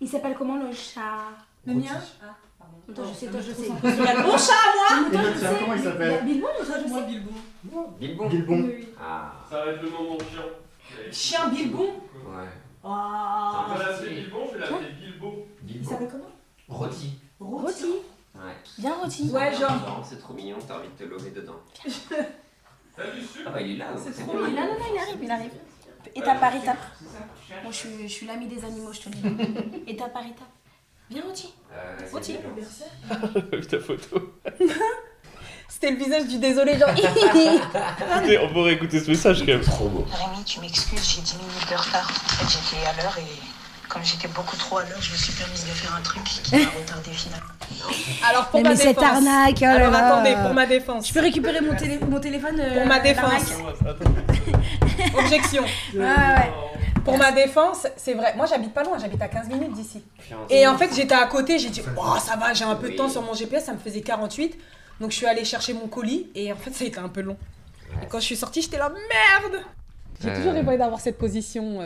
Il s'appelle comment le chat? Le mien? Toi, je sais. Mon chat, moi! Comment il s'appelle? Bilbon, toi, je Moi, sais. Bilbon. Bilbon. Oui. Ah, Ça va être le moment chiant. Chien Bilbon? ouais. Je Oh. vais l'appeler Bilbon, je vais l'appeler Bilbo. Il s'appelle comment? Rôti. Rôti. Ouais. Bien rôti. Ouais, genre. Non, c'est trop mignon, t'as envie de te lever dedans. T'as du sucre? Ah bah il est là. C'est donc trop bien. Non, il arrive. Étape par étape. Moi, je suis l'ami des animaux, je te le dis. Étape par étape. Bien rôti. C'est Rôti. mignon. Ta photo. C'était le visage du désolé, genre. On pourrait écouter ce message quand même. Trop beau. Rémi, tu m'excuses, j'ai 10 minutes de retard. En fait, j'étais à l'heure et comme j'étais beaucoup trop à l'heure, je me suis permise de faire un truc qui m'a retardé finalement. Alors, pour Mais ma cette défense. arnaque, oh là Alors, là. attendez, pour ma défense. Je peux récupérer mon téléphone Pour ma défense. Objection. Ouais. Pour ma défense, c'est vrai. Moi, j'habite pas loin, j'habite à 15 minutes d'ici. Et en fait, j'étais à côté, j'ai dit, oh, ça va, j'ai un peu de temps sur mon GPS, ça me faisait 48. Donc, je suis allée chercher mon colis et en fait, ça a été un peu long. Et quand je suis sortie, j'étais là, merde! J'ai toujours rêvé d'avoir cette position.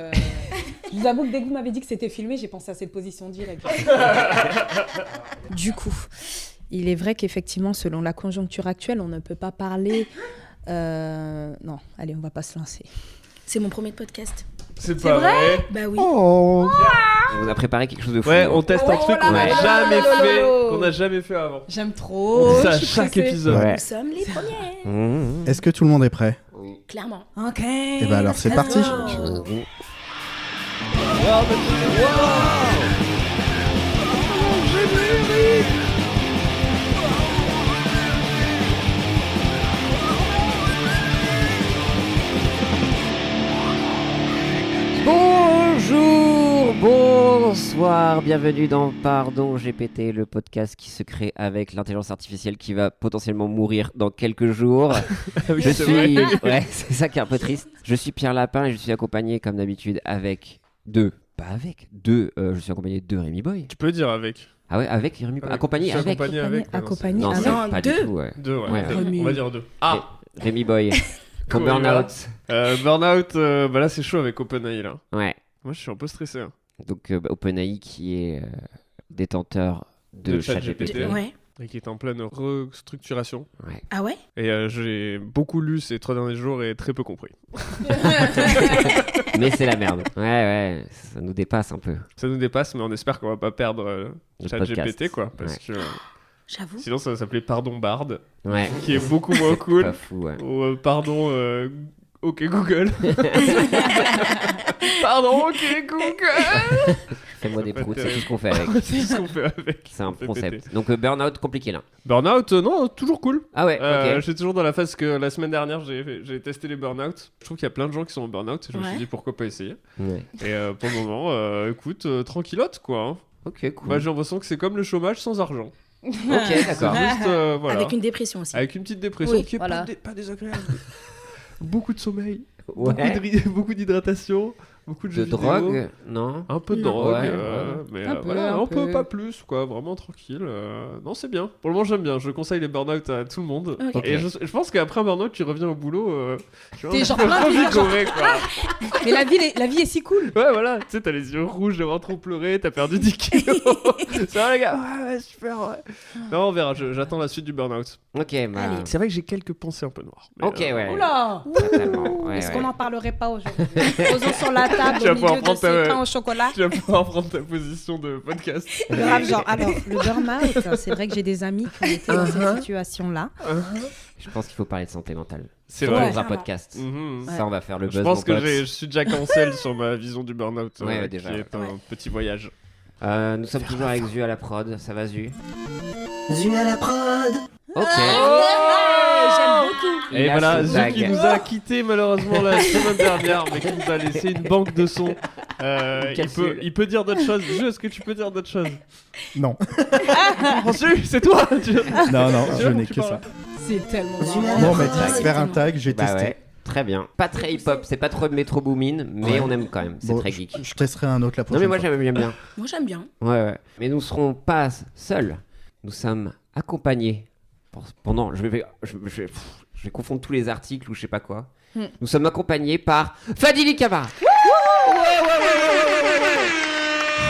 Je vous avoue que dès que vous m'avez dit que c'était filmé, j'ai pensé à cette position directe. Du coup, il est vrai qu'effectivement, selon la conjoncture actuelle, on ne peut pas parler... Non, allez, on va pas se lancer. C'est mon premier podcast. C'est pas vrai? Bah oui. Oh. On vous a préparé quelque chose de fou. Ouais, hein. on teste un Oh truc là qu'on là n'a là jamais là là fait, là. qu'on n'a jamais fait avant. J'aime On trop. dit ça à je suis chaque pressée. épisode. Ouais. Nous sommes les premiers. Mmh. Est-ce que tout le monde est prêt? Oui. Clairement. Ok. Eh ben alors, c'est parti. Mmh. Bonjour, bonsoir, bienvenue dans Pardon GPT, le podcast qui se crée avec l'intelligence artificielle qui va potentiellement mourir dans quelques jours. Oui, Je c'est suis... vrai. Ouais, c'est ça qui est un peu triste. Je suis Pierre Lapin et je suis accompagné comme d'habitude avec deux... je suis accompagné de Rémi Boy. Tu peux dire avec. Ah ouais, avec Rémi Boy. Accompagné Je suis avec accompagné avec. Accompagné Non, avec. c'est Non, pas deux. du tout, ouais. Deux, ouais. Ouais, On va dire deux. Ah! Rémi Boy. Pour Comment il va Burnout. Burnout, bah là c'est chaud avec OpenAI là. Ouais. Moi je suis un peu stressé. Hein. Donc OpenAI qui est détenteur de De ChatGPT. ChatGPT. Ouais. Et qui est en pleine restructuration. Ouais. Ah ouais? Et j'ai beaucoup lu ces 3 derniers jours et très peu compris. Mais c'est la merde. Ouais, ça nous dépasse un peu. Ça nous dépasse, mais on espère qu'on va pas perdre Le ChatGPT podcast. quoi. Parce que J'avoue. sinon ça va s'appeler Pardon Bard, Ouais. qui est beaucoup moins Pas cool. fou, ouais. Ou Pardon OK Google. Pardon OK Google. Fais-moi des Ça peut proutes, être c'est tout ce qu'on fait avec. C'est ce qu'on fait avec. C'est un GPT. concept. Donc Burnout compliqué là. Burnout, non, toujours cool. Ah ouais, ok. Je suis toujours dans la phase que la semaine dernière j'ai testé les burn-out. Je trouve qu'il y a plein de gens qui sont en burn-out et je me suis Ouais. dit pourquoi pas essayer. Ouais. Et pour le moment, écoute, tranquillote quoi. Hein. Ok, cool. Moi j'ai l'impression que c'est comme le chômage sans argent. Ok, C'est d'accord. juste, voilà. Avec une dépression aussi. Avec une petite dépression Oui, qui est voilà. pas désagréable. Beaucoup de sommeil, Ouais. beaucoup d'hydratation, beaucoup de jeux De vidéo. drogue, non? Un peu de Non. drogue, Ouais, mais Un peu, voilà, un un peu, peu. pas plus, quoi, vraiment tranquille. Non, c'est bien. Pour le moment, j'aime bien. Je conseille les burn-out à tout le monde. Ok. Et je pense qu'après un burn-out, tu reviens au boulot. Tu vois, T'es un genre peu plein de vie, revigoré, quoi. Mais la vie est si cool. Ouais, voilà, tu sais, t'as les yeux rouges d'avoir trop pleuré, t'as perdu 10 kilos. Ça va, les gars? Ouais, super, ouais. Non, on verra, j'attends la suite du burn-out. Ok, bah. Allez. C'est vrai que j'ai quelques pensées un peu noires. mais, Ok, ouais. Oula. Certainement. Ouais, Est-ce ouais. qu'on n'en parlerait pas aujourd'hui? Posons sur la table Tu vas au pouvoir milieu de prendre ces ta- pains au chocolat. Tu vas pouvoir prendre ta position de podcast. Grave, genre, alors, le burn-out, c'est vrai que j'ai des amis qui ont été dans cette situation-là. Je pense qu'il faut parler de santé mentale. C'est Surtout vrai. dans un podcast. Mhm. Ça, on va faire le buzz. Je pense mon que pote. je suis déjà cancel sur ma vision du burn-out, Ouais, déjà, qui est un petit voyage. Nous sommes toujours avec Zu à la prod. Ça va, Zu? Zu à la prod. Ok. J'aime beaucoup. Il Et a voilà, son Zu tag. qui nous a quitté malheureusement la semaine dernière, mais qui nous a laissé une banque de sons. Il peut dire d'autres choses. Zu, est-ce que tu peux dire d'autres choses? Non, Zu, c'est toi. non, je Zu, n'ai tu que parles. ça. C'est tellement Zu à marrant. la Bon, on m'a prod. dit de faire un tag, j'ai Bah testé. ouais. Très bien. Pas très hip-hop, c'est pas trop Metro Boomin, mais Ouais. on aime quand même. C'est Bon, très geek. je testerai un autre la Non, prochaine mais moi fois. j'aime bien. Moi, j'aime bien. Ouais. Mais nous serons pas seuls. Nous sommes accompagnés. Pendant, je vais confondre tous les articles ou je sais pas quoi. Nous sommes accompagnés par Fadili Camara.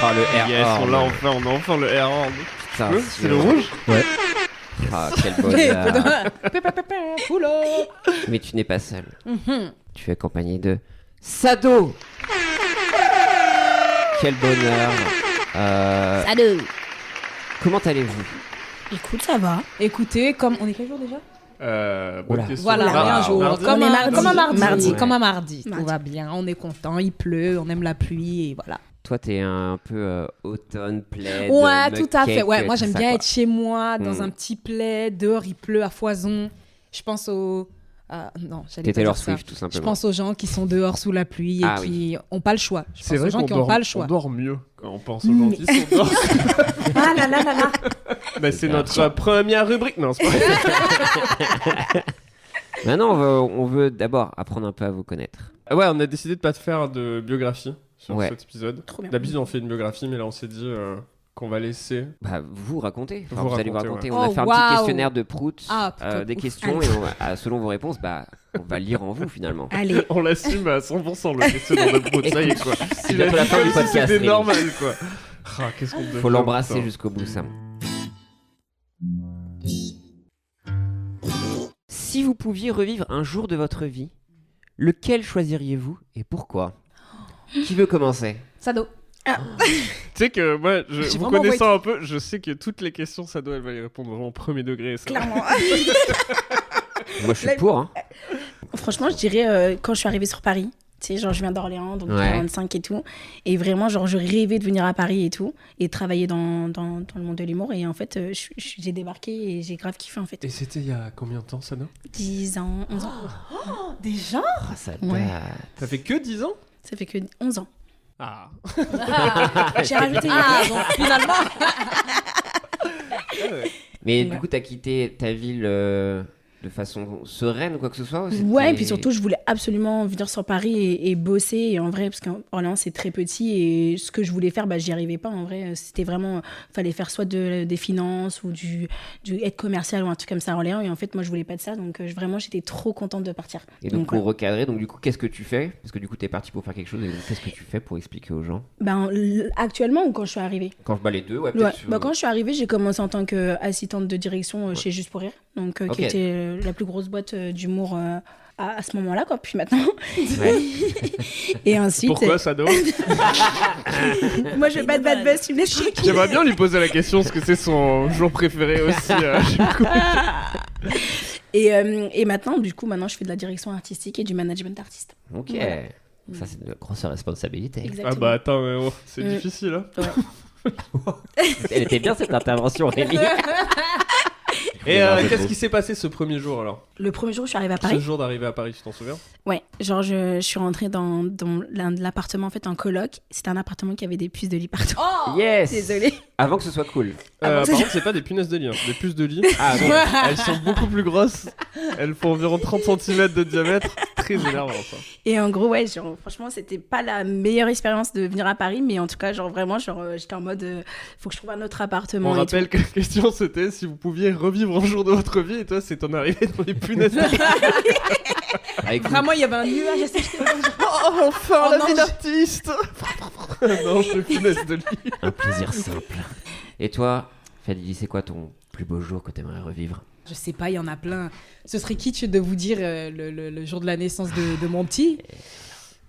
Ah, le R. Yes, on a enfin le R. Putain, C'est le rouge. Ouais. Ah, quel bonheur. Oula. Mais tu n'es pas seul. Tu es accompagné de Sado. Quel bonheur. Salut. Comment allez-vous? Écoute, ça va. Écoutez, comme on est quel jour déjà? Bonne question. Voilà, un jour. Mardi. Comme un mardi. Mardi. Comme un mardi. Mardi. Tout va bien, on est content, il pleut, on aime la pluie et voilà. Toi, t'es un peu automne, plaid. Ouais, tout à fait. cake, Ouais, moi tout j'aime ça, bien quoi. être chez moi, dans Mm. un petit plaid, dehors il pleut à foison. Je pense aux... non, j'allais T'es pas Taylor dire ça. Swift, tout Je simplement. pense aux gens qui sont dehors sous la pluie Ah et qui n'ont pas le choix. Je C'est pense vrai aux gens qu'on qui n'ont dort, pas le on choix. dort mieux quand on pense aux gens qui sont dehors. Ah là là là là. Bah, c'est notre première rubrique. Non, c'est pas vrai. Maintenant, on veut d'abord apprendre un peu à vous connaître. Ouais, on a décidé de pas te faire de biographie sur Ouais. cet épisode. Trop bien. D'habitude, on fait une biographie, mais là, on s'est dit qu'on va laisser. Bah, vous racontez. Enfin, Vous vous allez vous racontez, raconter. ouais. On a Oh, fait un waouh. petit questionnaire de prout, Ah, des ouf. questions, et selon vos réponses, bah, on va lire en vous finalement. Allez. On l'assume à 100% le questionnaire de Prout. Ça y est, quoi. C'est Il a bientôt la dit fin du comme si podcast, c'était Rémi. normal, quoi. Ah, qu'est-ce qu'on devient, Faut l'embrasser putain. jusqu'au bout, Sam. Si vous pouviez revivre un jour de votre vie, lequel choisiriez-vous et pourquoi? Qui veut commencer? Sado. Tu sais que moi, J'ai vous vraiment connaissant un peu, je sais que toutes les questions, ça doit, elle va y répondre vraiment au premier degré. Ça. Clairement. Moi, je suis pour. Hein. Franchement, je dirais quand je suis arrivée sur Paris. Tu sais, genre, je viens d'Orléans, donc Ouais. 45 et tout. Et vraiment, genre, je rêvais de venir à Paris et tout. Et travailler dans le monde de l'humour. Et en fait, j'ai débarqué et j'ai grave kiffé, en fait. Et c'était il y a combien de temps, ça, non? 10 ans, 11 ans. Déjà? Ah, ça Ouais. date. Ça fait que 10 ans? Ça fait que 11 ans. Ah. J'ai rajouté Ah, donc finalement. Mais Ouais. du coup, t'as quitté ta ville de façon sereine ou quoi que ce soit? Ou c'était- Ouais, et puis surtout, je voulais absolument venir sur Paris et bosser. Et en vrai, parce qu'Orléans, c'est très petit. Et ce que je voulais faire, bah, j'y arrivais pas. En vrai, c'était vraiment... fallait faire soit des finances ou du être commercial ou un truc comme ça à Orléans. Et en fait, moi, je voulais pas de ça. Donc, vraiment, j'étais trop contente de partir. Et donc, pour voilà. recadrer, donc du coup, qu'est-ce que tu fais? Parce que du coup, t'es parti pour faire quelque chose, et donc, qu'est-ce que tu fais pour expliquer aux gens? Ben, actuellement ou quand je suis arrivée? Quand je bats les deux, ouais, Ouais. peut-être. Bah, quand je suis arrivée, j'ai commencé en tant qu'assistante de direction chez Juste pour Rire, donc Ok. qui était la plus grosse boîte d'humour à ce moment-là, quoi. Puis maintenant. Ouais. Et ensuite. Pourquoi ça donne? Moi, je veux pas de bad buzz, tu me laisses tranquille. J'aimerais bien lui poser la question, parce que c'est son jour préféré aussi. Et maintenant, du coup, je fais de la direction artistique et du management d'artistes. Ok. Voilà. Ça, c'est de grosses responsabilités. Exactement. Ah bah attends, mais oh, c'est Mm. difficile, hein. Elle était bien cette intervention, Rémi. Et qu'est-ce qui s'est passé ce premier jour, alors? Le premier jour où je suis arrivée à Ce Paris, jour d'arrivée à Paris, tu t'en souviens? ouais, genre je suis rentrée dans l'appartement en fait en coloc. C'était un appartement qui avait des puces de lit partout. Oh, Yes. Désolée. Avant que ce soit cool. Ah bon, Par contre, c'est pas des punaises de lit, hein. Des puces de lit. Ah non. Elles sont beaucoup plus grosses. Elles font environ 30 cm de diamètre. Très énervant, ça. Et en gros, ouais, genre, franchement, c'était pas la meilleure expérience de venir à Paris, mais en tout cas, genre vraiment, j'étais en mode, faut que je trouve un autre appartement. On et rappelle que la question c'était si vous pouviez revivre un jour de votre vie, et toi, c'est ton arrivée dans les punaises de lit. Avec vous. Vraiment, il y avait un nuage à cette Oh, enfin, Oh la non, vie je- d'artiste. Non, je punaises de lit. Un plaisir simple. Et toi, Fadili, c'est quoi ton plus beau jour que t'aimerais revivre? Je sais pas, il y en a plein. Ce serait kitsch de vous dire le jour de la naissance de mon petit.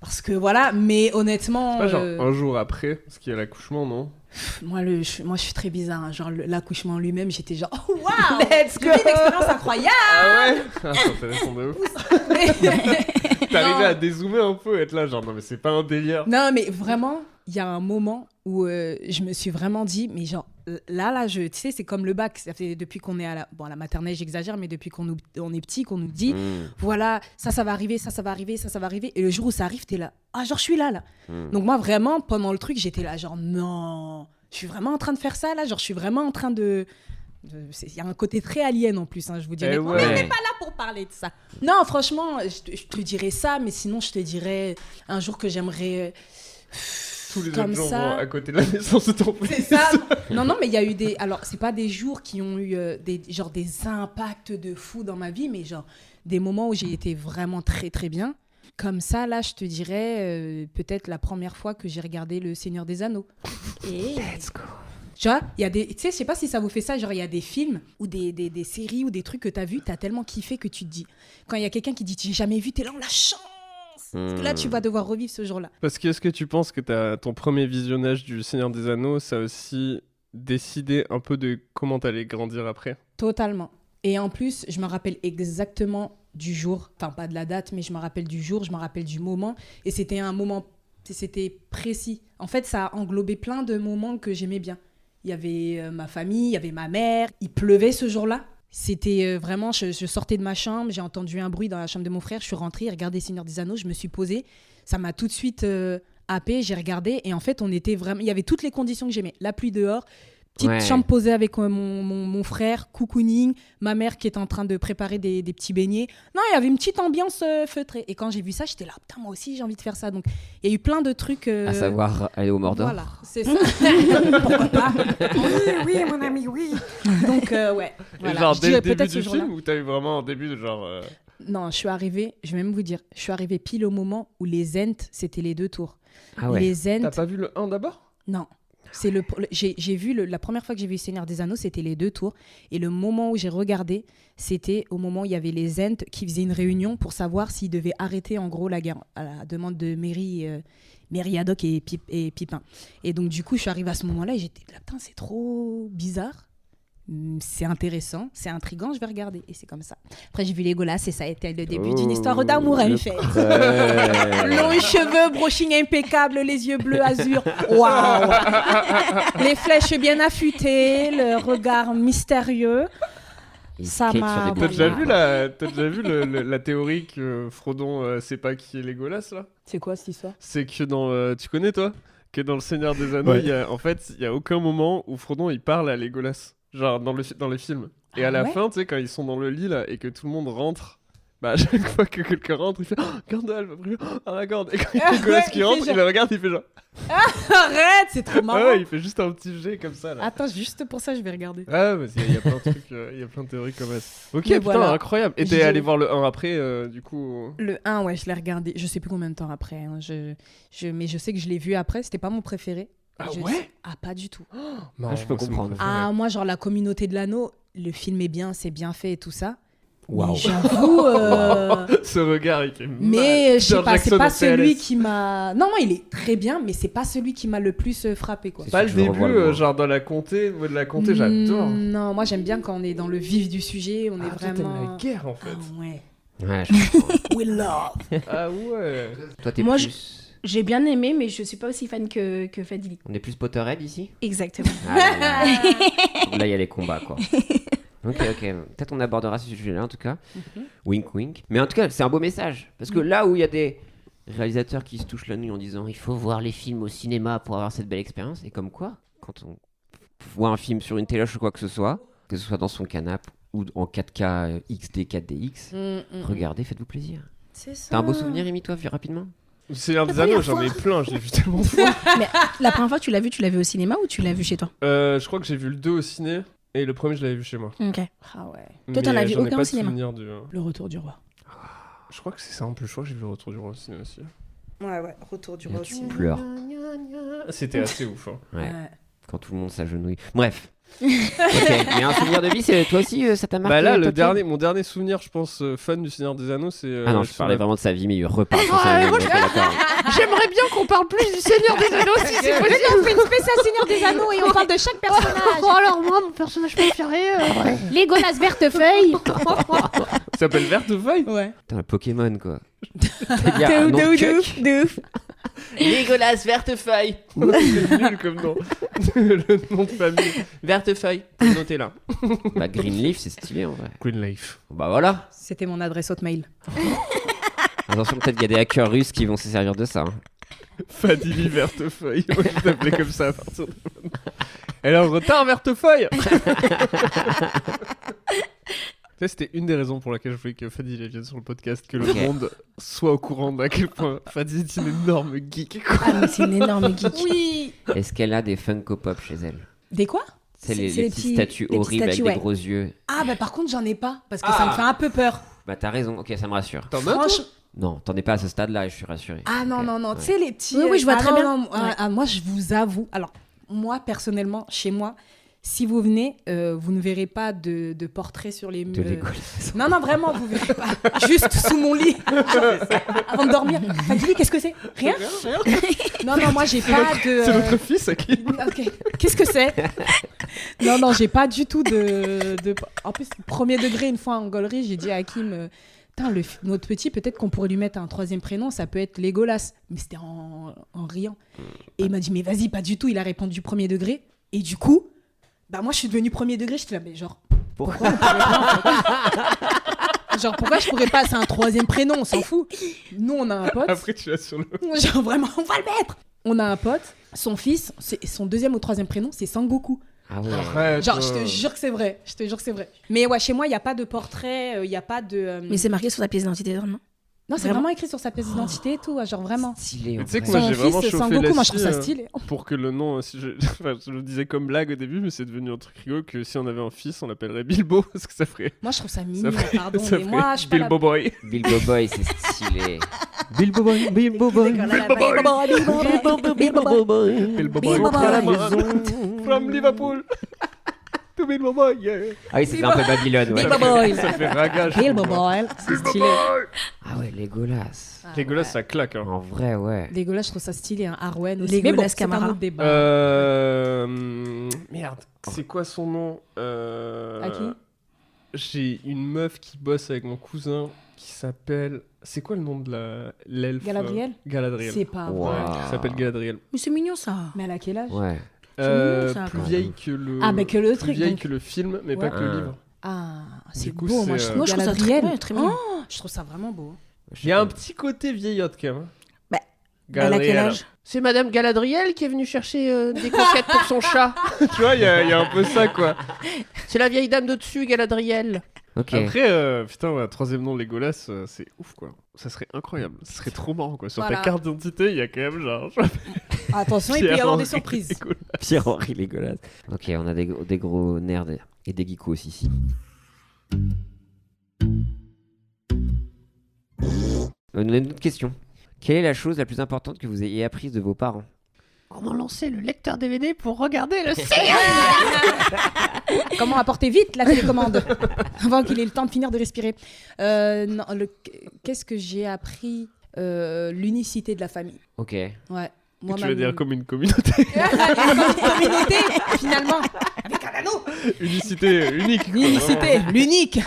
Parce que voilà, mais honnêtement, Pas genre un jour après, parce qu'il y a l'accouchement, non? moi je suis très bizarre. Hein. Genre l'accouchement lui-même, j'étais genre, oh, waouh, Let's j'ai vécu une expérience incroyable. Ah ouais? Ah, c'est intéressant de ouf. T'arrivais à dézoomer un peu, être là, genre non, mais c'est pas un délire. Non, mais vraiment, il y a un moment où je me suis vraiment dit, mais genre, tu sais, c'est comme le bac. Ça fait depuis qu'on est à la maternelle, j'exagère, mais depuis qu'on est petit, qu'on nous dit, voilà, ça va arriver, ça va arriver, ça va arriver. Et le jour où ça arrive, t'es là, ah, genre, je suis là. Donc moi, vraiment, pendant le truc, j'étais là, genre, non, je suis vraiment en train de faire ça, là. Genre, je suis vraiment en train de... Il y a un côté très alien en plus, hein, je vous dirais. Eh On ouais. n'est pas là pour parler de ça. Non, franchement, je te dirais ça, mais sinon, je te dirais un jour que j'aimerais... Tous les comme autres jours ça. à côté de la naissance de ton C'est fils. ça. Non, mais il y a eu des... Alors, c'est pas des jours qui ont eu des impacts de fou dans ma vie, mais genre des moments où j'ai été vraiment très, très bien. Comme ça, là, je te dirais peut-être la première fois que j'ai regardé Le Seigneur des Anneaux. Let's go. Tu vois, il y a des... Tu sais, je sais pas si ça vous fait ça, genre il y a des films ou des séries ou des trucs que t'as vu, t'as tellement kiffé que tu te dis... Quand il y a quelqu'un qui dit « j'ai jamais vu », t'es là, on la chance. Parce que là, tu vas devoir revivre ce jour-là. Parce que est-ce que tu penses que ton premier visionnage du Seigneur des Anneaux, ça a aussi décidé un peu de comment t'allais grandir après? Totalement. Et en plus, je me rappelle exactement du jour, enfin pas de la date, mais je me rappelle du jour, je me rappelle du moment. Et c'était un moment, c'était précis. En fait, ça a englobé plein de moments que j'aimais bien. Il y avait ma famille, il y avait ma mère. Il pleuvait ce jour-là. C'était vraiment, je sortais de ma chambre, j'ai entendu un bruit dans la chambre de mon frère, je suis rentrée, j'ai regardé Seigneur des Anneaux, je me suis posée. Ça m'a tout de suite happée, j'ai regardé. Et en fait, on était vraiment... Il y avait toutes les conditions que j'aimais. La pluie dehors, petite chambre posée avec mon frère, cocooning, ma mère qui était en train de préparer des petits beignets. Non, il y avait une petite ambiance feutrée. Et quand j'ai vu ça, j'étais là, putain, moi aussi, j'ai envie de faire ça. Donc, il y a eu plein de trucs... À savoir, aller au Mordor. Voilà, c'est ça. Pourquoi pas? Oui, mon ami, oui. Donc, ouais. Voilà. Genre, Je dès le dirais début du ce jour-là. film, ou t'as eu vraiment un début de genre... Non, je suis arrivée, je vais même vous dire, je suis arrivée pile au moment où les Ents, c'était les 2 tours. Ah ouais. Les Ents... T'as pas vu le 1 d'abord? Non. C'est j'ai vu la première fois que j'ai vu Seigneur des Anneaux, c'était les 2 tours. Et le moment où j'ai regardé, c'était au moment où il y avait les Ents qui faisaient une réunion pour savoir s'ils devaient arrêter en gros la guerre à la demande de Merry, Haddock et Pipin. Et donc du coup, je suis arrivée à ce moment-là et j'étais là, putain, c'est trop bizarre. C'est intéressant, c'est intriguant, je vais regarder. Et c'est comme ça. Après, j'ai vu Legolas et ça a été le début d'une histoire d'amour, en fait. Longs cheveux, brushing impeccable, les yeux bleus azur. Waouh! Les flèches bien affûtées, le regard mystérieux. Ça m'a... T'as déjà vu la théorie que Frodon sait pas qui est Legolas, là? C'est quoi cette histoire? C'est que dans... tu connais, toi? Que dans Le Seigneur des Anneaux, Ouais. il y a aucun moment où Frodon, il parle à Legolas. Genre dans les films. Et à la fin, tu sais, quand ils sont dans le lit là et que tout le monde rentre, bah à chaque fois que quelqu'un rentre, il fait Gandalf, Aragorn. Et quand il y a Legolas qui rentre, il le regarde, il fait genre. Arrête, c'est trop marrant. Ouais, il fait juste un petit jet comme ça là. Attends, juste pour ça, je vais regarder. Ah, mais il y a plein de trucs, il y a plein de théories comme ça. Ok, Mais putain, voilà. incroyable. Et t'es allé voir le 1 après, du coup. Le 1, ouais, je l'ai regardé. Je sais plus combien de temps après. Hein. Mais je sais que je l'ai vu après. C'était pas mon préféré. Ah Je ouais sais- Ah, pas du tout. Non, je peux moi, c'est mon comprendre. préféré. Ah, moi, genre, la communauté de l'anneau, le film est bien, c'est bien fait et tout ça. Waouh. Mais j'avoue. Ce regard, il fait mal. Mais je sais Peter pas, c'est Jackson pas en celui PLS. qui m'a. Non, il est très bien, mais c'est pas celui qui m'a le plus frappé, quoi. C'est Pas le sûr que je début, revois le voir. genre dans la comté. Moi, de la comté, j'adore. Non, moi, j'aime bien quand on est dans le vif du sujet. On est Ah, toi, t'aimes vraiment. la guerre en fait. Ah, ouais. Ouais, je comprends. We love. Ah ouais. Toi, t'es Moi, plus... J'ai bien aimé, mais je suis pas aussi fan que Fadili. On est plus Potterhead ici? Exactement. Ah là, là, il y a les combats, quoi. Ok. Peut-être on abordera ce sujet-là, en tout cas. Wink, wink. Mais en tout cas, c'est un beau message. Parce que là où il y a des réalisateurs qui se touchent la nuit en disant il faut voir les films au cinéma pour avoir cette belle expérience, et comme quoi, quand on voit un film sur une téloche ou quoi que ce soit dans son canapé ou en 4K XD, 4DX, regardez, faites-vous plaisir. C'est ça. T'as un beau souvenir, Amy, toi, rapidement? Le Seigneur des Anneaux, j'en ai plein, j'ai vu tellement de fois. Mais la première fois que tu l'as vu au cinéma ou tu l'as vu chez toi? Je crois que j'ai vu le 2 au ciné et le premier je l'avais vu chez moi. Ok. Ah ouais. Toi, t'en Mais as vu j'en ai aucun pas au de cinéma? souvenir Le retour du roi. Je crois que c'est ça en plus, je crois que j'ai vu le Retour du Roi au ciné aussi. Ouais, retour du Là, tu pleures. C'était assez ouf. Hein. Ouais. Quand tout le monde s'agenouille. Bref. Ok. Mais un souvenir de vie, c'est toi aussi, ça t'a marqué? Bah là, toi, Claude mon dernier souvenir, je pense, fan du Seigneur des Anneaux, c'est. Ah non, je parlais vraiment de sa vie, mais il repart sur sa vie. Ok, d'accord. J'aimerais bien qu'on parle plus du Seigneur des Anneaux si c'est possible. On fait une spéciale Seigneur des Anneaux et on parle de chaque personnage. Bon alors moi mon personnage préféré Legolas Vertefeuille. Ça s'appelle Vertefeuille. Ouais. Putain, un Pokémon, quoi. Il y a un nom de cuck. de ouf. Legolas Vertefeuille. C'est nul comme nom. Le nom de famille. Vertefeuille. Notez là. Bah, Greenleaf, c'est stylé en vrai. Greenleaf. Bah voilà. C'était mon adresse hotmail. Attention, peut-être qu'il y a des hackers russes qui vont se servir de ça. Hein. Fadili Vertefeuille. Moi, je t'appelais comme ça à partir de maintenant. Elle est en retard, Vertefeuille. Ça, c'était une des raisons pour laquelle je voulais que Fadili vienne sur le podcast, que le Ok. monde soit au courant d'à quel point Fadili est une énorme geek. Quoi. Ah, mais c'est une énorme geek. Oui. Est-ce qu'elle a des Funko Pop chez elle? Des quoi? C'est C'est les les petites petits- statues les petites horribles statues, avec ouais. des gros yeux. Ah bah par contre j'en ai pas parce que ça me fait un peu peur. Bah t'as raison, ok, ça me rassure. T'en as, toi? Franchement, Non, t'en es pas à ce stade-là, je suis rassuré. Ah non, Ok, non, non, ouais. tu sais, les petits... Oui, je vois très non, bien. non, moi, je vous avoue... Alors, moi, personnellement, chez moi, si vous venez, vous ne verrez pas de portrait sur les De murs. l'égolas. Non, non, vraiment, vous verrez pas. Juste sous mon lit, avant de dormir. Fadili, qu'est-ce que c'est? Rien? Non, non, moi, j'ai pas de... C'est notre fils à qui Ok. Qu'est-ce que c'est? Non, non, j'ai pas du tout de... En plus, premier degré, une fois en gaulerie, j'ai dit à Hakim... Putain, notre petit, peut-être qu'on pourrait lui mettre un 3e prénom, ça peut être Légolas. Mais c'était en riant. Et il m'a dit, mais vas-y, pas du tout. Il a répondu premier degré. Et du coup, bah moi, je suis devenue premier degré. J'étais là, mais genre, pourquoi on pourrait pas, en fait Genre, pourquoi je pourrais pas? C'est un 3e prénom, on s'en fout. Nous, on a un pote. Après, tu l'as sur le. Genre, vraiment, on va le mettre. On a un pote, son fils, son 2e ou 3e prénom, c'est Sangoku. Ah ouais. Arrête, Genre, je te jure que c'est vrai. Je te jure que c'est vrai. Mais ouais, chez moi, il n'y a pas de portrait, il n'y a pas de... Mais c'est marqué sur sa pièce d'identité, non? Non, c'est vraiment écrit sur sa pièce d'identité et tout, ouais, genre vraiment. Stylé. Mais tu sais que en moi, vrai. j'ai vraiment chauffé Sangoku, moi je trouve Lassie, ça stylé. pour que le nom, si je... enfin, je le disais comme blague au début, mais c'est devenu un truc rigolo que si on avait un fils, on l'appellerait Bilbo, parce que ça ferait. Moi je trouve ça mignon, ferait- pardon, ça mais ferait moi je suis pas Bilbo Boy. Bilbo Boy, c'est stylé. Bilbo Boy, Bilbo Boy. Bilbo Boy. Bilbo Rentre à la Boy. maison. From Liverpool. To Bilbo Boy, yeah. Ah oui, c'est un peu Babylone. Ouais. Bilbo Boy. Ça fait ragage. Bilbo Boy, c'est stylé. Ah ouais, Legolas. Legolas, ça claque. Hein. En vrai, ouais. Légolas, je trouve ça stylé, hein. Arwen aussi. Legolas Mais bon, c'est Camara. un autre débat. Merde, c'est quoi son nom À qui? J'ai une meuf qui bosse avec mon cousin qui s'appelle. C'est quoi le nom de l'elfe Galadriel? Galadriel. C'est pas Wow. vrai. Qui s'appelle Galadriel. Mais c'est mignon ça. Mais elle a quel âge? Ouais. mignon, ça, Plus quand vieille que le. Ah, mais que le plus truc, vieille donc. que le film, mais Ouais. pas que le livre. Ah, c'est Du coup, beau, moi c'est, je euh, trouve Moi je trouve ça Galadriel. très, très mignon. Oh, je trouve ça vraiment beau. Il y a un petit côté vieillotte quand même. Bah, Elle a quel âge? C'est Madame Galadriel qui est venue chercher des conquêtes pour son chat. Tu vois, il y a un peu ça quoi. C'est la vieille dame de dessus, Galadriel. Ok. Après, putain, ouais, 3e nom Legolas, c'est ouf quoi. Ça serait incroyable. Ça serait trop marrant quoi. Sur Voilà. ta carte d'identité, il y a quand même genre. Attention, il peut y avoir des surprises. Pierre-Henri Legolas. Ok, on a des gros nerds et des geekos ici. On a une autre question. Quelle est la chose la plus importante que vous ayez apprise de vos parents? Comment lancer le lecteur DVD pour regarder le Seigneur? Comment apporter vite la télécommande avant qu'il ait le temps de finir de respirer. Non, qu'est-ce que j'ai appris? L'unicité de la famille. Ok. Ouais. Tu veux dire comme une communauté. Une communauté, finalement. Avec un anneau. Unicité unique. quoi, L'unicité, l'unique.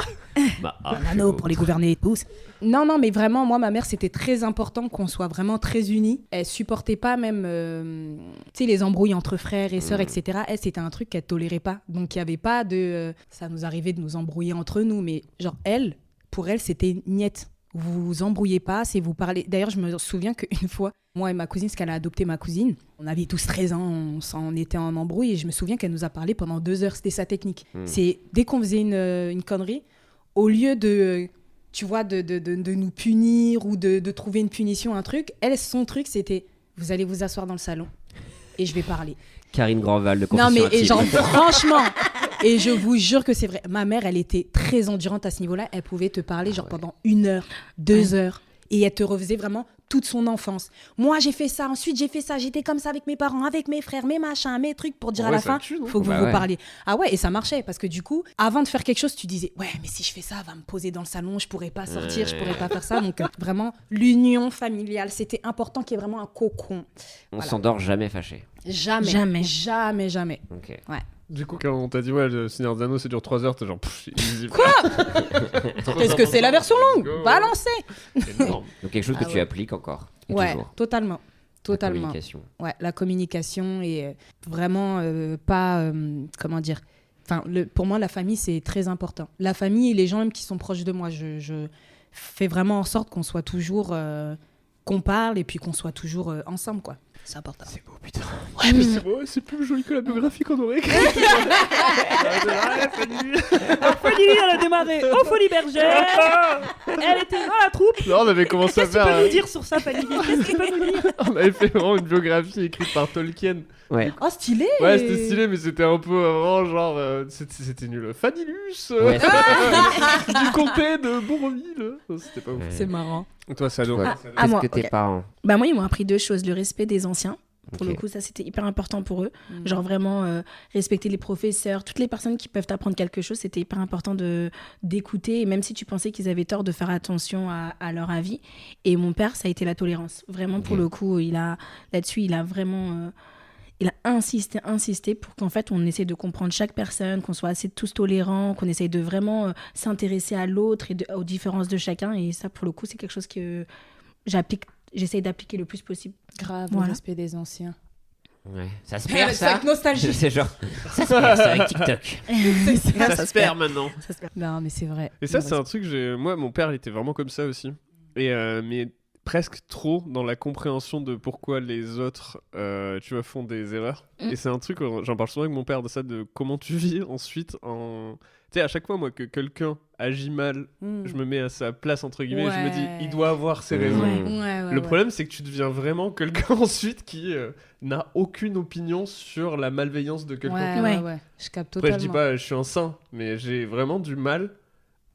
Bah, Un anneau pour les gouverner tous. Non, non, mais vraiment, moi, ma mère, c'était très important qu'on soit vraiment très unis. Elle supportait pas même, tu sais, les embrouilles entre frères et sœurs, etc. Elle, c'était un truc qu'elle tolérait pas. Donc, il y avait pas de... ça nous arrivait de nous embrouiller entre nous, mais genre, elle, pour elle, c'était niette. Vous vous embrouillez pas, c'est vous parlez. D'ailleurs, je me souviens qu'une fois, moi et ma cousine, parce qu'elle a adopté ma cousine, on avait tous 13 ans, on était en embrouille, et je me souviens qu'elle nous a parlé pendant 2 heures. C'était sa technique. C'est dès qu'on faisait une connerie, au lieu de, tu vois, de nous punir ou de trouver une punition, un truc, elle, son truc, c'était vous allez vous asseoir dans le salon et je vais parler. Karine Grandval de Non, Confession mais et Intime. genre, franchement, et je vous jure que c'est vrai. Ma mère, elle était très endurante à ce niveau-là. Elle pouvait te parler genre pendant 1 heure, 2 heures. Et elle te refaisait vraiment toute son enfance. Moi, j'ai fait ça, ensuite j'ai fait ça, j'étais comme ça avec mes parents, avec mes frères, mes machins, mes trucs, pour dire à Ouais, la ça fin, tue, non? faut que Bah vous ouais. vous parliez. Ah ouais, et ça marchait, parce que du coup, avant de faire quelque chose, tu disais, ouais, mais si je fais ça, elle va me poser dans le salon, je pourrais pas sortir, je pourrais pas faire ça. Donc vraiment, l'union familiale, c'était important qu'il y ait vraiment un cocon. On Voilà. s'endort jamais fâché. Jamais, Jamais. jamais, jamais. Ok. Du coup, quand on t'a dit, ouais, le Seigneur des Anneaux, ça dure 3 heures, t'es genre, pff, c'est illisible. Quoi Qu'est-ce que c'est la version longue? Go. Balancez. Énorme. Donc quelque chose que Ah tu ouais. appliques encore. Et Ouais, toujours. totalement. La Totalement. communication. Ouais, la communication et vraiment pas, comment dire, enfin, pour moi, la famille, c'est très important. La famille et les gens même qui sont proches de moi, je fais vraiment en sorte qu'on soit toujours, qu'on parle et puis qu'on soit toujours ensemble, quoi. C'est important. C'est beau, putain. Ouais, mais c'est beau, c'est plus joli que la biographie qu'on aurait écrite. Fanny, elle a démarré au Folie Bergère. Elle était dans la troupe. Non, on avait commencé à Qu'est-ce que tu faire. peux nous dire sur ça, Fanny? Qu'est-ce que tu peux nous dire? On avait fait vraiment une biographie écrite par Tolkien. Ouais. Oh, stylé. Ouais, c'était stylé, mais c'était un peu vraiment genre. C'était nul. Fanilus Ouais, du comté de Bourville. C'était pas ouf. C'est marrant. Et toi, Sado Ouais. À Qu'est-ce moi, que tes ok. parents Bah moi, ils m'ont appris 2 choses. Le respect des anciens. Pour Ok. le coup, ça, c'était hyper important pour eux. Genre vraiment respecter les professeurs, toutes les personnes qui peuvent t'apprendre quelque chose, c'était hyper important d'écouter. Et même si tu pensais qu'ils avaient tort, de faire attention à leur avis. Et mon père, ça a été la tolérance. Vraiment, pour Ok. le coup, là-dessus, il a vraiment... il a insisté pour qu'en fait, on essaie de comprendre chaque personne, qu'on soit assez tous tolérants, qu'on essaye de vraiment s'intéresser à l'autre et aux différences de chacun. Et ça, pour le coup, c'est quelque chose que j'essaye d'appliquer le plus possible. Grave, Voilà. le respect des anciens. Ouais. Ça se C'est perd, ça avec nostalgie. C'est genre. Ça se perd, c'est avec TikTok. Ça se perd maintenant. Non, mais c'est vrai. Et ça, c'est un truc, moi, mon père, il était vraiment comme ça aussi. Et, mais presque trop dans la compréhension de pourquoi les autres, tu vois, font des erreurs. Et c'est un truc, j'en parle souvent avec mon père de ça, de comment tu vis ensuite en... Tu sais, à chaque fois, moi, que quelqu'un agit mal, je me mets à sa place, entre guillemets, et je me dis, il doit avoir ses raisons. Ouais. Le problème, c'est que tu deviens vraiment quelqu'un ensuite qui n'a aucune opinion sur la malveillance de quelqu'un. Ouais. Je capte Après, totalement. je dis pas, je suis un saint, mais j'ai vraiment du mal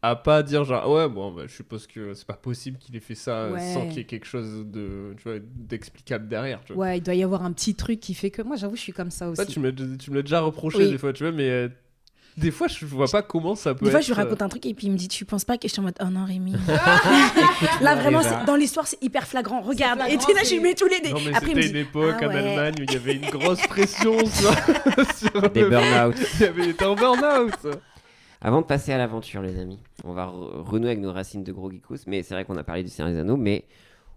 à pas dire genre, ouais, bon, bah, je suppose que c'est pas possible qu'il ait fait ça sans qu'il y ait quelque chose de, tu vois, d'explicable derrière. Tu vois. Ouais, il doit y avoir un petit truc qui fait que... Moi, j'avoue, je suis comme ça aussi. Ouais, tu me l'as déjà reproché Oui. des fois, tu vois, mais des fois, je vois pas comment ça peut Des fois, être... je lui raconte un truc et puis il me dit, tu penses pas que je suis en mode, oh non, Rémi. Là, vraiment, dans l'histoire, c'est hyper flagrant. Regarde. C'est Et flagrant, tu là, je lui mets tous les dés. Non, mais Après, il me c'était dit, une époque ah en ouais. Allemagne où il y avait une grosse pression sur Des burn-out. Il était en burn-out. Avant de passer à l'aventure, les amis, on va renouer avec nos racines de gros geekos. Mais c'est vrai qu'on a parlé du Seigneur des Anneaux, mais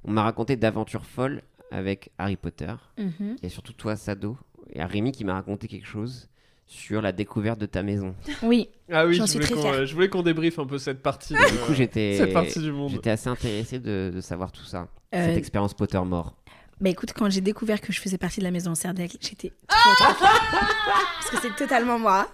on m'a raconté d'aventures folles avec Harry Potter. Mhm. Et surtout toi, Sado. Et à Rémi qui m'a raconté quelque chose sur la découverte de ta maison. Oui. Ah oui, J'en suis très fière. je voulais qu'on débriefe un peu cette partie, Du coup, cette partie du monde. j'étais assez intéressé de savoir tout ça. Euh, Cette expérience Pottermore. Bah écoute, quand j'ai découvert que je faisais partie de la maison Serdaigle, j'étais trop fière. Parce que c'est totalement moi.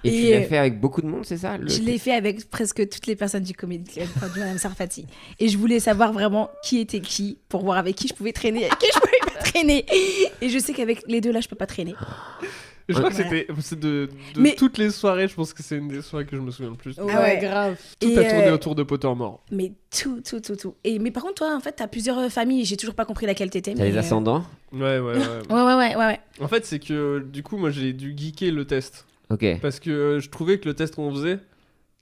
Et tu et, l'as fait avec beaucoup de monde, c'est ça Je l'ai fait avec presque toutes les personnes du Comedy Club, enfin, du Madame Sarfati. Et je voulais savoir vraiment qui était qui, pour voir avec qui je pouvais traîner, avec qui je pouvais pas traîner. Et je sais qu'avec les deux là, je peux pas traîner. Je crois que Voilà. c'est de Mais- toutes les soirées, je pense que c'est une des soirées que je me souviens le plus. Ouais, Ah ouais. grave. Tout Et, a tourné autour de Pottermore. Mais tout. Et, mais par contre, toi, en fait, t'as plusieurs familles. J'ai toujours pas compris laquelle t'étais. T'as mais, les ascendants Ouais. Ouais. En fait, c'est que du coup, moi, j'ai dû geeker le test. Ok. Parce que je trouvais que le test qu'on faisait,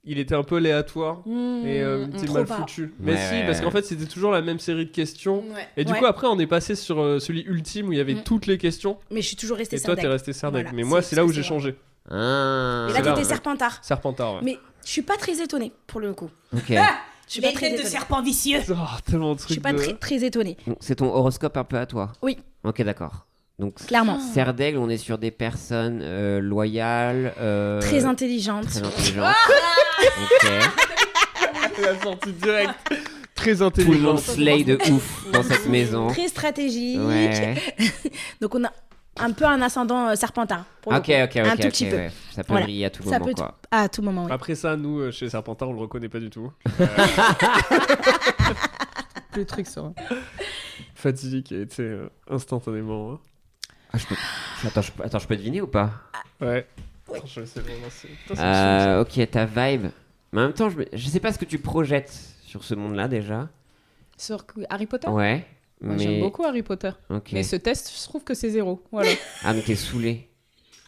il était un peu aléatoire et tu sais, trop mal pas. foutu. Mais Ouais, si, ouais, parce qu'en ouais. fait, c'était toujours la même série de questions. Ouais. Et du Ouais. coup, après, on est passé sur celui ultime où il y avait toutes les questions. Mais je suis toujours restée Et toi, t'es Serdaigle. resté Serdaigle. Voilà, Mais moi, c'est c'est là où parce j'ai que changé. Ah. Et C'est là, là, t'étais ouais. Serpentard. Serpentard, ouais. Mais je suis pas très étonnée, pour le coup. Ok. Je suis pas très étonnée. serpent vicieux. Oh, tellement de Je suis trucs pas de... très étonnée. Donc, c'est ton horoscope un peu à toi Oui. Ok, d'accord. Donc, Clairement. Serdaigle, on est sur des personnes loyales. Très intelligente. Très intelligentes. Ok. La sortie directe. Très Tout le intelligent. monde slay de ouf dans cette maison. Très stratégique. Ouais. Donc on a un peu un ascendant Serpentard. Pour le Ok, coup. ok. Un tout petit peu. Ouais. Ça peut Voilà. briller à tout Ça moment, peut quoi. à tout moment, oui. Après ça, nous, chez Serpentard, on le reconnaît pas du tout. Le truc sur... Fatidique et tu sais, instantanément. Ah, Attends, je peux deviner ou pas Ouais. Attends, je vais essayer de relancer. Putain, c'est Ok, ta vibe. Mais en même temps, je sais pas ce que tu projettes sur ce monde-là déjà. Sur Harry Potter. Ouais. Moi, Mais... j'aime beaucoup Harry Potter. Ok. Mais ce test, je trouve que c'est 0. Voilà. Ah, mais t'es saoulé.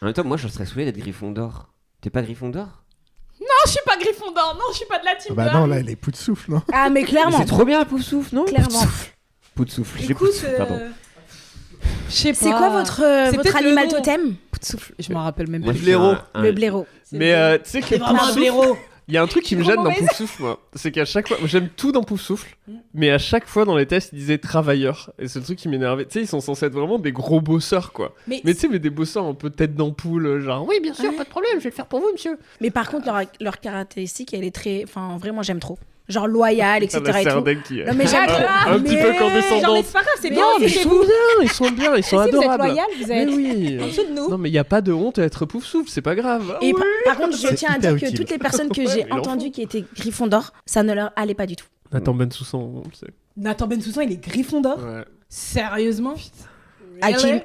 En même temps, moi, je serais saoulé d'être Gryffondor. T'es pas Gryffondor Non, je suis pas Gryffondor. Non, je suis pas de la team. Bah non, là, elle est poudre souffle, non? Ah, mais Mais clairement. c'est trop bien, Poufsouffle, non Clairement. Poufsouffle. J'ai Écoute, Poufsouffle, pardon. je sais pas. C'est quoi votre C'est votre peut-être le animal nom. totem? Je m'en rappelle même Moi, plus. je suis blaireau. Le blaireau. Mais tu sais que Poufsouffle, blaireau. il y a un truc qui me gêne dans mauvaise. Poufsouffle, moi. C'est qu'à chaque fois, moi, j'aime tout dans Poufsouffle, mais à chaque fois dans les tests, ils disaient travailleurs. Et c'est le truc qui m'énervait. Tu sais, ils sont censés être vraiment des gros bosseurs, quoi. Mais, Mais tu sais, mais des bosseurs un peu tête d'ampoule, genre oui, bien sûr, Ouais. pas de problème, je vais le faire pour vous, monsieur. mais par contre, leur caractéristique, elle est très. Enfin, vraiment, j'aime trop. genre loyal, etc. Ah bah, et c'est un tout. deck qui est Non, mais j'aime un petit peu Genre, condescendant. mais c'est pas grave, c'est bien, Non, mais c'est ils chez sont vous. bien, ils sont bien, ils sont Si vous êtes adorables. loyal, vous êtes Mais oui. en dessous de nous. Non, mais il n'y a pas de honte à être Poufsouffle, c'est pas grave. Et Ah ouais. par contre, je C'est tiens à hyper dire que utile. toutes les personnes que Ouais, j'ai mais l'enfant. entendues qui étaient Gryffondor, ça ne leur allait pas du tout. Nathan Bensoussan, on le sait. Nathan Bensoussan, il est Gryffondor. Ouais. Sérieusement Hakim,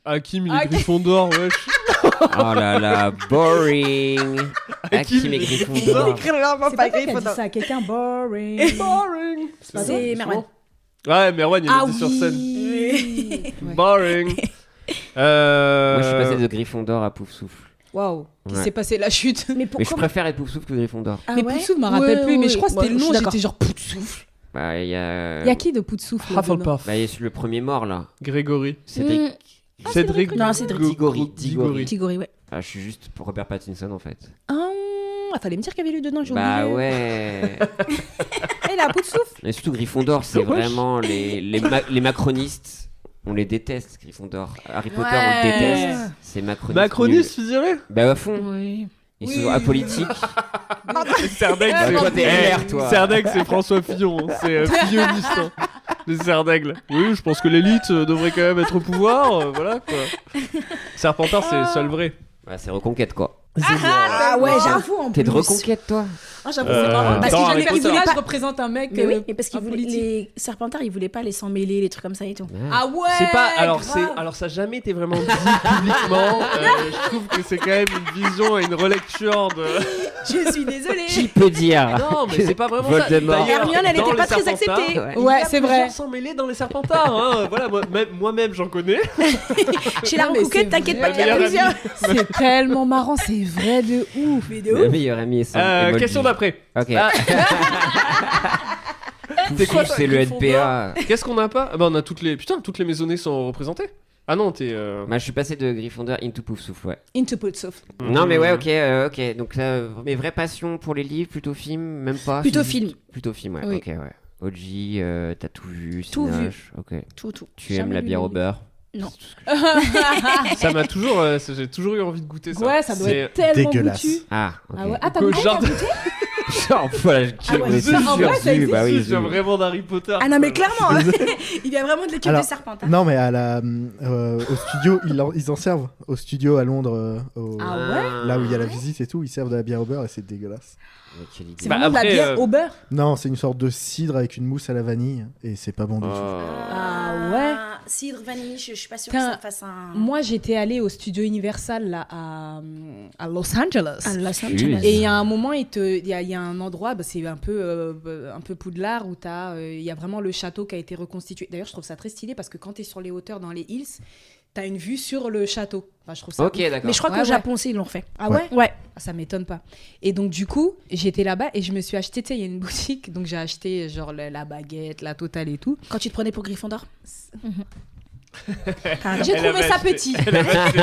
Hakim, il est Hakim. Gryffondor, wesh. Oh là là, boring. Hakim, Hakim et il est Gryffondor. C'est pas toi qui a dit ça à quelqu'un. Boring. Boring. c'est Merwan. Ouais, Merwan, il Ah est dit sur scène. oui. Ouais. Boring. Moi, je suis passé de Gryffondor à Poufsouffle. Waouh. Qui Ouais. s'est passé la chute. Mais Mais je pourquoi préfère être Poufsouffle que Gryffondor. Ah Mais ouais Poufsouffle, je me rappelle Ouais, plus, mais ouais, je crois que c'était ouais, le je nom, suis d'accord. j'étais genre Poufsouffle. Bah, il y a. Il y a qui de Poufsouffle dedans Hufflepuff. Bah, il y a le premier mort là. Grégory. Cédric. Cédric. Non, Cédric. Diggory. Tigori, ouais. Ah, je suis juste pour Robert Pattinson en fait. Ah, fallait me dire qu'il y avait lui dedans, j'ai Bah oublié. ouais. Et là, Poufsouffle. Et surtout Gryffondor, c'est vraiment les macronistes. On les déteste, Gryffondor. Harry Potter, on le Ouais. déteste. C'est macroniste. Macroniste, tu dirais Bah à fond. Oui. Ils sont apolitiques. Serdaigle, Bah, toi, t'es LR, toi. Serdaigle, c'est François Fillon. Hein. C'est Filloniste. Hein. Les Serdaigle. Oui, je pense que l'élite devrait quand même être au pouvoir. Voilà quoi. Serpentard, c'est le seul vrai. Bah, c'est Reconquête quoi. Ah ouais, j'avoue en T'es de plus. Reconquête toi. Ah, j'avoue, c'est marrant. Parce dans qu'il Harry jamais Potter. je représente un mec. Mais oui, mais parce qu'ils voulaient, politique. les Serpentards, ils voulaient pas les s'en mêler, les trucs comme ça et tout. Ah ouais. C'est pas alors grave. alors ça a jamais été vraiment dit publiquement. Je trouve que c'est quand même une vision et une relecture de. Je suis désolée. Qui peut dire Non, mais c'est pas vraiment ça. Voldemort. D'ailleurs, Hermione, elle dans était les pas très Serpentards, acceptée. Ouais. il y Ouais, a c'est plusieurs vrai. sans mêler dans les Serpentards. Hein. Voilà, moi-même j'en connais. Chez la Non, mais Rouquette, c'est t'inquiète vrai. pas qu'il y a Ma meilleure plusieurs. C'est tellement marrant, c'est vrai de ouf. Mais de Le meilleur ami est sans Question d'après. Ok. Ah. C'est quoi toi, C'est le Gryffondor NPA. Qu'est-ce qu'on n'a pas Ah bah on a toutes les maisonnées sont représentées. Ah non, t'es Moi, je suis passé de Gryffondor into Poufsouffle, ouais. Into Poufsouffle. Non, mais ouais, ok. Donc, mes vraies passions pour les livres, plutôt film, même pas. Plutôt film. Plutôt film, ouais. Oui. Ok, ouais. OG, t'as tout vu, Tout vu. Cinoche, ok. Tout. Tu aimes la bière au beurre. Non. Ça m'a toujours j'ai toujours eu envie de goûter ça. Ouais, ça doit C'est- être tellement dégueulasse. goûtu. Ah, ok. Ah ouais. Ah, t'as Au goûté jardin. Genre, voilà, Ah ouais, mais ça, en vrai, ça existe. bah oui. Je viens vraiment d'Harry Potter. Ah non, mais quoi. clairement, il vient vraiment de l'équipe Alors, de Serpentard. Non, mais au studio, ils en servent. Au studio à Londres, Ah ouais. là où il y a la visite et tout, ils servent de la bière au beurre et c'est dégueulasse. Mais quelle idée. C'est Bah, vraiment de la après, bière au beurre. Non, c'est une sorte de cidre avec une mousse à la vanille et c'est pas bon du tout. Ah ouais. Cidre, vanille, je suis pas sûre Putain, que ça fasse un. Moi, j'étais allée au studio Universal là à Los Angeles. À Los Et Angeles. Et il y a un moment, il y a un endroit, bah, c'est un peu Poudlard, où il y a vraiment le château qui a été reconstitué. D'ailleurs, je trouve ça très stylé parce que quand tu es sur les hauteurs dans les hills, tu as une vue sur le château. Enfin, je trouve ça Ok, ouf. d'accord. Mais je crois Ouais, qu'au ouais. Japon aussi, ils l'ont refait. Ah ouais, Ouais. Ah, ça m'étonne pas. Et donc, du coup, j'étais là-bas et je me suis acheté, tu sais, il y a une boutique, donc j'ai acheté genre la baguette, la totale et tout. Quand tu te prenais pour Gryffondor. J'ai Elle trouvé avait ça acheté- petit. Elle a acheté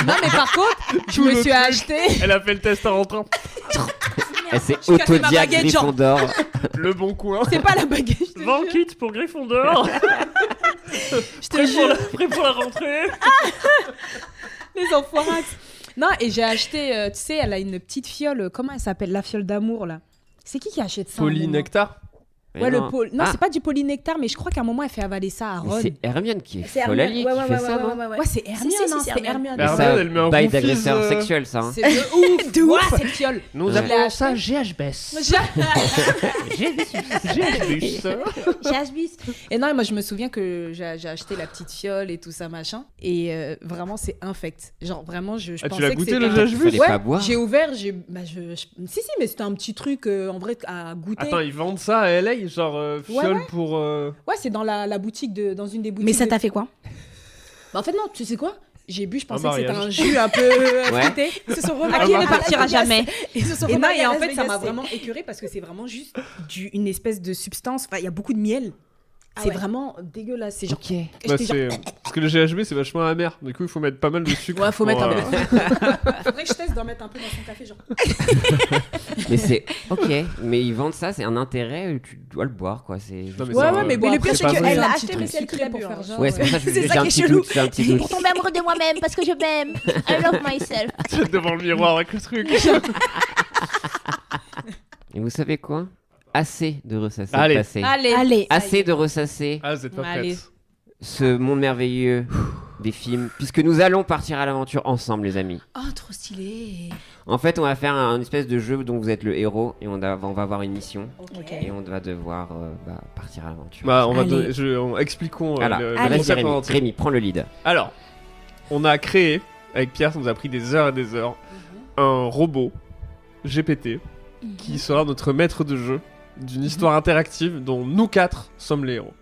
Non, mais par contre, je tout me le suis truc. acheté. Elle a fait le test en rentrant. Elle s'est Je cassais ma autodiag baguette, genre. Gryffondor. Le bon coin. C'est pas la baguette, je te jure. 20 kits pour Gryffondor. Je te jure. Prêt pour la rentrée. Les enfoirats. Non, et j'ai acheté, tu sais, elle a une petite fiole, comment elle s'appelle, la fiole d'amour, là. C'est qui achète ça à un moment Polynectar. Ouais, non. Non, Ah, c'est pas du polynectar, mais je crois qu'à un moment, elle fait avaler ça à mais Ron. c'est Hermione qui est C'est folle à Hermione. lit, Ouais, qui ouais, fait ouais, ça, non ouais. Ouais, c'est Hermione, Si, non, c'est c'était Hermione. Hermione. Mais Ça, elle met un bail confise, d'agresseur sexuel, ça. hein. C'est de ouf. De ouf. Ouah, cette fiole. Nous Ouais. avons ça GHBS. Et non, et moi, je me souviens que j'ai acheté la petite fiole et tout ça, machin. Et vraiment, c'est infect. Genre, vraiment, je Ah, tu pensais l'as que goûté, c'était... le Fallait GHBS pas boire. J'ai ouvert, si, mais c'était un petit truc, en vrai, à goûter. Attends, ils vendent ça à LA, genre fiole ouais. pour. Ouais, c'est dans la boutique, dans une des boutiques. Mais ça de- t'a fait quoi? Bah, en fait, non, tu sais quoi? J'ai bu, je pensais que mariage. c'était un jus un peu fruité. Ils se sont À remarqués qui ne à partira Las Vegas. jamais. Ils se sont Et non, remariés et à en Las fait, ça Vegas, m'a vraiment écœurée parce que c'est vraiment juste une espèce de substance. Enfin, il y a beaucoup de miel. Ah C'est ouais. vraiment dégueulasse. C'est genre. Ok. Bah, j'étais genre- Parce que le GHB c'est vachement amer, du coup il faut mettre pas mal de sucre. Ouais, faut mettre un pour, peu. Faudrait que je teste d'en mettre un peu dans son café, genre. Mais c'est ok, mais ils vendent ça, c'est un intérêt, tu dois le boire quoi. C'est juste Non, mais Ouais, ça, ouais, mais bon, bon, le après, pire, c'est c'est pas qu'elle vrai. l'a un acheté, petit mais truc c'est elle qui l'a pour bu. faire hein. genre. Ouais, c'est pour ça que C'est j'ai ça un qui est petit chelou. doute, j'ai un petit doute. Pour tomber amoureux de moi-même parce que je m'aime. I love myself. Devant le miroir avec le truc. Et vous savez quoi? assez de ressasser Allez. le passé. Allez. Assez de ressasser Ah, vous êtes pas Allez. prête. ce monde merveilleux des films, puisque nous allons partir à l'aventure ensemble, les amis. Oh, trop stylé. En fait, on va faire un espèce de jeu dont vous êtes le héros et on va avoir une mission Ok. et on va devoir partir à l'aventure. Bah, on va Allez. expliquons Voilà. le Allez. Vas-y, concept en entier. Rémi, prends le lead. Alors, on a créé, avec Pierre, ça nous a pris des heures et des heures, un robot GPT qui sera notre maître de jeu d'une histoire interactive dont nous 4 sommes les héros.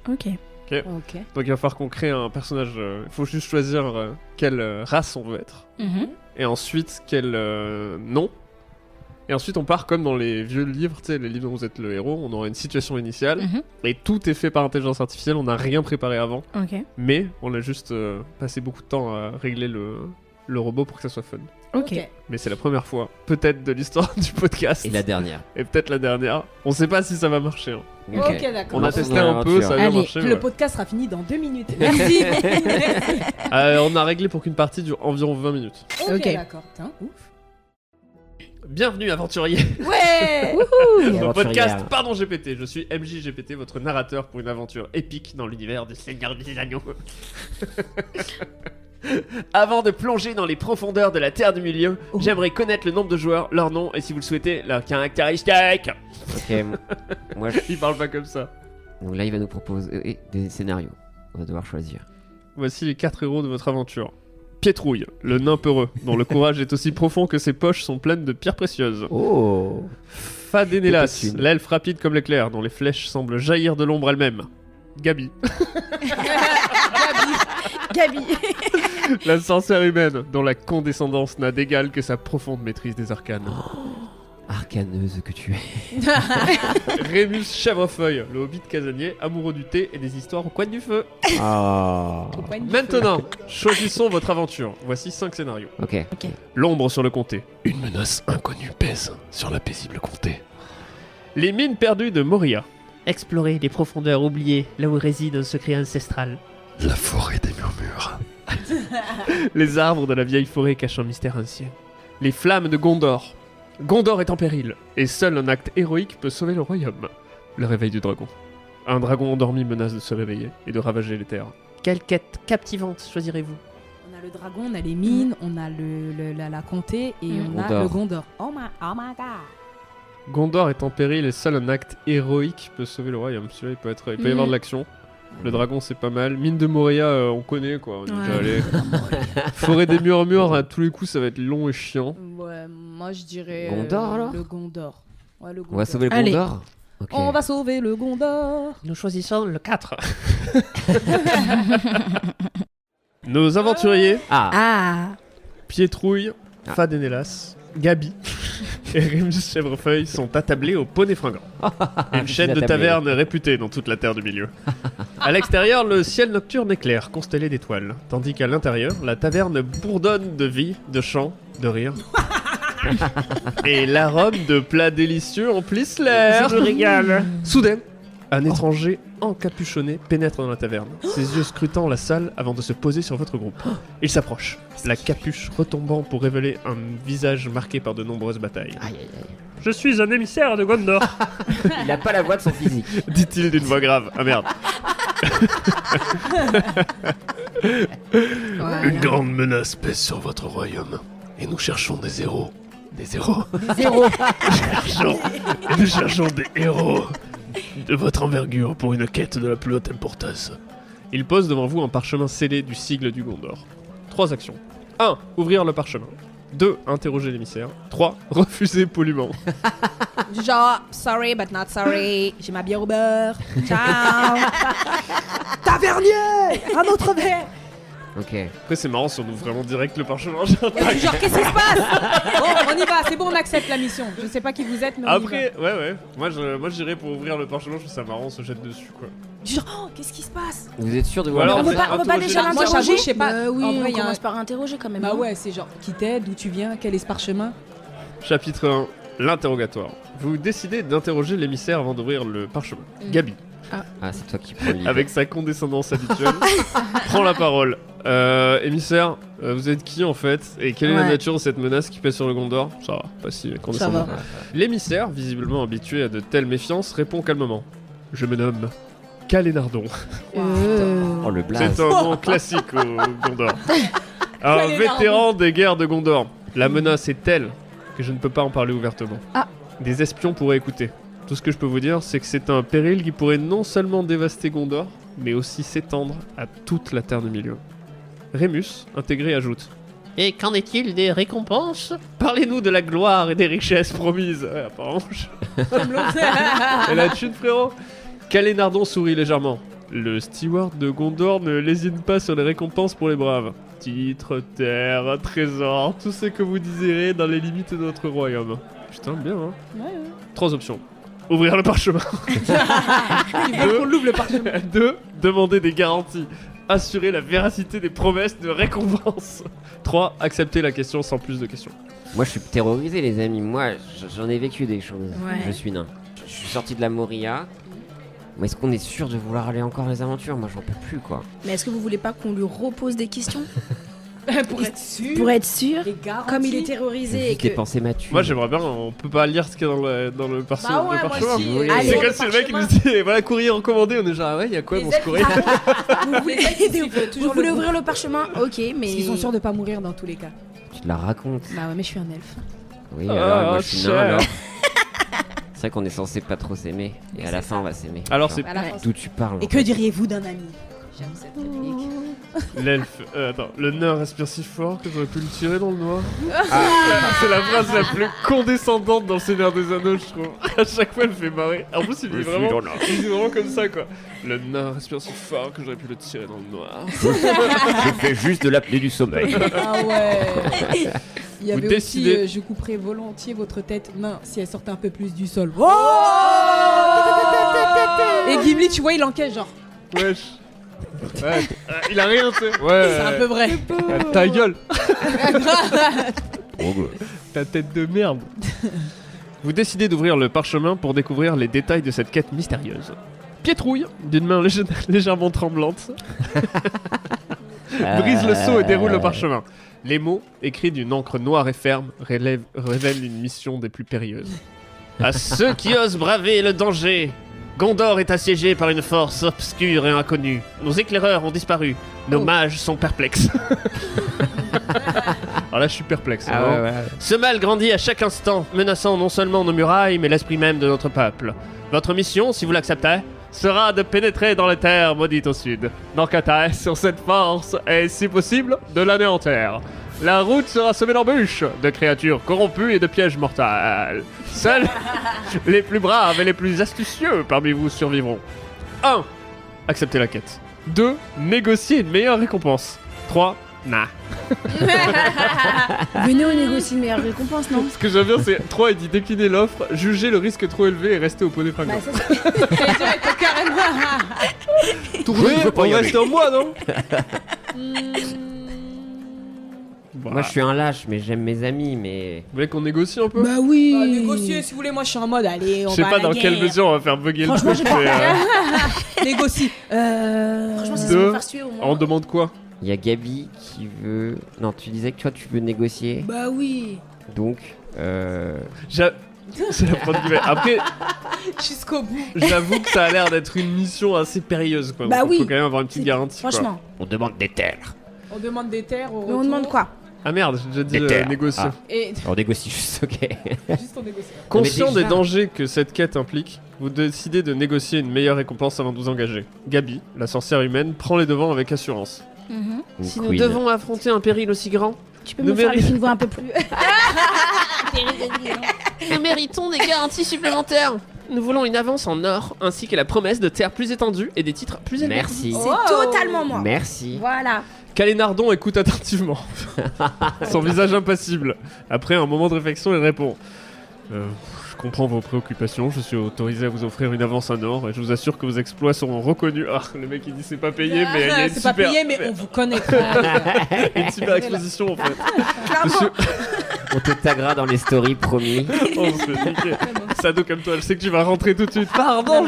Ok. Ok. Donc il va falloir qu'on crée un personnage, il faut juste choisir quelle race on veut être. Et ensuite quel nom. Et ensuite on part comme dans les vieux livres, tu sais, les livres dont vous êtes le héros, on aura une situation initiale. Et tout est fait par intelligence artificielle, on n'a rien préparé avant. Ok. Mais on a juste passé beaucoup de temps à régler le robot pour que ça soit fun. Ok. Mais c'est la première fois, peut-être de l'histoire du podcast. Et la dernière. Et peut-être la dernière. On sait pas si ça va marcher. Hein. Ok, d'accord. On a Lance testé ton un peu, aventure. ça a bien Allez, marché. Le Ouais. podcast sera fini dans 2 minutes. Merci. On a réglé pour qu'une partie dure environ 20 minutes. Ok, Ok. d'accord. Putain, ouf. Bienvenue aventurier Ouais. au Aventurière. podcast Pardon GPT. Je suis MJ GPT, votre narrateur pour une aventure épique dans l'univers du Seigneur des Agneaux. Avant de plonger dans les profondeurs de la Terre du Milieu, j'aimerais connaître le nombre de joueurs, leur nom et si vous le souhaitez, leur caractéristique. Ok, moi je... Il parle pas comme ça. Donc là, il va nous proposer des scénarios. On va devoir choisir. Voici les 4 héros de votre aventure. Pietrouille, le nain peureux, dont le courage est aussi profond que ses poches sont pleines de pierres précieuses. Oh. Fadénélas, Peut-être une. l'elfe rapide comme l'éclair, dont les flèches semblent jaillir de l'ombre elle-même. Gabi, Gabi. la sorcière humaine, dont la condescendance n'a d'égal que sa profonde maîtrise des arcanes. Arcaneuse que tu es. Rémus Chèvrefeuille, le hobbit casanier, amoureux du thé et des histoires au coin du feu. Ah. Maintenant, choisissons votre aventure. Voici 5 scénarios. Ok. L'ombre sur le comté. Une menace inconnue pèse sur la paisible comté. Les mines perdues de Moria. Explorer les profondeurs oubliées, là où réside un secret ancestral. La forêt des murmures. Les arbres de la vieille forêt cachent un mystère ancien. Les flammes de Gondor. Gondor est en péril, et seul un acte héroïque peut sauver le royaume. Le réveil du dragon. Un dragon endormi menace de se réveiller et de ravager les terres. Quelle quête captivante choisirez-vous? On a le dragon, on a les mines, on a la comté et on a Gondor. le Gondor. Oh my god. Gondor est en péril et seul un acte héroïque peut sauver le royaume. Celui-là, il peut y avoir de l'action. Le dragon, c'est pas mal. Mine de Moria, on connaît quoi. On est déjà allé. Forêt des murmures, à tous les coups, ça va être long et chiant. Ouais, moi je dirais Gondor, alors le Gondor. Ouais, le Gondor. On va sauver le Allez. Gondor. Ok. On va sauver le Gondor. Nous choisissons le 4. Nos aventuriers, Ah. Pietrouille, Ah. Fadénélas, Gabi et Rémus Chèvrefeuille sont attablés au Poney Fringant. Une chaîne de attablés. tavernes réputée dans toute la Terre du Milieu. À l'extérieur, le ciel nocturne éclaire, constellé d'étoiles, tandis qu'à l'intérieur, la taverne bourdonne de vie, de chants, de rires. Et l'arôme de plats délicieux emplissent l'air. Je me régale. Soudain, un étranger encapuchonné pénètre dans la taverne, ses yeux scrutant la salle avant de se poser sur votre groupe. Il s'approche, la capuche retombant pour révéler un visage marqué par de nombreuses batailles. Aïe, aïe, aïe. Je suis un émissaire de Gondor. Il a pas la voix de son physique. Dit-il d'une voix grave. Ah merde. Une grande menace pèse sur votre royaume. Et nous cherchons des héros. Des héros. Nous cherchons des héros de votre envergure pour une quête de la plus haute importance. Il pose devant vous un parchemin scellé du sigle du Gondor. 3 actions. 1. Ouvrir le parchemin. 2. Interroger l'émissaire. 3. Refuser poliment. Genre, sorry but not sorry. J'ai ma bière au beurre. Ciao. Tavernier, un autre verre. Ok. Après c'est marrant si on ouvre vraiment direct le parchemin. Genre, Genre, qu'est-ce qui se passe? Bon, on y va, c'est bon, on accepte la mission. Je sais pas qui vous êtes, mais on y Après, ouais. Moi j'irais pour ouvrir le parchemin, je trouve ça marrant, on se jette dessus quoi. va. Genre, oh, qu'est-ce qui se passe? Vous êtes sûr de Ou vous alors, On peut c'est pas interroger déjà les- Moi, l'interroger. j'avoue, je sais pas. Oui, En vrai, on il y a commence un- par interroger quand même. Bah hein. ouais, c'est genre, qui t'aide, d'où tu viens, quel est ce parchemin? Chapitre 1, l'interrogatoire. Vous décidez d'interroger l'émissaire avant d'ouvrir le parchemin. Gabi. Ah, c'est toi qui prends le lead. avec sa condescendance habituelle, prend la parole. Émissaire, vous êtes qui en fait? Et quelle est la Ouais. nature de cette menace qui pèse sur le Gondor? Ça va, pas si condescendant. va. L'émissaire, visiblement habitué à de telles méfiances, répond calmement. Je me nomme Calénardon. Oh, le blaze. C'est un nom classique au Gondor. Un vétéran des guerres de Gondor. La menace est telle que je ne peux pas en parler ouvertement. Des espions pourraient écouter. Tout ce que je peux vous dire, c'est que c'est un péril qui pourrait non seulement dévaster Gondor, mais aussi s'étendre à toute la Terre du Milieu. Rémus, intégré, ajoute. Et qu'en est-il des récompenses? Parlez-nous de la gloire et des richesses promises. Ouais, apparemment, Et la thune, frérot. Calénardon sourit légèrement. Le steward de Gondor ne lésine pas sur les récompenses pour les braves. Titres, terres, trésors, tout ce que vous désirez dans les limites de notre royaume. Putain, bien, hein. Ouais. 3 options. Ouvrir le parchemin. Ils veulent qu'on l'ouvre le parchemin. 2. Demander des garanties. Assurer la véracité des promesses de récompense. 3. Accepter la question sans plus de questions. Moi, je suis terrorisé, les amis. Moi, j'en ai vécu des choses. Ouais. Je suis nain. Je suis sorti de la Moria. Mais est-ce qu'on est sûr de vouloir aller encore les aventures? Moi, j'en peux plus, quoi. Mais est-ce que vous voulez pas qu'on lui repose des questions Pour être sûr. pour être sûr? Les garanties. Comme il est terrorisé et Vite que... dépenser ma thune. Moi, j'aimerais bien, on peut pas lire ce qu'il y a dans le parchemin. Bah ouais, moi parchemin. aussi. Oui. Allez, C'est le comme si le mec il nous parchemin. dit voilà, courrier recommandé, on est genre ah ouais, il y a quoi Les dans ce aides- courrier? Vous voulez Vous voulez ouvrir le parchemin? Ok, mais... Ils sont sûrs de pas mourir dans tous les cas. Tu te la racontes. Bah ouais, mais je suis un elfe. Oui, Ah, alors, moi, je suis cher. nain, alors. C'est vrai qu'on est censé pas trop s'aimer. Et à la fin, on va s'aimer. Alors, Genre, c'est À la fin. D'où tu parles? Et en que fait. diriez-vous d'un ami? J'aime cette réplique. l'elfe. Attends, le nain respire si fort que j'aurais pu le tirer dans le noir. C'est la phrase la plus condescendante dans le Seigneur des Anneaux, je trouve. À chaque fois, elle me fait marrer. En plus, il dit vraiment comme ça, quoi. Le nain respire si fort que j'aurais pu le tirer dans le noir. Je fais juste de l'apnée du sommeil. Ah ouais. Il y Vous avait décidez. aussi, je couperais volontiers votre tête nain si elle sortait un peu plus du sol. Oh et Gimli, tu vois, il encaisse genre. Wesh. Ouais, il a rien, tu sais. Ouais. C'est un peu vrai. Ta gueule. Oh, bah. Ta tête de merde. Vous décidez d'ouvrir le parchemin pour découvrir les détails de cette quête mystérieuse. Pietrouille, d'une main légèrement tremblante, brise le sceau et déroule le parchemin. Les mots, écrits d'une encre noire et ferme, révèlent une mission des plus périlleuses. À ceux qui osent braver le danger, Gondor est assiégé par une force obscure et inconnue. Nos éclaireurs ont disparu. Nos mages sont perplexes. Alors là, je suis perplexe. Ah vraiment. ouais. Ce mal grandit à chaque instant, menaçant non seulement nos murailles, mais l'esprit même de notre peuple. Votre mission, si vous l'acceptez, sera de pénétrer dans les terres maudites au sud, d'enquêter sur cette force et, si possible, de l'anéantir. La route sera semée d'embûches, de créatures corrompues et de pièges mortels. Seuls les plus braves et les plus astucieux parmi vous survivront. 1. Acceptez la quête. 2. Négocier une meilleure récompense. 3. Nah. Venez, on négocie une meilleure récompense, non? Ce que j'aime bien, c'est 3, il dit décliner l'offre, juger le risque trop élevé et rester au pot des fragments. Bah ça, c'est... Carrément. Tout Oui, faut pas y reste en moi, non Moi, je suis un lâche, mais j'aime mes amis, mais. Vous voulez qu'on négocie un peu? Bah oui. Négocier, si vous voulez, moi je suis en mode, allez, on Je sais va à pas la dans quelle guerre. mesure on va faire bugger le Franchement, truc, j'ai mais Négocie. Franchement, c'est ça Deux. me faire tuer au moins. on demande quoi? Il y a Gabi qui veut. Non, tu disais que toi, tu veux négocier. Bah oui. Donc. C'est la preuve du Après, Jusqu'au bout. j'avoue que ça a l'air d'être une mission assez périlleuse, quoi. Bah Donc, oui. Faut quand même avoir une petite garantie, quoi. Franchement. On demande des terres. On demande des terres au Mais on retour. demande quoi? Ah merde, j'ai déjà dit Des terres. négocier. Ah. Et On négocie juste, ok. juste on négocie. Conscient Non, mais des déjà- dangers que cette quête implique, vous décidez de négocier une meilleure récompense avant de vous engager. Gabi, la sorcière humaine, prend les devants avec assurance. Mhm. Une Si nous queen. devons affronter un péril aussi grand, Tu peux Nous me faire mérite- avec une voix un peu plus... nous méritons des garanties supplémentaires. Nous voulons une avance en or, ainsi que la promesse de terres plus étendues et des titres plus élevés. Merci. C'est totalement moi. Merci. Voilà. Calénardon écoute attentivement. Son visage impassible. Après un moment de réflexion, il répond Je comprends vos préoccupations, je suis autorisé à vous offrir une avance en or et je vous assure que vos exploits seront reconnus. Ah, le mec il dit c'est pas payé, mais il y a une C'est pas super, payé, mais on vous connaîtra. une super exposition en fait. Clairement. On te taguera dans les stories, promis. On se fait niquer. Sado comme toi, je sais que tu vas rentrer tout de suite. Pardon,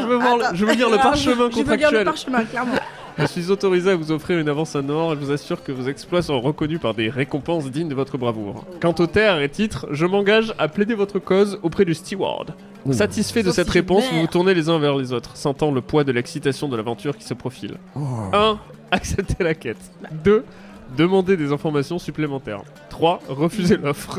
je veux lire le parchemin Je veux dire le contractuel. parchemin, clairement. Je suis autorisé à vous offrir une avance en or et je vous assure que vos exploits seront reconnus par des récompenses dignes de votre bravoure. Quant aux terres et titres, je m'engage à plaider votre cause auprès du steward. Satisfait de Sauf cette si réponse, merde. vous vous tournez les uns vers les autres, sentant le poids de l'excitation de l'aventure qui se profile. 1. Accepter la quête. 2. Demander des informations supplémentaires. 3. Refuser l'offre.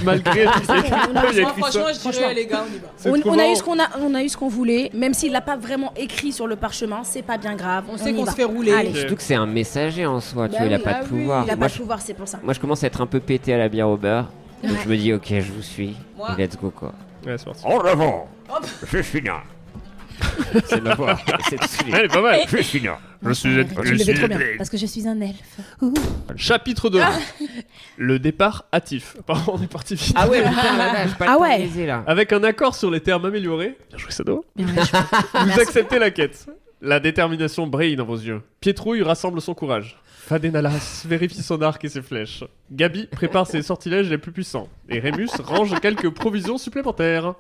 Malgré tout ce qu'il y a Moi, écrit franchement, ça. je dirais, les gars, on y va. C'est trop On a eu marrant. on a eu ce qu'on voulait, même s'il l'a pas vraiment écrit sur le parchemin, c'est pas bien grave. On sait y qu'on va. se fait rouler. Allez. Ok. Surtout que c'est un messager en soi, tu Bah vois, il a oui, pas ah de oui, pouvoir. Il a Moi, pas de pouvoir, c'est pour ça. moi, je commence à être un peu pété à la bière au beurre. Donc je me dis, ok, je vous suis. Moi- Et let's go, quoi. Ouais, c'est parti. En avant, Hop. je suis là. C'est ma voix. C'est tout de suite. Elle est pas mal. Je suis là. Je suis Tu le fais trop bien. Parce que je suis un elfe. Chapitre 2. Le départ hâtif. Pardon, on est parti vite. Ah ouais, putain, la vache, pas le Ah temps de ouais. baiser, là. Avec un accord sur les termes améliorés, bien joué Sado, vous acceptez la quête. La détermination brille dans vos yeux. Pietrouille rassemble son courage. Fadenalas vérifie son arc et ses flèches. Gabi prépare ses sortilèges les plus puissants. Et Rémus range quelques provisions supplémentaires.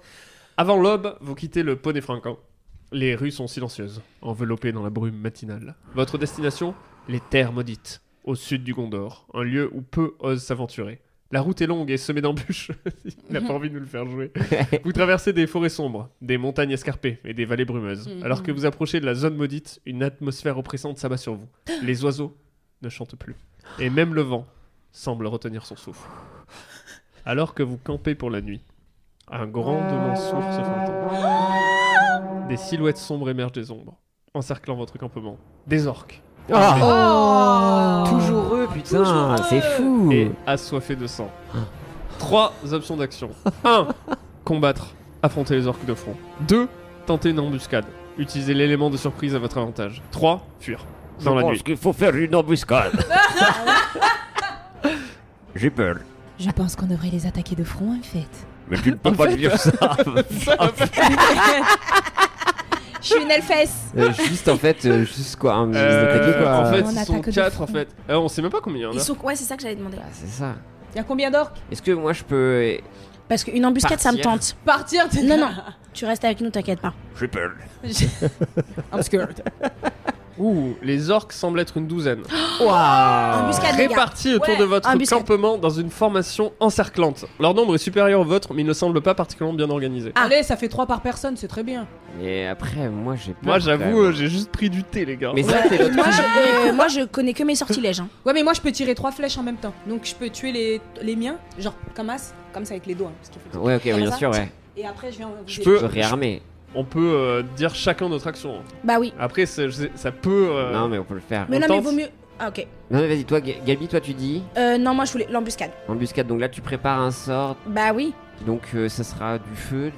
Avant l'aube, vous quittez le Poney Francan. Les rues sont silencieuses, enveloppées dans la brume matinale. Votre destination, les Terres Maudites, au sud du Gondor, un lieu où peu osent s'aventurer. La route est longue et semée d'embûches. Il n'a pas envie de nous le faire jouer. Vous traversez des forêts sombres, des montagnes escarpées et des vallées brumeuses. Alors que vous approchez de la zone maudite, une atmosphère oppressante s'abat sur vous. Les oiseaux ne chantent plus. Et même le vent semble retenir son souffle. Alors que vous campez pour la nuit, un grondement sourd se fait entendre. Des silhouettes sombres émergent des ombres, encerclant votre campement. Des orques. Oh, toujours eux, putain, c'est fou. Et assoiffés de sang. 3 options d'action. 1. Combattre, affronter les orques de front. 2. Tenter une embuscade. Utilisez l'élément de surprise à votre avantage. 3. Fuir. Dans la nuit. qu'il faut faire une embuscade. J'ai peur. Je pense qu'on devrait les attaquer de front, en fait. Mais tu ne peux pas dire ça. Je suis une elfesse. Juste en fait, juste quoi, un attaquer quoi. En fait, On ils attaque sont de 4 front. en fait. On sait même pas combien il y en Ils a. sont... Ouais, c'est ça que j'allais demander. Bah, c'est ça. Il y a combien d'orques? Est-ce que moi je peux Parce qu'une embuscade, ça me Partir. tente. Partir, t'es Non, non. Tu restes avec nous, t'inquiète pas. J'ai peur. I'm scared. Ouh, les orques semblent être une douzaine. Embuscade, les gars. Répartis autour Ouais, de votre embuscade. campement dans une formation encerclante. Leur nombre est supérieur au vôtre, mais ils ne semblent pas particulièrement bien organisés. Allez, ça fait 3 par personne, c'est très bien. Et après, moi j'ai peur. Moi quand j'avoue, même. j'ai juste pris du thé les gars. Mais ça, c'est l'autre. Moi, je connais que mes sortilèges. Hein. Ouais, mais moi je peux tirer 3 flèches en même temps. Donc je peux tuer les miens, genre comme as, comme ça avec les doigts. Hein, parce qu'il faut que- Ouais, ok, Comme bien ça. sûr, ouais. Et après, je viens vous Je aider. peux- Je peux réarmer. On peut dire chacun notre action. Bah oui. Après, ça peut. Non, mais on peut le faire. Mais on non, mais tente. vaut mieux. Ah, ok. Non, mais vas-y, toi, Gabi, toi tu dis Non, moi, je voulais l'embuscade. embuscade. Donc là, tu prépares un sort. Bah oui. Donc ça sera du feu,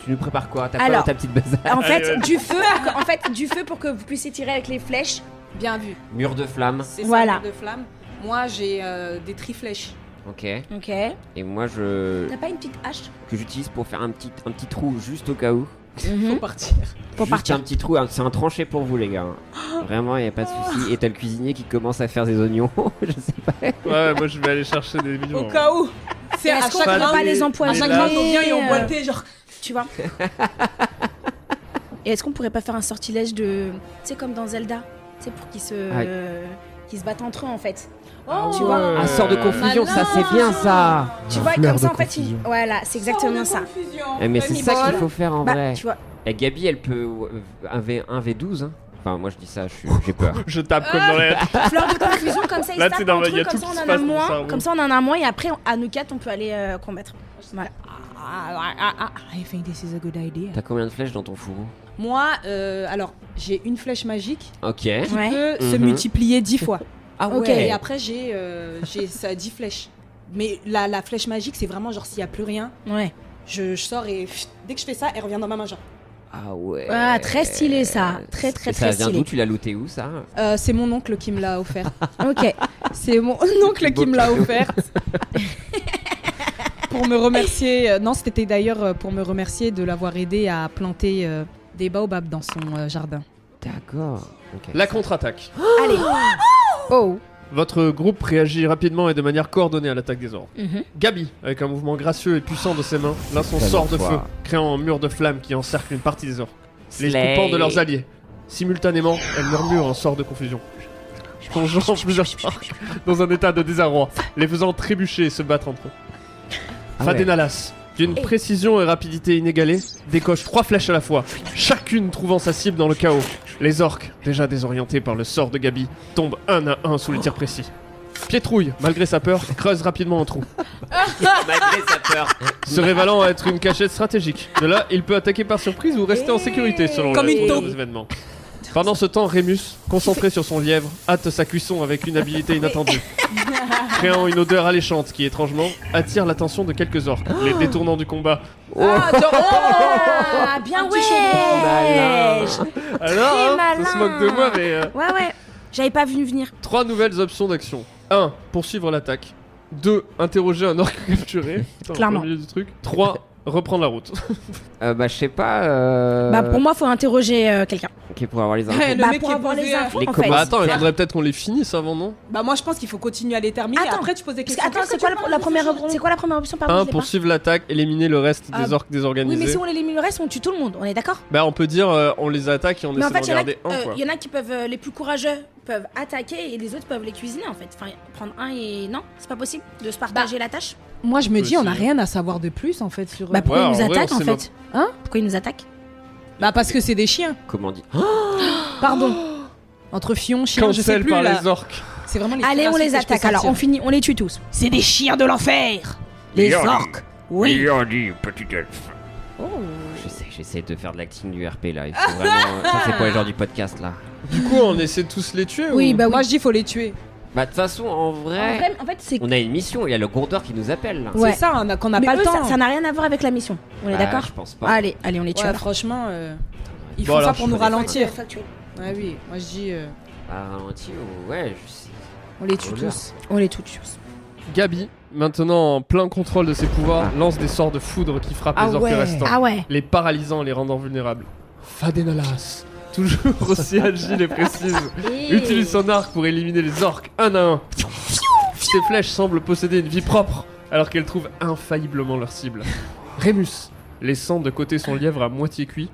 Tu nous prépares quoi? T'as quoi Alors, dans ta petite besace? En fait, Allez, ouais. du feu pour que vous puissiez tirer avec les flèches. Bien vu. Mur de flamme. C'est Voilà. ça, de flamme. Moi, j'ai des triflèches. Ok. Ok. Et moi, je T'as pas une petite hache que j'utilise pour faire un petit trou juste au cas où. Faut partir. Pour Juste partir. un petit trou, c'est un tranché pour vous les gars. Vraiment, y a pas de souci. Et t'as le cuisinier qui commence à faire des oignons. Je sais pas. Ouais, moi je vais aller chercher des millions. Au cas où. C'est à Est-ce qu'on chaque pourrait round. pas les À empoisonner chaque round, on vient et on boit le thé, genre. Tu vois. Et est-ce qu'on pourrait pas faire un sortilège de. Tu sais, comme dans Zelda. Tu sais, pour qu'ils se battent entre eux en fait. Oh, tu vois. Un sort de confusion, ça malin. c'est bien ça. Tu vois, fleur comme ça de en fait, confusion. voilà, c'est exactement ça. Mais c'est ça qu'il faut faire en Bah, vrai. tu vois. Et Gabi, elle peut 1v12. Hein. Enfin, moi je dis ça, j'ai peur. Je tape comme dans la. Fleur de confusion comme ça, ils Là, se tu sais, tapent dans- entre y a eux, comme tout ça qui on se en a passe dans le moins, cerveau. comme ça on en a moins et après à nous 4 on peut aller combattre. Voilà. I think this is a good idea. T'as combien de flèches dans ton fourreau? Moi, alors, j'ai une flèche magique Ok. qui Ouais. peut se Mhm. multiplier 10 fois. Ah Ok. Et après, j'ai ça 10 flèches. Mais la flèche magique, c'est vraiment genre s'il n'y a plus rien, Ouais. je sors et dès que je fais ça, elle revient dans ma main. Genre. Ah ouais. Ah, très stylé ça. Très Et très ça très vient stylé. d'où? Tu l'as looté où ça? C'est mon oncle qui me l'a offert. Ok. C'est mon oncle qui me l'a offerte. Pour me remercier. Non, c'était d'ailleurs pour me remercier de l'avoir aidé à planter des baobabs dans son jardin. D'accord. Ok. La contre-attaque. Allez. Oh. Votre groupe réagit rapidement et de manière coordonnée à l'attaque des orques. Gabi, avec un mouvement gracieux et puissant de ses mains, lance son sort de feu, créant un mur de flammes qui encercle une partie des orques, les coupant de leurs alliés. Simultanément, elle murmure un sort de confusion, plongeant plusieurs orques dans un état de désarroi, les faisant trébucher et se battre entre eux. Fadenalas, d'une précision et rapidité inégalées, décoche 3 flèches à la fois, chacune trouvant sa cible dans le chaos. Les orques, déjà désorientés par le sort de Gabi, tombent un à un sous les tirs précis. Pietrouille, malgré sa peur, creuse rapidement un trou. Malgré sa peur. Se révélant être une cachette stratégique. De là, il peut attaquer par surprise ou rester en sécurité selon Comme une taupe. les événements. Pendant ce temps, Rémus, concentré sur son lièvre, hâte sa cuisson avec une habileté inattendue, créant une odeur alléchante qui, étrangement, attire l'attention de quelques orques, les détournant du combat. Ah, bien ouais. Alors, hein, ça se moque de moi, mais... Ouais, j'avais pas vu venir. 3 nouvelles options d'action. 1. Poursuivre l'attaque. 2. Interroger un orque capturé. Putain, Clairement. au milieu du truc. 3. Reprendre la route. Je sais pas. Pour moi, faut interroger quelqu'un. Ok, pour avoir les infos. Le mec pour qui est avoir posé, les infos, les en fait. commandes. Attends, il faudrait peut-être qu'on les finisse avant, non? Bah moi je pense qu'il faut continuer à les terminer. Attends, Après tu poses des Parce questions. que, attends, c'est quoi la première option pardon, 1. je l'ai pas. Poursuivre l'attaque, éliminer le reste des orques Oui, désorganisés. mais si on élimine le reste, on tue tout le monde, on est d'accord? Bah on peut dire on les attaque et on Mais en essaie fait, d'en garder un quoi. il y en a qui peuvent, les plus courageux peuvent attaquer et les autres peuvent les cuisiner en fait. Enfin, prendre un et non, c'est pas possible de se partager la tâche. Moi je me dis on a Aussi. rien à savoir de plus en fait sur. Pourquoi ils nous en vrai, attaquent en c'est fait? Hein? Pourquoi ils nous attaquent? Bah parce que c'est des chiens. Comment dire? Pardon. Entre fions, chiens, je sais Cancel plus par là. les orques. C'est vraiment les Allez, on pires les insultes que je attaque peux alors, sortir. on les tue tous. C'est des chiens de l'enfer! Les orques! Oui! Bien dit, petit elfe. J'essaie de faire de l'acting du RP là. Il faut vraiment. Ça, c'est pour les gens du podcast là. Du coup on essaie de tous les tuer Oui, ou... bah Moi oui. je dis faut les tuer. Bah, de toute façon, en vrai. En fait, c'est. On a une mission, il y a le Gondor qui nous appelle là. Ouais. C'est ça, qu'on n'a Mais pas eux, le temps. ça n'a rien à voir avec la mission. On est Bah, d'accord? Je pense pas. Allez, on les tue Ouais, alors. franchement, ils Bon, font alors, ça pour je nous fais des ralentir. Factuel. Ouais, oui, moi je dis Ralenti ou. Ouais, je sais. on les tue Honneur. tous. On les tue tous. Gabi, maintenant en plein contrôle de ses pouvoirs, lance des sorts de foudre qui frappent les orques restants, Ah ouais. les paralysant et les rendant vulnérables. Fadenalas, toujours aussi agile et précise, utilise son arc pour éliminer les orques un à un. Ses flèches semblent posséder une vie propre, alors qu'elles trouvent infailliblement leur cible. Rémus, laissant de côté son lièvre à moitié cuit,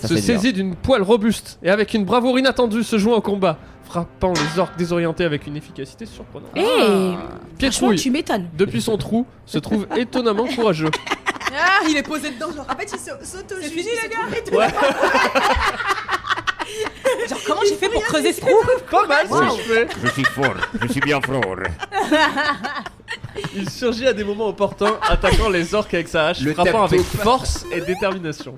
Ça se fait saisit d'une poêle robuste et avec une bravoure inattendue se joint au combat, frappant les orques désorientés avec une efficacité surprenante. Franchement, Pietrouille, tu m'étonnes. depuis son trou, se trouve étonnamment courageux. Ah, il est posé dedans, genre. En fait, il s'auto-juge. C'est fini, les gars. Ouais. Genre, comment j'ai fait pour creuser ce trou? Pas mal ce que je fais. Je suis fort, je suis bien fort. Il surgit à des moments opportuns, attaquant les orques avec sa hache, Le frappant tap-top. avec force et détermination.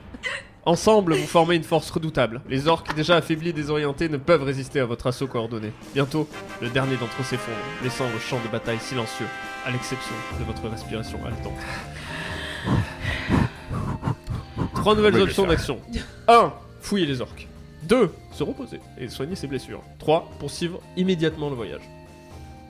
Ensemble, vous formez une force redoutable. Les orques déjà affaiblis et désorientés ne peuvent résister à votre assaut coordonné. Bientôt, le dernier d'entre eux s'effondre, laissant le champ de bataille silencieux, à l'exception de votre respiration haletante. 3 nouvelles Oui, options ça. d'action. 1. Fouiller les orques. 2. Se reposer et soigner ses blessures. 3. Poursuivre immédiatement le voyage.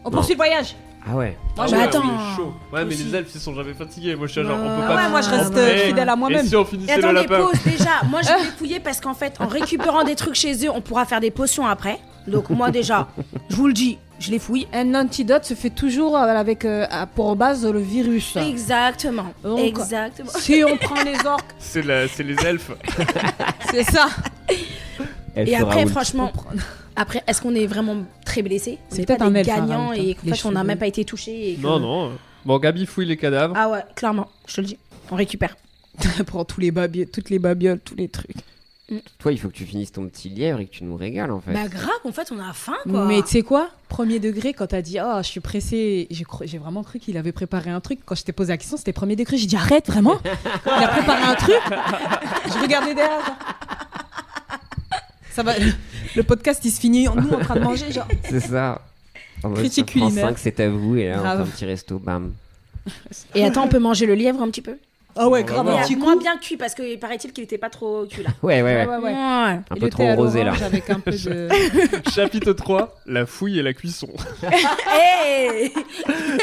On poursuit le voyage. Ah ouais. Moi, Bah je ouais, attends. on est chaud. Ouais, mais Aussi. les elfes ils sont jamais fatigués. Moi je suis genre, on peut Ah pas. ouais, moi je reste Eh, fidèle à moi-même. Et si on Et finissait le attendez, lapin pause déjà. Moi, je vais fouiller parce qu'en fait, en récupérant des trucs chez eux, on pourra faire des potions après. Donc, moi, déjà, je vous le dis, je les fouille. Un antidote se fait toujours avec pour base le virus. Exactement. Donc, Exactement. Si on prend les orques, c'est les elfes. c'est ça. Elle Et fera après, ult. franchement, après, est-ce qu'on est vraiment très blessé? C'est On est peut-être pas un des elfe, hein, gagnants Raoult, hein. et qu'en Les fait, on n'a cheveux. même pas été touchés. Et que- Non, non. Bon, Gabi fouille les cadavres. Ah ouais, clairement, je te le dis. On récupère. Prends tous les babioles, toutes les babioles, tous les trucs. Toi, il faut que tu finisses ton petit lièvre et que tu nous régales en fait. Bah grave, en fait, on a faim, quoi. Mais tu sais quoi? Premier degré, quand t'as dit oh je suis pressé, j'ai vraiment cru qu'il avait préparé un truc. Quand je t'ai posé la question, c'était premier degré. J'ai dit arrête, vraiment? Il a préparé un truc? Je regardais derrière. Genre. Ça va. Le podcast il se finit nous en train de manger genre. C'est ça. En mode, Critique France culinaire. 5, c'est à vous et là, on Grave. fait un petit resto, bam. Et attends, on peut manger le lièvre un petit peu? Ah ouais, On va grave voir. un petit Moins coup. bien cuit parce que paraît-il qu'il était pas trop cuit là. Ouais, ouais, ouais. Ouais. Un Et peu le trop thé à rosé là. l'orange avec un peu de. Chapitre 3, la fouille et la cuisson. Hey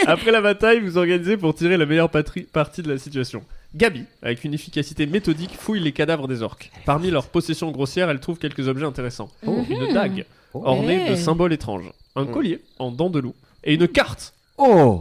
Après la bataille, vous organisez pour tirer la meilleure partie de la situation. Gabi, avec une efficacité méthodique, fouille les cadavres des orques. Parmi leurs possessions grossières, elle trouve quelques objets intéressants. Une dague, ornée de symboles étranges. un collier en dents de loup et une carte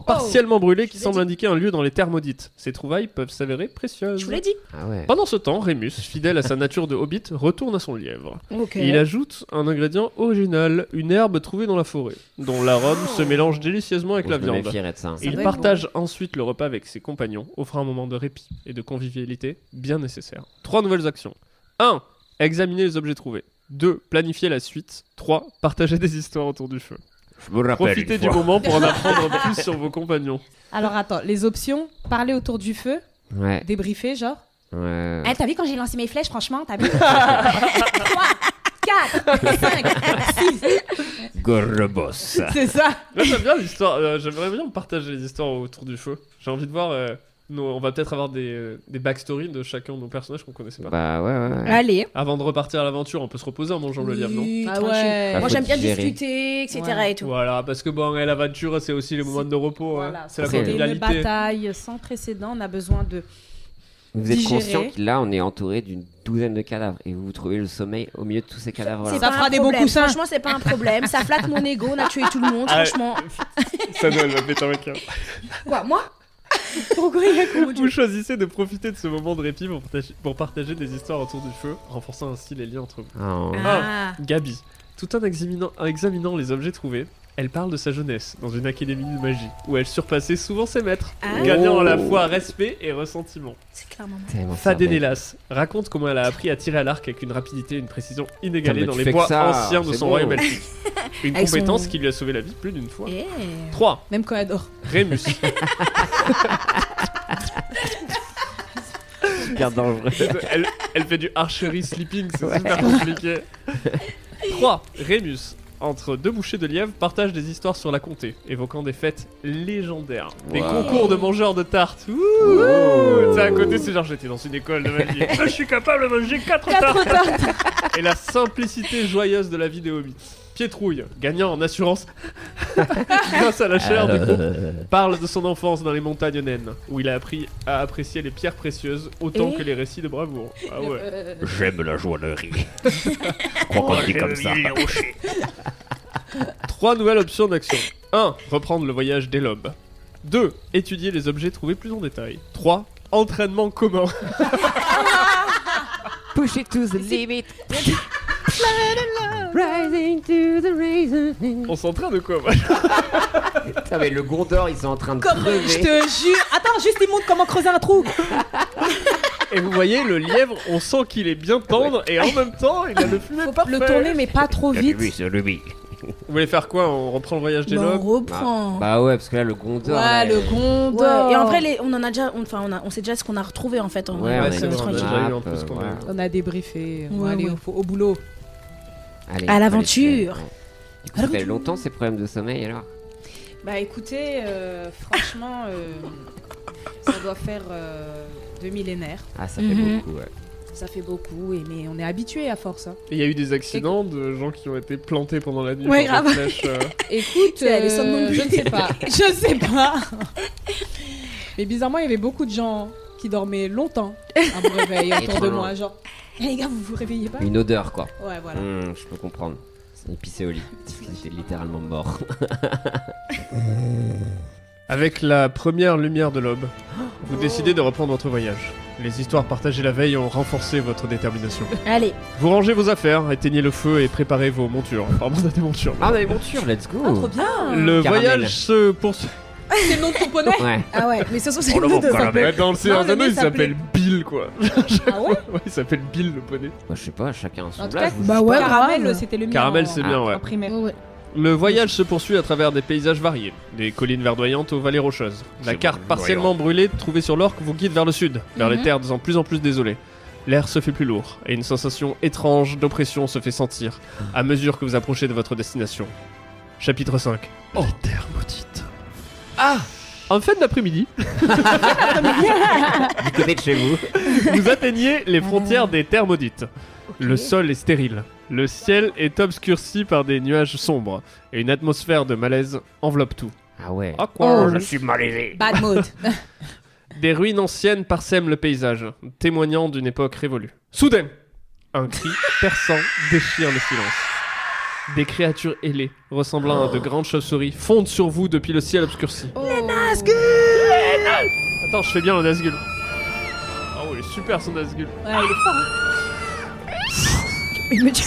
partiellement brûlée qui semble indiquer un lieu dans les terres maudites. Ces trouvailles peuvent s'avérer précieuses. Je vous l'ai dit. Ah ouais. Pendant ce temps, Rémus, fidèle à sa nature de hobbit, retourne à son lièvre. Ok. Et il ajoute un ingrédient original, une herbe trouvée dans la forêt, dont l'arôme se mélange délicieusement avec la Je me viande. méfierais de ça. Il doit être partage ensuite le repas avec ses compagnons, offrant un moment de répit et de convivialité bien nécessaire. 3 nouvelles actions. 1. Examiner les objets trouvés. 2. Planifier la suite. 3. Partager des histoires autour du feu. Je me rappelle Profitez une du fois. moment pour en apprendre plus sur vos compagnons. Alors attends, les options, parler autour du feu, Ouais. débriefer genre. Ouais. T'as vu quand j'ai lancé mes flèches, franchement, t'as vu 3, 4, 5, 6. Gorboss. C'est ça. Moi j'aime bien l'histoire, j'aimerais bien partager les histoires autour du feu. J'ai envie de voir, on va peut-être avoir des backstories de chacun de nos personnages qu'on connaissait pas. Bah ouais. Allez. Avant de repartir à l'aventure, on peut se reposer en mangeant le lièvre, non? Ah tranquille. ouais. Bah, Moi faut j'aime bien digérer. discuter, etc. Ouais. et tout. Voilà, parce que bon, l'aventure c'est aussi les moments de repos, hein. Voilà, C'est la c'était une convivialité. bataille sans précédent, on a besoin de... Vous êtes digérer. conscient que là, on est entouré d'une douzaine de cadavres et vous trouvez le sommeil au milieu de tous ces cadavres-là. C'est Ça pas fera un des bons problème. coussins. Franchement, c'est pas un problème. Ça flatte mon ego. On a tué tout le monde. Ah, Franchement. Ça doit va péter un cœur. Quoi, moi Pourquoi il y a comment Vous choisissez de profiter de ce moment de répit pour partager des histoires autour du feu, renforçant ainsi les liens entre vous. Oh. Ah. Gabi, tout en examinant les objets trouvés, elle parle de sa jeunesse dans une académie de magie, où elle surpassait souvent ses maîtres, Ah. gagnant à la fois respect et ressentiment. C'est clairement. Tellement Fadenelas raconte comment elle a appris à tirer à l'arc avec une rapidité et une précision inégalées Putain, mais dans tu les fais bois que ça, anciens de c'est son bon. royaume elfique. Une Avec compétence son- qui lui a sauvé la vie plus d'une fois. Eh. 3. Même quand elle dort. Rémus. Super dangereux. Elle fait du archery sleeping, c'est super compliqué. 3. Rémus, entre deux bouchées de lièvre, partage des histoires sur la comté, évoquant des fêtes légendaires. Des Wow. concours de mangeurs de tartes. Ouh. Ça à côté, c'est genre j'étais dans une école de magie. Je suis capable de manger 4 tartes. Et la simplicité joyeuse de la vie des hobbits. Pietrouille, gagnant en assurance grâce à la chair du groupe, parle de son enfance dans les montagnes naines, où il a appris à apprécier les pierres précieuses autant Et que les récits de bravoure. Ah ouais. J'aime la joaillerie. Je crois qu'on dit comme ça. 3 nouvelles options d'action. 1. Reprendre le voyage dès l'aube. 2. Étudier les objets trouvés plus en détail. 3. Entraînement commun. Push it to the limit. On s'entraîne de quoi, moi? Putain, mais le Gondor, ils sont en train de Je crever. te jure. Attends, juste il montre comment creuser un trou. Et vous voyez, le lièvre, on sent qu'il est bien tendre et en même temps, il a le fumet Faut parfait. le tourner, mais pas trop vite. Oui, c'est lui. Vous voulez faire quoi? On reprend le voyage des Bah, on lobes? reprend. Bah ouais, parce que là, le Gondor. Ouais, là, le Ouais. Gondor. Et en vrai, on en a déjà, on sait déjà ce qu'on a retrouvé en fait. En Ouais, vrai, on a c'est une vrai, tranquille. on a déjà eu en map, plus qu'on a eu. voilà. On a débriefé. On Ouais, va aller ouais. au boulot. Allez, À faut l'aventure. aller se faire, ouais. Du coup, ça fait longtemps ces problèmes de sommeil alors? Bah écoutez, franchement, ça doit faire 2 millénaires. Ah, ça fait Mhm. beaucoup, ouais. Ça fait beaucoup, mais on est habitué à force. Hein. Et il y a eu des accidents de gens qui ont été plantés pendant la nuit Ouais, par des grave. flèches, Écoute, C'est elle est somnambule. je ne sais pas. Je sais pas. Mais bizarrement, il y avait beaucoup de gens qui dormaient longtemps à mon réveil autour de Étonnant. moi. Genre, Eh, les gars, vous vous réveillez pas? Une odeur, quoi. Ouais, voilà. Je peux comprendre. Il pissait au lit. Il était littéralement mort. Avec la première lumière de l'aube, vous décidez de reprendre votre voyage. Les histoires partagées la veille ont renforcé votre détermination. Allez. Vous rangez vos affaires, éteignez le feu et préparez vos montures. Pardon, on a des montures. Ah, on a des montures, let's go. Ah, trop bien. Le Caramel. voyage se poursuit. C'est le nom de ton poney? Ouais. Ah ouais, mais ce sont ces Oh, le mots bon de caramel. Ouais, dans le Seigneur Non, des le Anneaux, mec il s'appelle Bill, quoi. Ah ouais? Ouais, il s'appelle Bill, le poney. Bah, je sais pas, chacun a son En tout blague. cas, je vous bah juge ouais, pas. Caramel, grave. c'était le mien. Caramel, en- c'est bien, ouais. en primaire. Ouais, ouais. Le voyage se poursuit à travers des paysages variés, des collines verdoyantes aux vallées rocheuses. La C'est carte bon, partiellement brûlée trouvée sur l'orque vous guide vers le sud, vers les Mhm. terres de plus en plus désolées. L'air se fait plus lourd, et une sensation étrange d'oppression se fait sentir à mesure que vous approchez de votre destination. Chapitre 5. Oh, terre maudite. Ah! En fin d'après-midi, Du côté de chez vous. vous atteignez les frontières des terres maudites. Le sol est stérile, le ciel est obscurci par des nuages sombres, et une atmosphère de malaise enveloppe tout. Ah ouais. Awkward. Je suis malaisé. Bad mode. Des ruines anciennes parsèment le paysage, témoignant d'une époque révolue. Soudain, un cri perçant déchire le silence. Des créatures ailées, ressemblant à de grandes chauves-souris, fondent sur vous depuis le ciel obscurci. Les Nazgûl. Attends, je fais bien le Nazgûl. Oh, il est super son Nazgûl. Ouais, il est fort. Il me dit.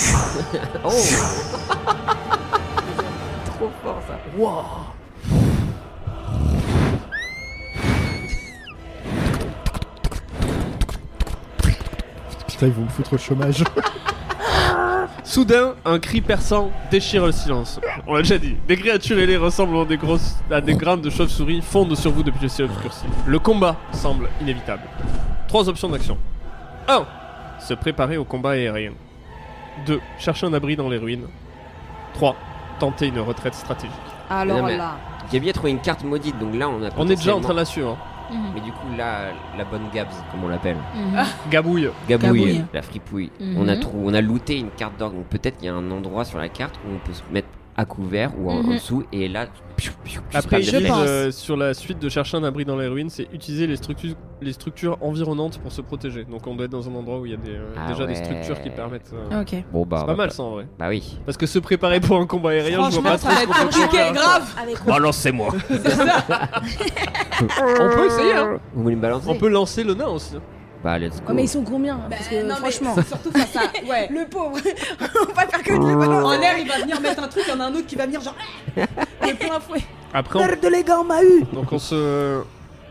Oh. Trop fort ça. Wow. Putain, ils vont me foutre au chômage. Soudain, un cri perçant déchire le silence. On l'a déjà dit. Des créatures ailées ressemblant à des graines de chauve-souris fondent sur vous depuis le ciel obscurci. Le combat semble inévitable. 3 options d'action. 1. Se préparer au combat aérien. 2. Chercher un abri dans les ruines. 3. Tenter une retraite stratégique. Alors Non, mais- là. Gabi a trouvé une carte maudite, donc là on a. On est déjà en potentiellement- train de la suivre. Mais du coup, là, la bonne Gabs, comme on l'appelle. Gabouille. Gabouille, la fripouille. Mhm. On a looté une carte d'orgue, donc peut-être qu'il y a un endroit sur la carte où on peut se mettre à couvert ou en dessous, et là. Après, je ils disent, pense. sur la suite de chercher un abri dans les ruines, c'est utiliser les structures environnantes pour se protéger. Donc on doit être dans un endroit où il y a déjà des structures qui permettent. Ok. Bon, bah. C'est pas mal ça en vrai. Bah oui. Parce que se préparer pour un combat aérien, je vois pas Franchement, ça trop va ce être qu'on peut compliqué, faire. grave. Balancez-moi. On peut essayer, hein. Vous voulez me balancer? On peut lancer le nain aussi. Bah, let's go. Oh, mais ils sont combien? Parce que non, mais franchement. c'est surtout face à. Ouais. Le pauvre. On va pas faire que de les balancer. En air, il va venir mettre un truc, il y en a un autre qui va venir genre. Le plein fouet. Après, Père de les gars, on m'a eu. donc on se.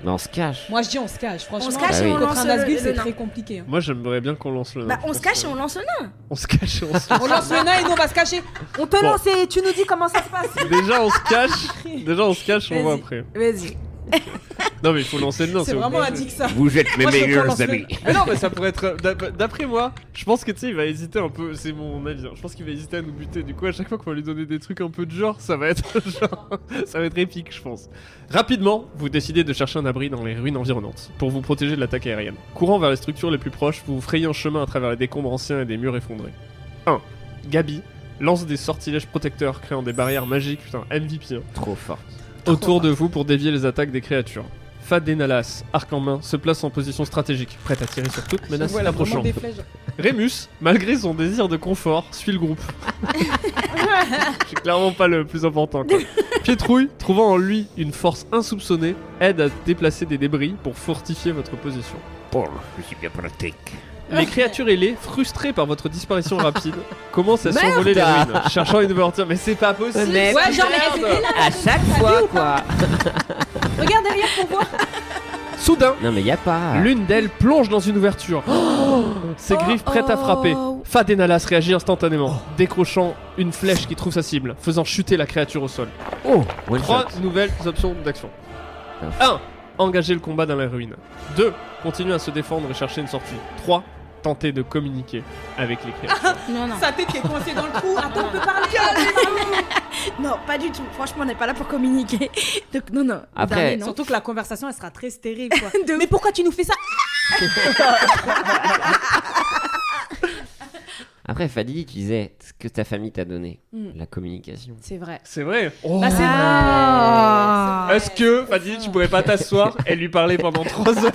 Mais on se cache. Moi je dis on se cache, franchement. On se cache Bah et oui. on Contre lance un Nazgûl, le c'est nain. très compliqué. hein. Moi j'aimerais bien qu'on lance le nain. Bah, on se cache et on lance le nain. On se cache et on se On lance le nain et nous on va se cacher. On te Bon. lance et tu nous dis comment ça se passe. Déjà on se cache, on voit après. Vas-y. Non mais il faut lancer le nain, C'est c'est vraiment obligé. addict ça. Vous êtes mes Moi, je veux qu'on meilleurs lance le- amis. Mais non, mais ça pourrait être. D'après moi, je pense que tu sais, il va hésiter un peu. C'est mon avis. Hein. Je pense qu'il va hésiter à nous buter. Du coup, à chaque fois qu'on va lui donner des trucs un peu de genre, ça va être genre. Ça va être épique, je pense. Rapidement, vous décidez de chercher un abri dans les ruines environnantes pour vous protéger de l'attaque aérienne. Courant vers les structures les plus proches, vous vous frayez un chemin à travers les décombres anciens et des murs effondrés. 1. Gabi lance des sortilèges protecteurs créant des barrières magiques. Putain, MVP. Hein. Trop fort. Autour de vous pour dévier les attaques des créatures. Fadenalas, arc en main, se place en position stratégique, prête à tirer sur toute menace Voilà, vraiment approchant. des flèches. Rémus, malgré son désir de confort, suit le groupe. C'est clairement pas le plus important. Quoi. Pietrouille, trouvant en lui une force insoupçonnée, aide à déplacer des débris pour fortifier votre position. Bon, je suis bien pratique. Les créatures ailées, frustrées par votre disparition rapide, commencent à survoler les ruines, cherchant une ouverture. Mais c'est pas possible. Mais Ouais, genre, mais elles étaient là. à chaque fois, quoi. Regarde derrière pour voir. Soudain, Non, mais y a pas. l'une d'elles plonge dans une ouverture. Ses griffes prêtes à frapper. Fadenalas réagit instantanément, décrochant une flèche qui trouve sa cible, faisant chuter la créature au sol. Oh, one 3 shot. nouvelles options d'action. Ah. 1. Engager le combat dans les ruines. 2. Continuer à se défendre et chercher une sortie. 3. Tenter de communiquer avec les créatures. Non, non. Sa tête qui est coincée dans le trou. Attends, on peut parler. Non, pas du tout. Franchement, on n'est pas là pour communiquer. Donc, non, non. Après- Dernier, non. Surtout que la conversation elle sera très stérile quoi. De Mais pourquoi tu nous fais ça? Après, Fadi, tu disais ce que ta famille t'a donné. Mm. La communication. C'est vrai. C'est vrai. Bah c'est Ah. vrai. Est-ce que, Fadi, tu pourrais pas t'asseoir et lui parler pendant 3 heures?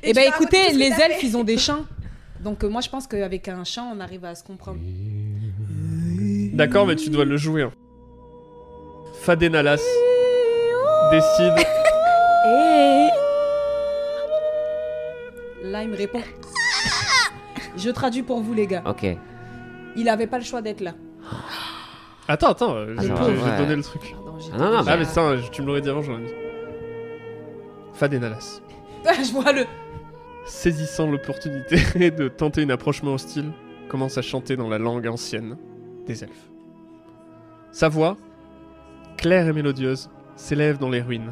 Eh ben écoutez, les elfes ils ont des chants. Donc moi je pense qu'avec un chant on arrive à se comprendre. D'accord, mais tu dois le jouer. Hein. Fadenalas décide. Là il me répond. Je traduis pour vous les gars. Ok. Il avait pas le choix d'être là. Attends, Ah, j'ai ça va, ouais. donné le truc. Pardon, j'ai Ah, non, non, Ah, mais ça, tu me l'aurais dit avant, j'aurais dit. Fadenalas. Je vois le. Saisissant l'opportunité de tenter une approche moins hostile, commence à chanter dans la langue ancienne des elfes. Sa voix, claire et mélodieuse, s'élève dans les ruines,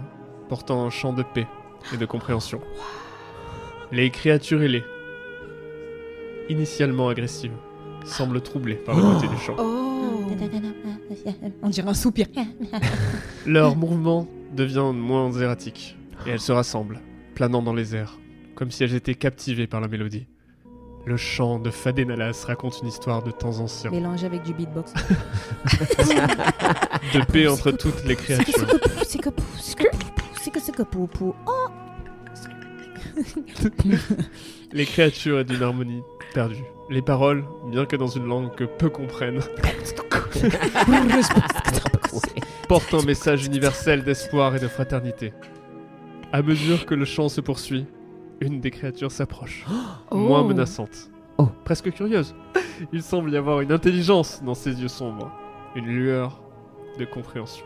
portant un chant de paix et de compréhension. Les créatures ailées, initialement agressives, semblent troublées par la beauté du chant. On dirait un soupir. Leur mouvement devient moins erratique, et elles se rassemblent, planant dans les airs, comme si elles étaient captivées par la mélodie. Le chant de Fadenalas raconte une histoire de temps anciens, Mélangé avec du beatbox. de paix entre toutes les créatures. Les créatures et d'une harmonie perdu. Les paroles, bien que dans une langue que peu comprennent, portent un message universel d'espoir et de fraternité. À mesure que le chant se poursuit, une des créatures s'approche, moins menaçante. Presque curieuse. Il semble y avoir une intelligence dans ses yeux sombres, une lueur de compréhension.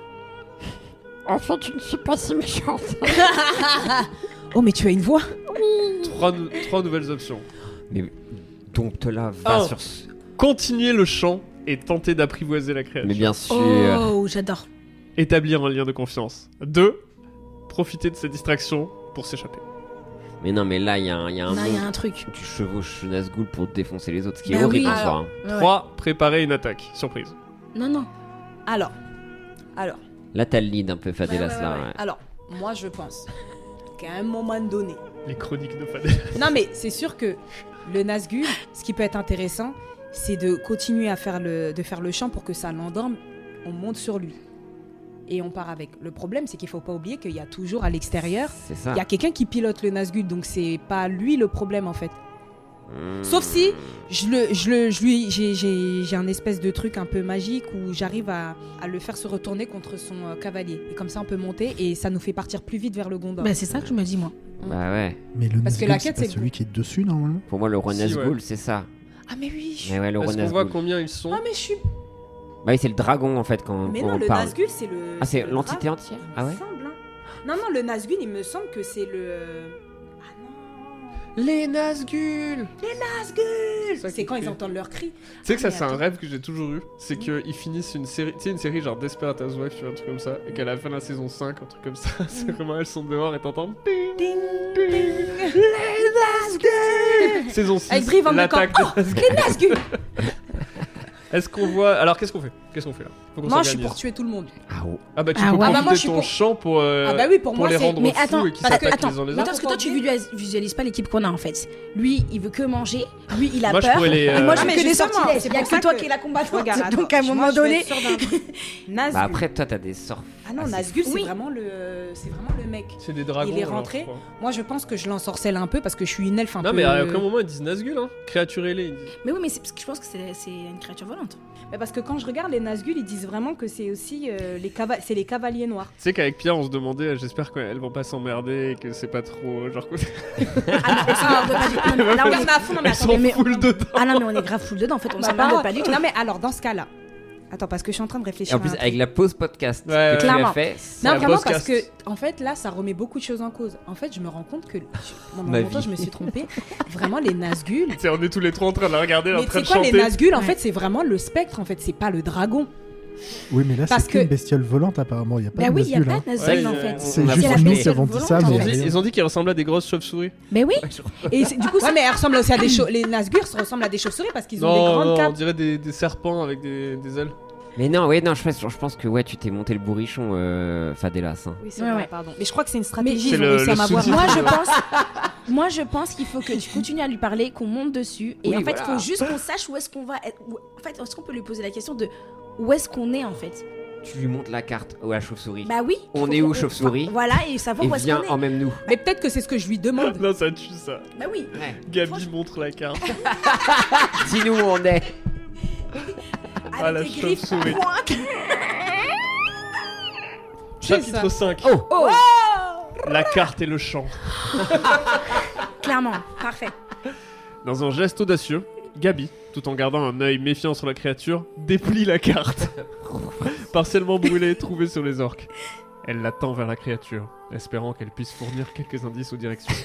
En fait, je ne suis pas si méchante. Oh, mais tu as une voix. Trois nouvelles options. Mais dompte-la, va sur... Continuer le chant et tenter d'apprivoiser la créature. Mais bien sûr. Oh, j'adore. Établir un lien de confiance. 2. Profiter de ses distractions pour s'échapper. Mais non, mais là, il y a un Non, il y a un truc. Tu chevauches Nazgûl pour défoncer les autres, ce qui est Bah horrible oui. en soi. Ouais. 3. Préparer une attaque. Surprise. Non. Alors. Là, t'as le lead un peu, Fadelas, Ouais. là. Ouais. Alors, moi, je pense qu'à un moment donné. Les chroniques de Fadelas. Non, mais c'est sûr que le Nazgûl, ce qui peut être intéressant, c'est de continuer à faire le chant pour que ça l'endorme. On monte sur lui. Et on part avec. Le problème, c'est qu'il faut pas oublier qu'il y a toujours à l'extérieur, C'est ça. il y a quelqu'un qui pilote le Nazgûl, donc c'est pas lui le problème en fait. Sauf si j'ai un espèce de truc un peu magique où j'arrive à le faire se retourner contre son cavalier. Et comme ça, on peut monter et ça nous fait partir plus vite vers le Gondor. Bah, c'est ça que je me dis, moi. Bah ouais. Mais le Parce que Nazgûl, la c'est quête, pas c'est celui qui est dessus normalement. Pour moi, le roi Si, Nazgûl, ouais. c'est ça. Ah, mais oui. Mais ouais, le roi Est-ce qu'on voit Nazgûl. combien ils sont? Ah, mais je suis. Bah oui, c'est le dragon en fait quand, Mais quand non, on le parle. Nazgûl, c'est le. Ah, c'est le l'entité drap. entière. Ah ouais. Il me semble, hein. Non, le Nazgûl, il me semble que c'est le. Ah non. Les Nazgûl. Ça C'est qui quand ils fait. entendent leur cri. Tu sais que ça, mais c'est un attends. rêve que j'ai toujours eu. C'est qu'ils finissent une série, tu sais, une série genre Desperate Housewives, tu vois, un truc comme ça. Et qu'à la fin de la saison 5, un truc comme ça, c'est vraiment elles sont dehors et t'entends. Ding, ding, les Nazgûl. Saison 6, Avec Brie Van de Kamp. l'attaque Oh, des Nazgûl. les Nazgûl. Est-ce qu'on voit. Alors qu'est-ce qu'on fait là? Faut qu'on Moi, je suis s'organise. pour tuer tout le monde. Ah ouais. Ah bah tu Ah peux ouais. Ah bah, profiter moi, je de suis ton pour- chant pour, Ah bah oui, pour moi, les c'est- rendre Mais fous attends, et qui parce que, s'attaquent attends, les uns les mais autres. attends, parce que toi, tu visualises pas l'équipe qu'on a en fait. Lui, il veut que manger. Lui, il a Moi, je peur. pourrais les, Et moi, je Ah, mais veux que des justement, sortilèges. c'est Il y a pour ça que toi que- qui est la combattante. Regarde, Donc, à un attends, moment moi, je vais donné. être sûre d'un truc. Nazgûl. Bah après, toi, t'as des sorts. Ah non, Ah, c'est Nazgûl, fou. c'est Oui. vraiment le mec. C'est des dragons. Il est alors, rentré. je crois. Moi, je pense que je l'ensorcelle un peu parce que je suis une elfe un Non peu. mais à aucun moment ils disent Nazgûl, hein. Créature ailée, ils disent. Mais oui, mais c'est parce que je pense que c'est une créature volante. Mais parce que quand je regarde les Nazgûl, ils disent vraiment que c'est aussi c'est les cavaliers noirs. Tu sais qu'avec Pierre on se demandait, j'espère qu'elles vont pas s'emmerder et que c'est pas trop genre. Ah non, ça, on veut pas du tout. Non, mais là, on Regarde est- à fond, non mais Elles sont attendez, mais full dedans. Ah non, mais on est grave full dedans en fait. On Bah, s'emmerde bah, pas du tout. Non mais alors dans ce cas-là, attends parce que je suis en train de Et réfléchir. en plus, à un avec truc. la pause podcast Ouais, que tu as clairement. fait, Non, la vraiment boss parce cast. que en fait là ça remet beaucoup de choses en cause. En fait, je me rends compte que mon Ma mentor, vie. je me suis trompée. Vraiment les Nazgûl. Tu sais, on est tous les trois en train de la regarder, en Mais tu train sais de quoi, les chanter. Nazgûl en Ouais. fait c'est vraiment le spectre en fait, c'est pas le dragon. Oui, mais là, Parce c'est qu'une que- bestiole volante apparemment. Il n'y a pas Bah de oui, il y a Nazgûl. pas hein. de Nazgûl Ouais, en il y a- fait. C'est On a juste pas la nous fait. qui avons dit ça, volante, mais en fait. rien. Ils ont dit qu'ils ressemblaient à des grosses chauves-souris. Mais oui. Et du coup, Ouais mais elles ressemblent aussi à des les Nazgûl ressemblent à des chauves-souris parce qu'ils ont des Non, grandes non, on capes. dirait des serpents avec des ailes. Mais non, ouais, non, je pense que ouais, tu t'es monté le bourrichon, Fadelas. Hein. Oui, c'est Ouais, vrai, ouais. pardon. Mais je crois que c'est une stratégie, C'est ils ont le- réussi à le m'avoir. sous-titre. moi je pense qu'il faut que tu continues à lui parler, qu'on monte dessus. Et Oui, en fait, il voilà. faut juste qu'on sache où est-ce qu'on va être. En fait, est-ce qu'on peut lui poser la question de où est-ce qu'on est en fait. Tu lui montres la carte à la chauve-souris. Bah oui. On faut est où, qu'on- chauve-souris Voilà, et savoir Et où est-ce viens, qu'on est. emmène-nous. Mais peut-être que c'est ce que je lui demande. Non, ça tue ça. Bah oui. Ouais. Gabi montre la carte. Dis-nous où on est. Ah, la Avec les griffes chauve-souris. pointes. Chapitre 5. Oh, La carte et le chant. clairement, parfait. Dans un geste audacieux, Gabi, tout en gardant un œil méfiant sur la créature, déplie la carte. Partiellement brûlée, trouvée sur les orques. Elle la tend vers la créature, espérant qu'elle puisse fournir quelques indices aux directions.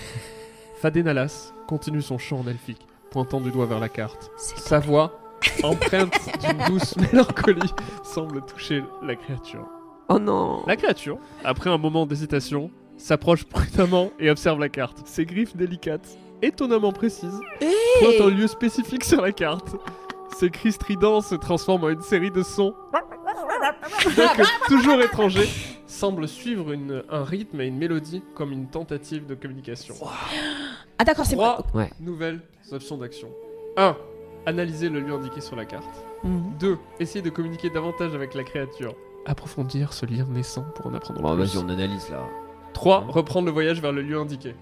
Fadenalas continue son chant en elfique, pointant du doigt vers la carte. Sa voix, empreinte d'une douce mélancolie, semble toucher la créature. Oh non. La créature, après un moment d'hésitation, s'approche prudemment et observe la carte. Ses griffes délicates, étonnamment précises, pointent un lieu spécifique sur la carte. Ses cris stridents se transforment en une série de sons, bien que toujours étrangers, semblent suivre un rythme et une mélodie comme une tentative de communication. Ah d'accord, c'est pas. 3 Ouais. nouvelles options d'action. 1. Analyser le lieu indiqué sur la carte. 2. Essayer de communiquer davantage avec la créature. Approfondir ce lien naissant pour en apprendre Bon, plus. vas-y, on analyse là. 3. Reprendre le voyage vers le lieu indiqué.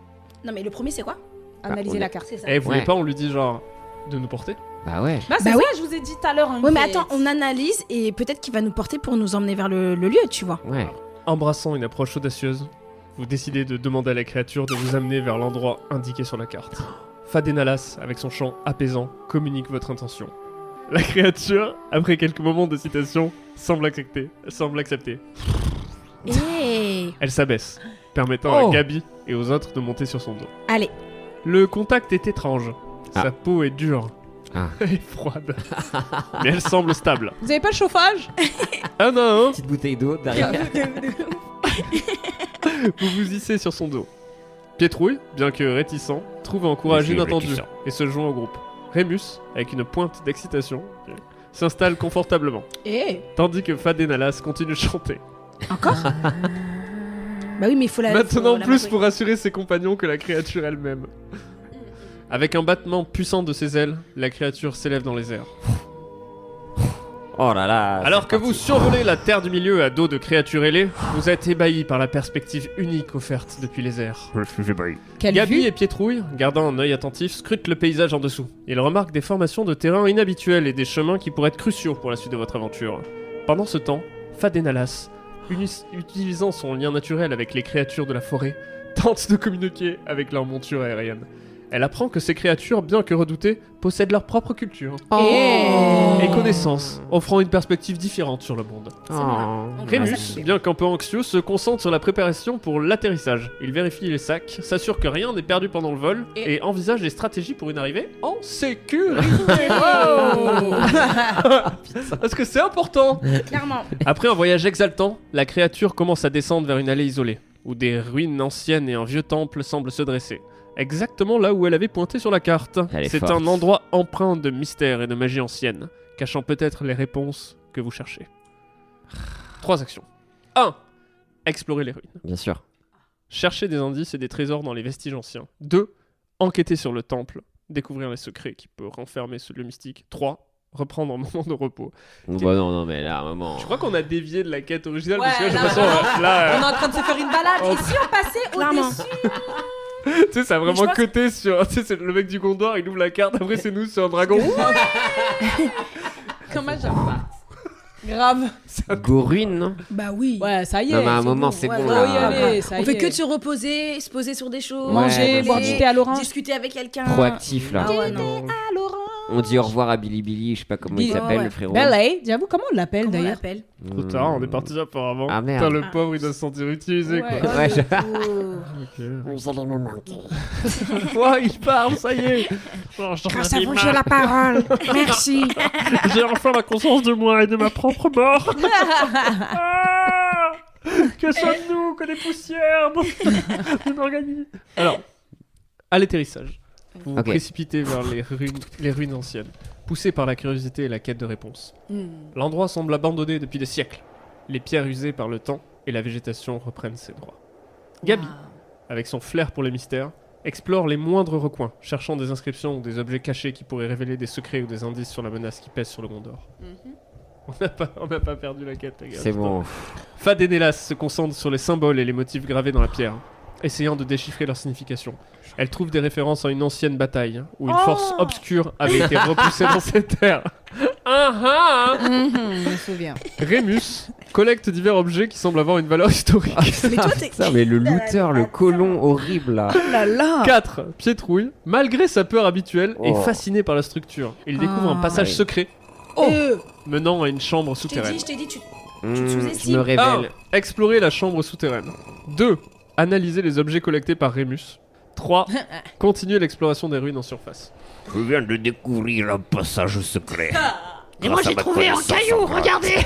Non, mais le premier, c'est quoi Analyser on la est- carte. C'est ça. Eh, vous voulez Ouais. pas, on lui dit genre de nous porter. Bah ouais. Bah, c'est ça, je vous ai dit tout à l'heure. Ouais, mais attends, on analyse et peut-être qu'il va nous porter pour nous emmener vers le lieu, tu vois. Ouais. Embrassant une approche audacieuse, vous décidez de demander à la créature de vous amener vers l'endroit indiqué sur la carte. Fadenalas, avec son chant apaisant, communique votre intention. La créature, après quelques moments d'hésitation, semble accepter. Elle s'abaisse, permettant à Gabi et aux autres de monter sur son dos. Allez. Le contact est étrange. Sa peau est dure. Et froide. Mais elle semble stable. Vous avez pas le chauffage? Ah non. Petite bouteille d'eau derrière. Vous vous hissez sur son dos. Pietrouille, bien que réticent, trouve encouragé l'inattendu et se joint au groupe. Rémus, avec une pointe d'excitation, s'installe confortablement. Tandis que Fadenalas continue de chanter. Encore? Bah oui, mais il faut la... Maintenant plus pour rassurer ses compagnons que la créature elle-même. Avec un battement puissant de ses ailes, la créature s'élève dans les airs. Oh là là. Alors que vous survolez la terre du milieu à dos de créatures ailées, vous êtes ébahis par la perspective unique offerte depuis les airs. Je suis ébahi. Gabi et Pietrouille, gardant un œil attentif, scrutent le paysage en dessous. Ils remarquent des formations de terrain inhabituelles et des chemins qui pourraient être cruciaux pour la suite de votre aventure. Pendant ce temps, Fadenalas, utilisant son lien naturel avec les créatures de la forêt, tente de communiquer avec leur monture aérienne. Elle apprend que ces créatures, bien que redoutées, possèdent leur propre culture et connaissances, offrant une perspective différente sur le monde. Rémus, bien qu'un peu anxieux, se concentre sur la préparation pour l'atterrissage. Il vérifie les sacs, s'assure que rien n'est perdu pendant le vol et envisage des stratégies pour une arrivée en sécurité. Parce que c'est important. Clairement. Après un voyage exaltant, la créature commence à descendre vers une allée isolée, où des ruines anciennes et un vieux temple semblent se dresser. Exactement là où elle avait pointé sur la carte. C'est forte. un endroit empreint de mystère et de magie ancienne, cachant peut-être les réponses que vous cherchez. 3 actions. 1. Explorer les ruines. Bien sûr. Chercher des indices et des trésors dans les vestiges anciens. 2. Enquêter sur le temple. Découvrir les secrets qui peuvent renfermer ce lieu mystique. 3. Reprendre un moment de repos. Bah non, mais là, à un moment... Je crois qu'on a dévié de la quête originale, Ouais, parce que j'ai là, l'impression... là, on est en train de se faire une balade. Et si on passait au-dessus? tu sais, ça a vraiment pense- coté sur... Tu sais, c'est le mec du Gondor, il ouvre la carte, après c'est nous sur un dragon. Comment j'aime pas? Grave. Goruine, non? Bah oui. Ouais, ça y est. Non, mais à un c'est moment, bon. c'est Ouais, bon, faut là. y aller, ça On y fait est. que de se reposer, se poser sur des choses, Manger, Ouais, boire du thé à l'orange. discuter avec quelqu'un. Proactif, là. Ah ouais, non. À l'orange. On dit au revoir à Billy Billy, je sais pas comment il Billy- s'appelle, ouais. le frérot. Ballet, j'avoue, comment on l'appelle Comment on d'ailleurs? l'appelle? Trop tard, on est parti apparemment. Ah, merde. Putain, le pauvre, il doit se sentir utilisé, Ouais. quoi. Ouais, Vous allez me manquer. Ouais, il parle, ça y est. Oh, Grâce à vous, j'ai la parole. Merci. J'ai enfin la conscience de moi et de ma propre mort. Ah, que sommes-nous que des poussières d'un organisme. Alors, à l'atterrissage, vous vous précipitez vers les ruines anciennes, poussé par la curiosité et la quête de réponses. L'endroit semble abandonné depuis des siècles. Les pierres usées par le temps et la végétation reprennent ses droits. Gabi, avec son flair pour les mystères, explore les moindres recoins, cherchant des inscriptions ou des objets cachés qui pourraient révéler des secrets ou des indices sur la menace qui pèse sur le Gondor. On n'a pas perdu la quête, les gars. C'est bon. Fadenalas se concentre sur les symboles et les motifs gravés dans la pierre, essayant de déchiffrer leur signification. Elle trouve des références à une ancienne bataille, où une force obscure avait été repoussée dans cette terre. Je me souviens. Rémus collecte divers objets qui semblent avoir une valeur historique. Mais toi, t'es... Putain, mais le looter, le colon horrible, là. Oh là là. 4. Pietrouille, malgré sa peur habituelle, est fasciné par la structure. Il découvre un passage secret menant à une chambre souterraine. Je t'ai dit, tu te Je sous-estimes. me révèle. 1. Explorer la chambre souterraine. 2. Analyser les objets collectés par Rémus. 3. Continuer l'exploration des ruines en surface. Je viens de découvrir un passage secret. Et moi, Grâce à j'ai ma trouvé un connaissance caillou, en maths. regardez.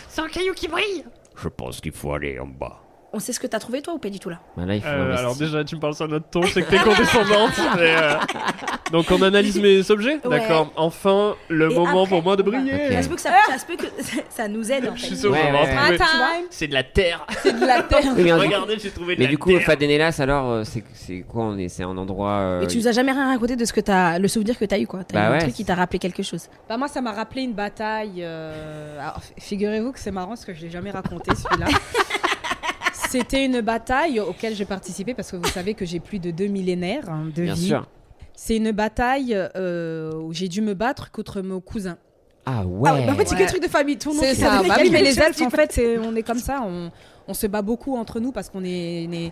C'est un caillou qui brille. Je pense qu'il faut aller en bas. On sait ce que t'as trouvé, toi, ou pas du tout, là? Bah là, il faut investir. Alors déjà, tu me parles sur notre ton, je sais que t'es condescendante. mais, Donc on analyse mes objets. Ouais. D'accord. Enfin, le Et moment après, pour moi de briller. Ok. Ça se peut que ça nous aide, en Je fait. suis sûr que Ouais, je vais ouais, en ouais. trouver. Time. C'est de la terre. C'est de la terre. Oui, mais, Regardez, j'ai trouvé de mais la du coup, terre. Fadenalas, alors, c'est quoi C'est un endroit. Et tu nous as jamais rien raconté de ce que t'as, le souvenir que t'as eu, quoi. T'as Bah eu un ouais, truc qui t'a rappelé quelque chose. Bah moi ça m'a rappelé une bataille. Alors, figurez-vous que c'est marrant parce que je l'ai jamais raconté celui-là. C'était une bataille auquel j'ai participé parce que vous savez que j'ai plus de 2 millénaires de Bien vie. sûr. C'est une bataille où j'ai dû me battre contre mon cousin. Ah ouais. En fait, c'est que truc de famille. Tout le monde C'est qui ça. s'appelle Bah oui, mais quelque les chose elfes, qui en peut- fait, on est comme ça. On se bat beaucoup entre nous parce qu'on n'est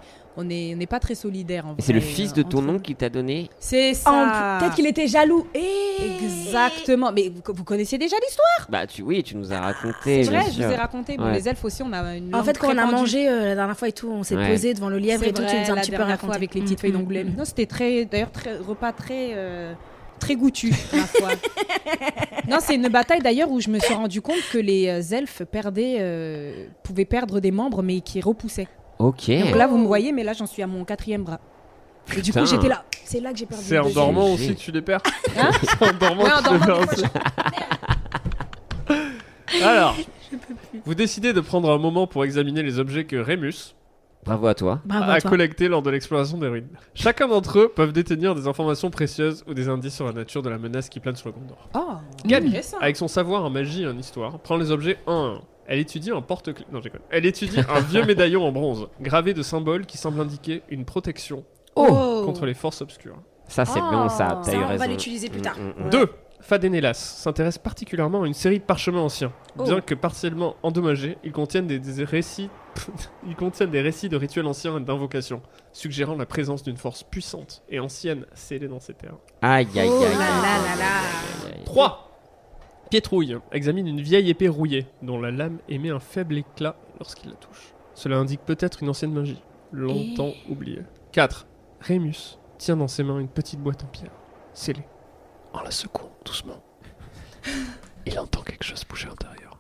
pas très solidaires. En Et c'est le vrai, fils de ton entre nous. oncle qui t'a donné. C'est ça. Peut-être qu'il était jaloux. Exactement. Mais vous connaissiez déjà l'histoire? Bah tu nous as raconté. C'est vrai, bien je vous sûr. ai raconté. Bon, Ouais. les elfes aussi, on a une En langue fait, quand très on a pendue. mangé la dernière fois et tout, on s'est Ouais. posé devant le lièvre et tout, tu nous as un la petit peu dernière fois raconté. avec les petites feuilles d'angoulême. Non, c'était repas très goûtu, ma foi. Non, c'est une bataille d'ailleurs où je me suis rendu compte que les elfes pouvaient perdre des membres, mais qui repoussaient. Ok. Donc là, vous me voyez, mais là, j'en suis à mon 4e bras. Et du coup, Putain. j'étais là. C'est là que j'ai perdu. C'est le en deuxième. dormant J'ai- aussi que tu les perds. Hein C'est en dormant Ouais, en que tu les dormant, perds des aussi. fois, Alors, vous décidez de prendre un moment pour examiner les objets que Rémus Bravo à toi. Bravo a à toi. collectés lors de l'exploration des ruines. Chacun d'entre eux peuvent détenir des informations précieuses ou des indices sur la nature de la menace qui plane sur le Gondor. Oh, Gabi, intéressant. avec son savoir en magie et en histoire, prend les objets un à un. Elle étudie un porte-clés. Non, je déconne. Elle étudie un vieux médaillon en bronze, gravé de symboles qui semblent indiquer une protection contre les forces obscures. Ça c'est bon ça. T'as Ça, eu on raison. va l'utiliser plus tard. 2. Fadenelas s'intéresse particulièrement à une série de parchemins anciens. Bien que partiellement endommagés, ils contiennent des récits de rituels anciens et d'invocations, suggérant la présence d'une force puissante et ancienne scellée dans ces terres. Aïe aïe aïe. Oh aïe, là aïe, là aïe, là là. aïe, aïe. 3. Pietrouille examine une vieille épée rouillée, dont la lame émet un faible éclat lorsqu'il la touche. Cela indique peut-être une ancienne magie, longtemps oubliée. 4. Rémus tient dans ses mains une petite boîte en pierre, scellée. En la secouant doucement, il entend quelque chose bouger à l'intérieur.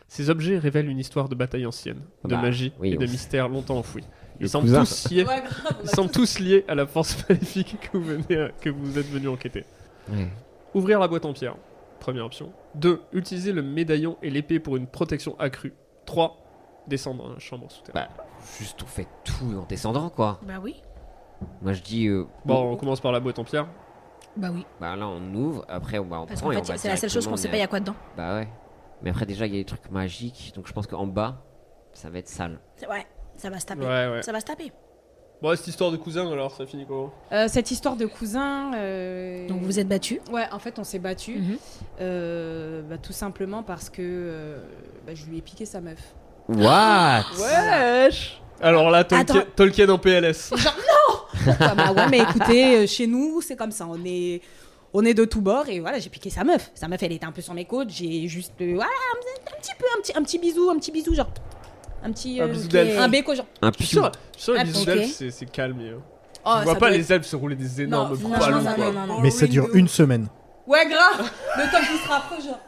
Ces objets révèlent une histoire de bataille ancienne, de Bah, magie oui, et de on- mystères longtemps enfouis. Ils Le semblent cousin. tous liés. Ouais, grave, Ils semblent tous liés à la force maléfique que vous êtes venu enquêter. Ouais. Ouvrir la boîte en pierre, première option. 2. Utiliser le médaillon et l'épée pour une protection accrue. 3. Descendre dans la chambre souterraine. Bah, juste on fait tout en descendant quoi. Bah oui. Moi je dis. Bon, on commence par la boîte en pierre. Bah oui. Bah là on ouvre, après on Parce prend qu'en et on fait, va c'est la seule chose qu'on sait pas, il y a quoi dedans. Bah ouais. Mais après déjà il y a des trucs magiques, donc je pense qu'en bas ça va être sale. Ouais, ça va se taper. Ouais. Ça va se taper. Bon, cette histoire de cousin alors, ça finit comment? Cette histoire de cousin. Donc vous êtes battus. Ouais, en fait, on s'est battus. Mhm. Tout simplement parce que je lui ai piqué sa meuf. What? Wesh! Alors là, Attends. Tolkien en PLS. Ah bah ouais, mais écoutez, chez nous, c'est comme ça. On est de tous bords et voilà, j'ai piqué sa meuf. Sa meuf, elle était un peu sur mes côtes. J'ai juste, voilà, un petit bisou, genre. Un petit. Un bisou d'elfe. Un béco, genre. Un Je suis piou. sûr, les Ah, bisous ok. d'elfes, c'est calme. Oh, Je vois ça pas doit les elfes se rouler des énormes Non, ballons. non, quoi. non. Mais ça dure une semaine. Ouais, grave. Le temps qu'il se rapproche, genre.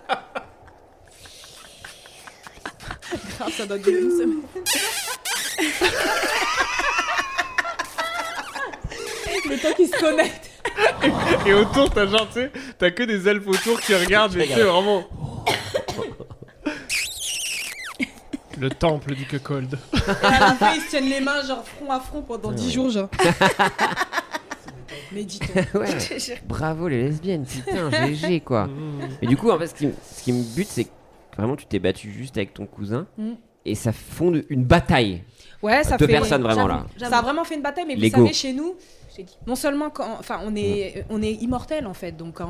Grave, ça doit durer une semaine. Le temps qu'il se connecte. Et autour, t'as genre, tu sais, t'as que des elfes autour qui regardent, mais tu sais, vraiment. Le temple du Cuckold. À la fin, ils se tiennent les mains, genre front à front pendant 10 jours, genre. Méditons. Ouais. Bravo les lesbiennes, putain, GG quoi. Et du coup, en fait, ce qui me bute, c'est que vraiment tu t'es battu juste avec ton cousin Mm. et ça fonde une bataille. Ouais, ça Deux fait. personnes vraiment là. Ça a vraiment fait une bataille, mais Lego. vous savez, chez nous, non seulement on est immortel en fait, donc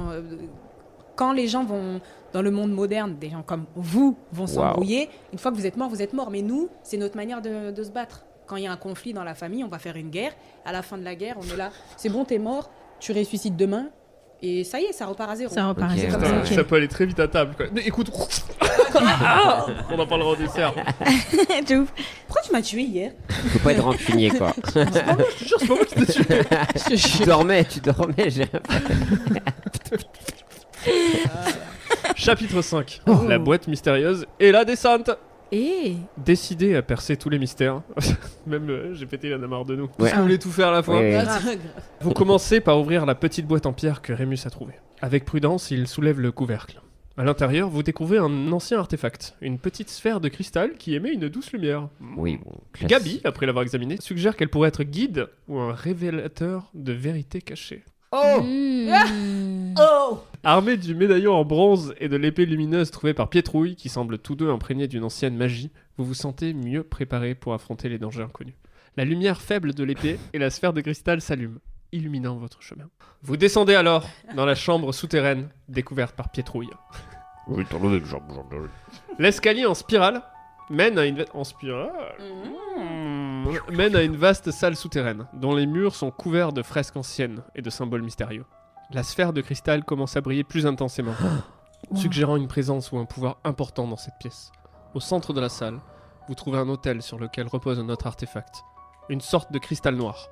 quand les gens vont dans le monde moderne, des gens comme vous vont s'embrouiller, une fois que vous êtes mort, mais nous, c'est notre manière de se battre. Quand il y a un conflit dans la famille, on va faire une guerre, à la fin de la guerre, on est là, c'est bon, t'es mort, tu ressuscites demain, et ça y est, ça repart à zéro. Ça repart à Ok, zéro. ouais. Putain, Ok. ça peut aller très vite à table, quoi. Mais écoute. On en parlera au dessert. De ouf. Pourquoi tu m'as tué hier? Faut pas être rancunier quoi. Je te jure, c'est pas moi qui t'ai tué. tu dormais, j'ai. Chapitre 5. La boîte mystérieuse et la descente. Et Décidé à percer tous les mystères. Même j'ai pété la marre de nous. Ouais. Parce que vous voulez tout faire à la fois. Ouais, ouais. Grave. Vous commencez par ouvrir la petite boîte en pierre que Rémus a trouvée. Avec prudence, il soulève le couvercle. À l'intérieur, vous découvrez un ancien artefact, une petite sphère de cristal qui émet une douce lumière. Oui, bon. classique. Gabi, après l'avoir examinée, suggère qu'elle pourrait être guide ou un révélateur de vérités cachées. Oh Oh! Armé du médaillon en bronze et de l'épée lumineuse trouvée par Pietrouille, qui semblent tous deux imprégnés d'une ancienne magie, vous vous sentez mieux préparé pour affronter les dangers inconnus. La lumière faible de l'épée et la sphère de cristal s'allument. illuminant votre chemin. Vous descendez alors dans la chambre souterraine découverte par Pietrouille. Oui, t'en as déjà. L'escalier en spirale mène à une vaste salle souterraine, dont les murs sont couverts de fresques anciennes et de symboles mystérieux. La sphère de cristal commence à briller plus intensément, suggérant une présence ou un pouvoir important dans cette pièce. Au centre de la salle, vous trouvez un autel sur lequel repose un autre artefact, une sorte de cristal noir,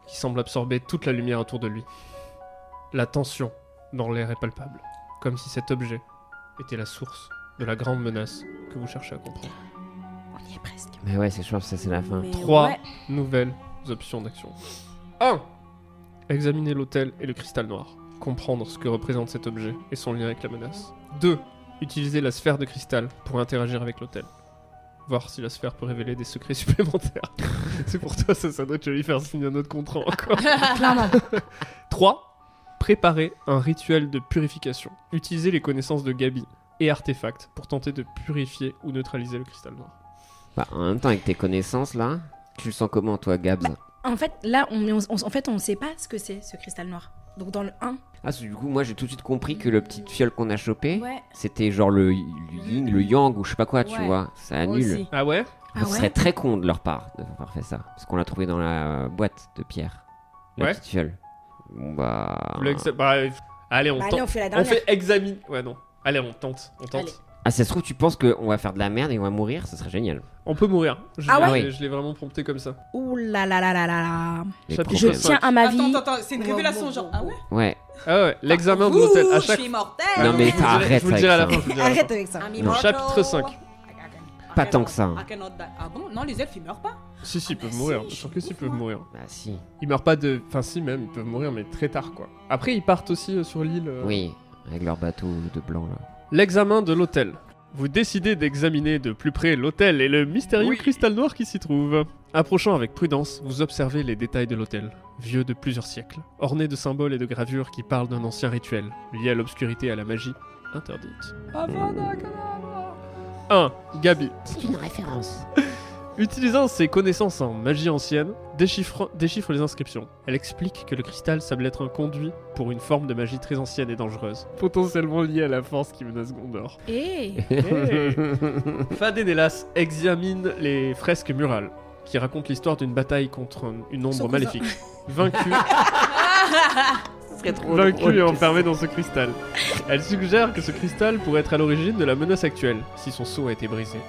qui semble absorber toute la lumière autour de lui. La tension dans l'air est palpable, comme si cet objet était la source de la grande menace que vous cherchez à comprendre. On y est presque. Mais ouais, je pense que ça c'est la fin. 3 nouvelles options d'action. 1. Examiner l'autel et le cristal noir. Comprendre ce que représente cet objet et son lien avec la menace. 2. Utiliser la sphère de cristal pour interagir avec l'autel. Voir si la sphère peut révéler des secrets supplémentaires. C'est pour toi, ça doit te lui faire signer un autre contrat encore. Clairement. 3. Préparer un rituel de purification. Utiliser les connaissances de Gabi et artefacts pour tenter de purifier ou neutraliser le cristal noir. Bah, en même temps, avec tes connaissances là, tu le sens comment toi, Gabs? En fait, là, on sait pas ce que c'est, ce cristal noir. Donc dans le 1... Ah, du coup, moi j'ai tout de suite compris que le petit fiole qu'on a chopé, Ouais. c'était genre le yin, le yang ou je sais pas quoi, tu Ouais. vois. Ça Moi annule. aussi. Ah ouais? Ah Ce ouais. serait très con de leur part d'avoir fait ça. Parce qu'on l'a trouvé dans la boîte de pierre. La Ouais. petite fiole. Bon bah. Vous voulez que ça- bah, allez, on Bah, tente. allez, on fait la On dernière. fait examine. Ouais, non. Allez, on tente. Allez. Ah, ça se trouve, tu penses qu'on va faire de la merde et on va mourir? Ça serait génial. On peut mourir. Ah ouais? Je l'ai vraiment prompté comme ça. Ouh là là là là là là. Les Chapitre Je problèmes. tiens à ma vie. Attends, c'est une révélation, genre. Ah ouais? Ouais. Ah ouais, l'examen de l'hôtel. À Je chaque suis mortel. Non, mais je vous dirai- arrête je vous le avec dirai à la ça. fin. je vous le dirai à la Arrête fin. avec ça. Non. Chapitre 5. Pas tant que ça. Ah bon? Non, les elfes, ils meurent pas. Si, ils peuvent mourir. Je suis sûr que si, ils peuvent mourir. Bah, si. Ils meurent pas de. Enfin, si, même, ils peuvent mourir, mais très tard, quoi. Après, ils partent aussi sur l'île. Oui, avec leur bateau de blanc là. L'examen de l'hôtel. Vous décidez d'examiner de plus près l'hôtel et le mystérieux cristal noir qui s'y trouve. Approchant avec prudence, vous observez les détails de l'hôtel, vieux de plusieurs siècles, orné de symboles et de gravures qui parlent d'un ancien rituel, lié à l'obscurité et à la magie interdite. 1. Gabi. C'est une référence. Utilisant ses connaissances en magie ancienne, déchiffre les inscriptions. Elle explique que le cristal semble être un conduit pour une forme de magie très ancienne et dangereuse, potentiellement liée à la force qui menace Gondor. Eh. Fadenelas examine les fresques murales, qui racontent l'histoire d'une bataille contre une ombre Son cousin. maléfique. Vaincu Ce serait trop Vaincu drôle et que enfermé dans ce cristal. Elle suggère que ce cristal pourrait être à l'origine de la menace actuelle, si son sceau a été brisé.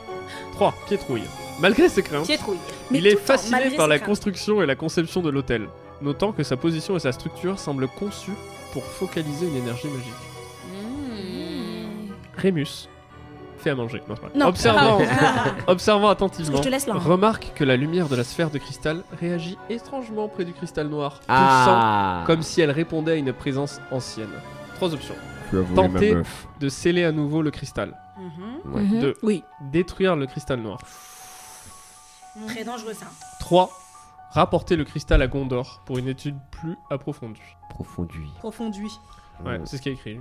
3. Pietrouille. Malgré ses craintes, Pietrouille. Mais il tout est le temps, fasciné malgré par ses la craintes. construction et la conception de l'hôtel, notant que sa position et sa structure semblent conçues pour focaliser une énergie magique. Rémus fait à manger. Non, c'est pas vrai. Non. Observant attentivement, Je te laisse là. remarque que la lumière de la sphère de cristal réagit étrangement près du cristal noir, pulsant Ah. comme si elle répondait à une présence ancienne. 3 options. Tu as volé Tenter ma meuf. de sceller à nouveau le cristal. Ouais. Mhm. 2. Oui. Détruire le cristal noir. Très dangereux ça. 3. Rapporter le cristal à Gondor pour une étude plus approfondie. Profonduit. Profonduit. Ouais, c'est ce qui est écrit.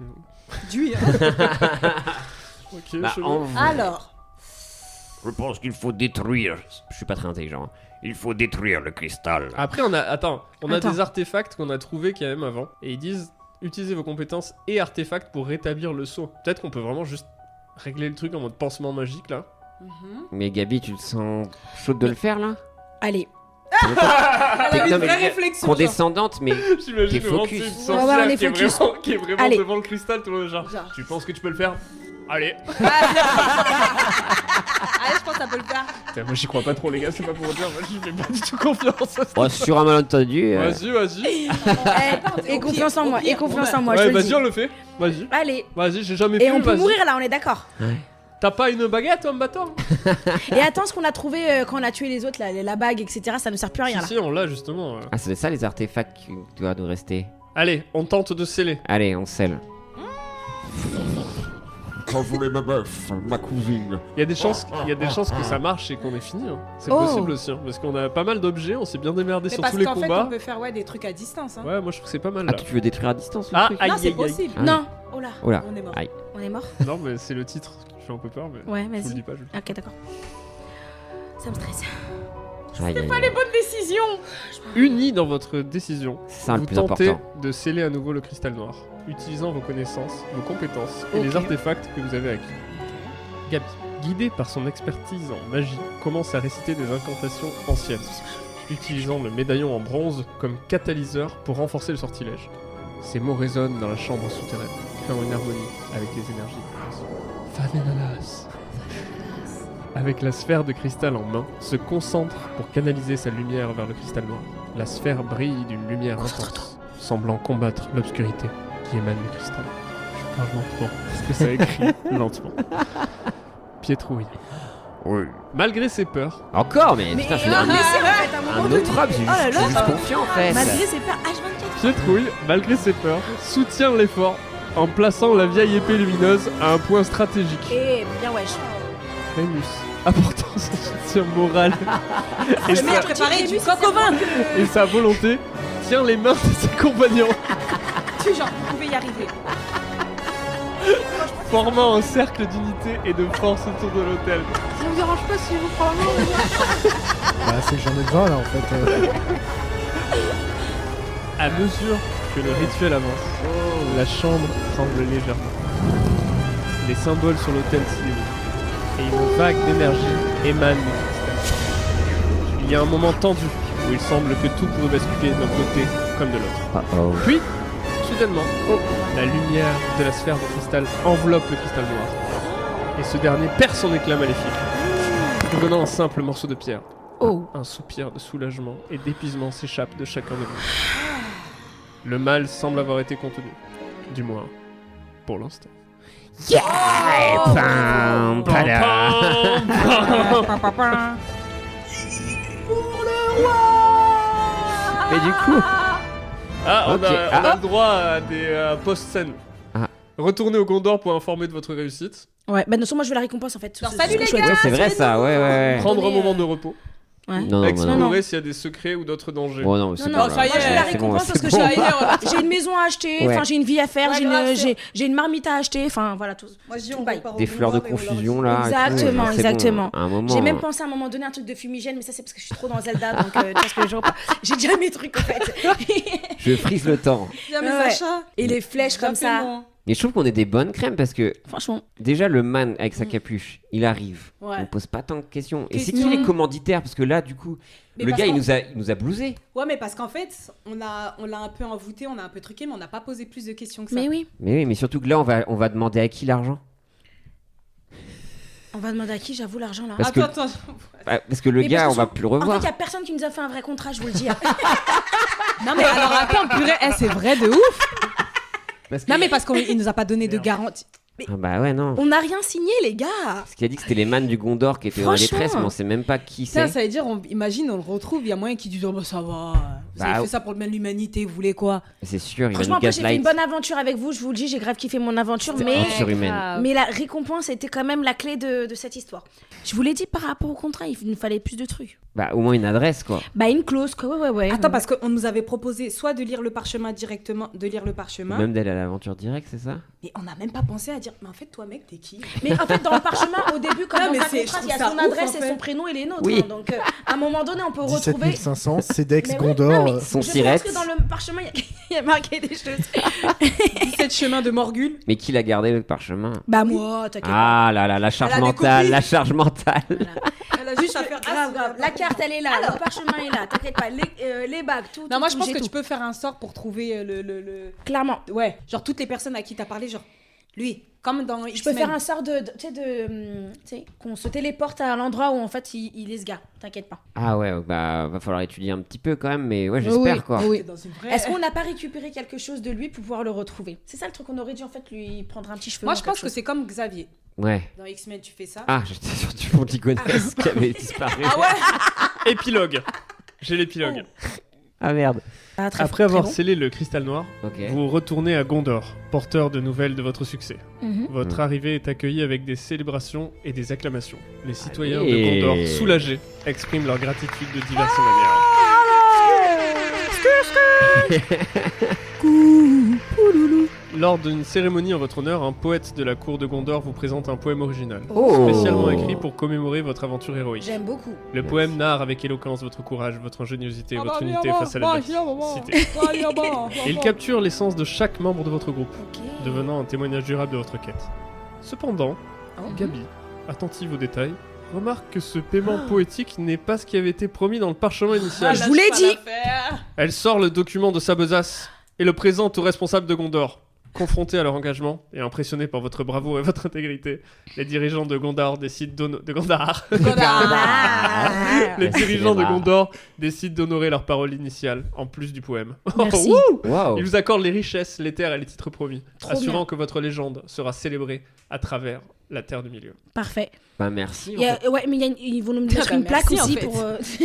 Duit, hein. Ok, Bah, chelou. en vrai, Alors. Je pense qu'il faut détruire. je suis pas très intelligent. Il faut détruire le cristal. Après, on a Attends. des artefacts qu'on a trouvés quand même avant. Et ils disent utilisez vos compétences et artefacts pour rétablir le sceau. Peut-être qu'on peut vraiment juste régler le truc en mode pansement magique là. Mais Gabi, tu te sens chaude de le faire là? Allez. Elle a eu Non, une mais vraie réflexion. genre. Condescendante, mais J'imagine T'es vraiment focus. c'est une Ouais, sorcière ouais, on est qui, focus. qui est vraiment Allez. devant le cristal, tout le monde est genre. Genre. Tu penses que tu peux le faire? Allez. Allez, je pense que ça peut le faire. Putain, moi j'y crois pas trop les gars, c'est pas pour dire, moi j'y fais pas du tout confiance. oh, sur un malentendu. Vas-y. Et confiance en moi. Et confiance en moi. Ouais, Je te le vas-y, dis. on le fait. Vas-y. Allez. Vas-y, j'ai jamais fait. Et on peut vas-y. mourir là, on est d'accord. T'as pas une baguette ou un bâton? Et attends, ce qu'on a trouvé quand on a tué les autres, là, la bague, etc., ça ne sert plus à rien là. Si, on l'a justement. Ah, c'est ça les artefacts qui doivent nous rester. Allez, on tente de sceller. Allez, on scelle. T'as volé ma meuf, ma cousine. Il y a des chances que ça marche et qu'on ait fini. hein. C'est Oh. possible aussi, hein, parce qu'on a pas mal d'objets, on s'est bien démerdé Mais sur parce tous les qu'en fait, combats. on peut faire des trucs à distance. Hein. Ouais, moi je trouve que c'est pas mal Ah, là. tu veux détruire à distance le Ah, truc? aïe, Non, aïe, c'est aïe. possible. Ah oui. Non. Oh là. Oh là. On est mort. Aïe. On est mort. Non, mais c'est le titre qui fait un peu peur, mais Ouais, je vous le vas-y. dis pas. Ok, d'accord. Ça me stresse. Aïe, aïe, Pas aïe. les bonnes décisions. Unis dans votre décision, C'est ça le vous plus tentez important. de sceller à nouveau le cristal noir, utilisant vos connaissances, vos compétences et les artefacts que vous avez acquis. Gabi, guidé par son expertise en magie, commence à réciter des incantations anciennes, utilisant le médaillon en bronze comme catalyseur pour renforcer le sortilège. Ces mots résonnent dans la chambre souterraine, créant une harmonie avec les énergies. Fadenalas. Avec la sphère de cristal en main, se concentre pour canaliser sa lumière vers le cristal noir. La sphère brille d'une lumière intense, semblant combattre l'obscurité qui émane du cristal. Je parle lentement, parce que ça écrit lentement. Pietrouille. Oui. Malgré ses peurs, Encore, mais putain, je suis non, un mais c'est en fait un moment donné. autre homme, j'ai Oh là là. juste confiant en fait. Malgré ses peurs H24. Pietrouille, malgré ses peurs, soutient l'effort en plaçant la vieille épée lumineuse à un point stratégique. Et bien wesh. Rémus, apportant son soutien moral et, Le mec a préparé du coq au vin. et sa volonté, tient les mains de ses compagnons, Tu genre, vous pouvez y arriver. formant un cercle d'unité et de force autour de l'hôtel. Ça vous dérange pas si je vous prends la main Bah, c'est que j'en ai besoin là en fait. À mesure que le rituel avance, la chambre tremble légèrement. Les symboles sur l'autel s'illuminent et une vague d'énergie émane du cristal. Il y a un moment tendu où il semble que tout pourrait basculer d'un côté comme de l'autre. Oh. Puis, soudainement, la lumière de la sphère de cristal enveloppe le cristal noir. Et ce dernier perd son éclat maléfique, devenant un simple morceau de pierre. Oh. Un soupir de soulagement et d'épuisement s'échappe de chacun de vous. Le mal semble avoir été contenu. Du moins, pour l'instant. Yeah Pam, pada. Mais du coup, Ah, on, Ok. a, on a Ah. le droit à des post-scènes. Ah. Retournez au Gondor pour informer de votre réussite. Ouais, bah de toute façon, moi je veux la récompense en fait. Alors, C'est salut ce que les je souhaite. gars. ouais, c'est vrai ça, ouais. Prendre un Donner, moment de repos. Ouais. Non, non, Explorer s'il y a des secrets ou d'autres dangers. Bon, non, c'est Non, bon, non, ça y moi est, je veux la c'est bon, récompense c'est parce que bon. j'ai une maison à acheter, Ouais. enfin j'ai une vie à faire, Ouais, j'ai grave, j'ai une marmite à acheter, enfin voilà tout. Moi, je dis, Tout on bail. repart au Des fleurs de Gondor et on leur confusion dit- là. et tout, Exactement, c'est bon, exactement. à un moment. J'ai même pensé à un moment donné un truc de fumigène, mais ça c'est parce que je suis trop dans Zelda, donc tu vois ce que je veux dire. J'ai déjà mes trucs en fait. Je frise le temps. Viens, mes Ouais. achats. Et les flèches comme ça, Rappelle-moi. Mais je trouve qu'on est des bonnes crèmes parce que franchement. déjà le man avec sa capuche, il arrive. Ouais. On pose pas tant de questions. Et c'est Question. qui les commanditaires? Parce que là, du coup, Mais le parce gars, il qu'en- nous a blousé. Ouais, mais parce qu'en fait, on l'a un peu envoûté, on a un peu truqué, mais on n'a pas posé plus de questions que ça. Mais oui, Mais oui, mais surtout que là, on va demander à qui l'argent? on va demander à qui j'avoue l'argent là. Parce que- Attends. Bah, parce que le Mais gars, parce on que va sur- plus le En fait, revoir. il y a personne qui nous a fait un vrai contrat, je vous le dis. Non, mais alors attends, purée, c'est vrai de ouf. Parce que- Non, mais parce qu'il nous a pas donné de garantie. Ah bah ouais, non. On n'a rien signé, les gars. Parce qu'il a dit que c'était les man du Gondor qui étaient dans la Franchement. détresse, mais on sait même pas qui Ça, c'est. ça veut dire, imagine, on le retrouve, il y a moyen qui disent, oh bah ça va, vous Bah, avez fait ça pour le bien de l'humanité, vous voulez quoi? C'est sûr, il va Franchement, nous après, j'ai fait une gaslight. bonne aventure avec vous, je vous le dis, j'ai grave kiffé mon aventure, C'était mais... surhumaine. Mais la récompense était quand même la clé de cette histoire. Je vous l'ai dit par rapport au contrat, il nous fallait plus de trucs. Bah au moins une adresse, quoi. Bah, une clause, quoi, ouais. Attends, parce qu'on nous avait proposé soit de lire le parchemin directement, de lire le parchemin, Même d'aller à l'aventure directe, c'est ça? mais on n'a même pas pensé à dire, mais en fait, toi, mec, t'es qui? Mais en fait, dans le parchemin, au début, comme Non, dans mais sa c'est- contrat, je il y a trouve son ça ouf, adresse en et fait. son prénom et les nôtres. Oui. hein. Donc, à un moment donné, on peut 17 retrouver... 500, CEDEX, Mais ouais, Gondor. non, mais Son je sirette. pense que dans le parchemin, il y a marqué des choses. 17 chemins de Morgul. Mais qui l'a gardé le parchemin? Bah, moi, t'inquiète pas. Ah là là, la charge Elle a des mentale, copies. la charge mentale. Elle a juste à faire Grave, grave. La carte, elle est là, le parchemin est là, t'inquiète pas. Les bagues, tout. Non, tout, moi, je tout, pense j'ai que tout. tu peux faire un sort pour trouver le... Clairement. Ouais, genre toutes les personnes à qui t'as parlé, genre, lui, comme dans Je peux faire un sort tu sais, qu'on se téléporte à l'endroit où en fait il est ce gars, t'inquiète pas. Ah ouais, bah va falloir étudier un petit peu quand même, mais ouais, j'espère quoi. Oui. Dans une vraie... Est-ce qu'on n'a pas récupéré quelque chose de lui pour pouvoir le retrouver? C'est ça le truc, qu'on aurait dû en fait lui prendre un petit cheveu. Moi, ou je quelque pense que chose. c'est comme Xavier. Ouais. Dans X-Men, tu fais ça. Ah, j'étais sur du Pontigonès qui avait disparu. Ah ouais. Épilogue. J'ai l'épilogue. Ah merde. Ah, très Après fort, avoir très scellé le cristal noir, Ok. vous retournez à Gondor, porteur de nouvelles de votre succès. bon. Mhm. Votre Mhm. arrivée est accueillie avec des célébrations et des acclamations. Les citoyens Allez. de Gondor, soulagés, expriment leur gratitude de diverses manières. Lors d'une cérémonie en votre honneur, un poète de la cour de Gondor vous présente un poème original, Oh. spécialement écrit pour commémorer votre aventure héroïque. J'aime beaucoup. Le poème narre avec éloquence votre courage, votre ingéniosité, votre unité face à l'adversité. Et il capture l'essence de chaque membre de votre groupe, Ok. devenant un témoignage durable de votre quête. Cependant, Oh. Gabi, attentive aux détails, remarque que ce paiement poétique n'est pas ce qui avait été promis dans le parchemin initial. Je vous l'ai dit. Elle sort le document de sa besace et le présente aux responsables de Gondor. Confrontés à leur engagement et impressionnés par votre bravoure et votre intégrité, les dirigeants de Gondor décident les dirigeants de Gondor décident d'honorer leur parole initiale, en plus du poème. Merci. Waouh. Ils vous accordent les richesses, les terres et les titres promis, Trop assurant bien. que votre légende sera célébrée à travers la terre du milieu. Parfait. Bah merci. Ouais, mais ils vont nous mettre une merci, plaque en aussi fait. pour.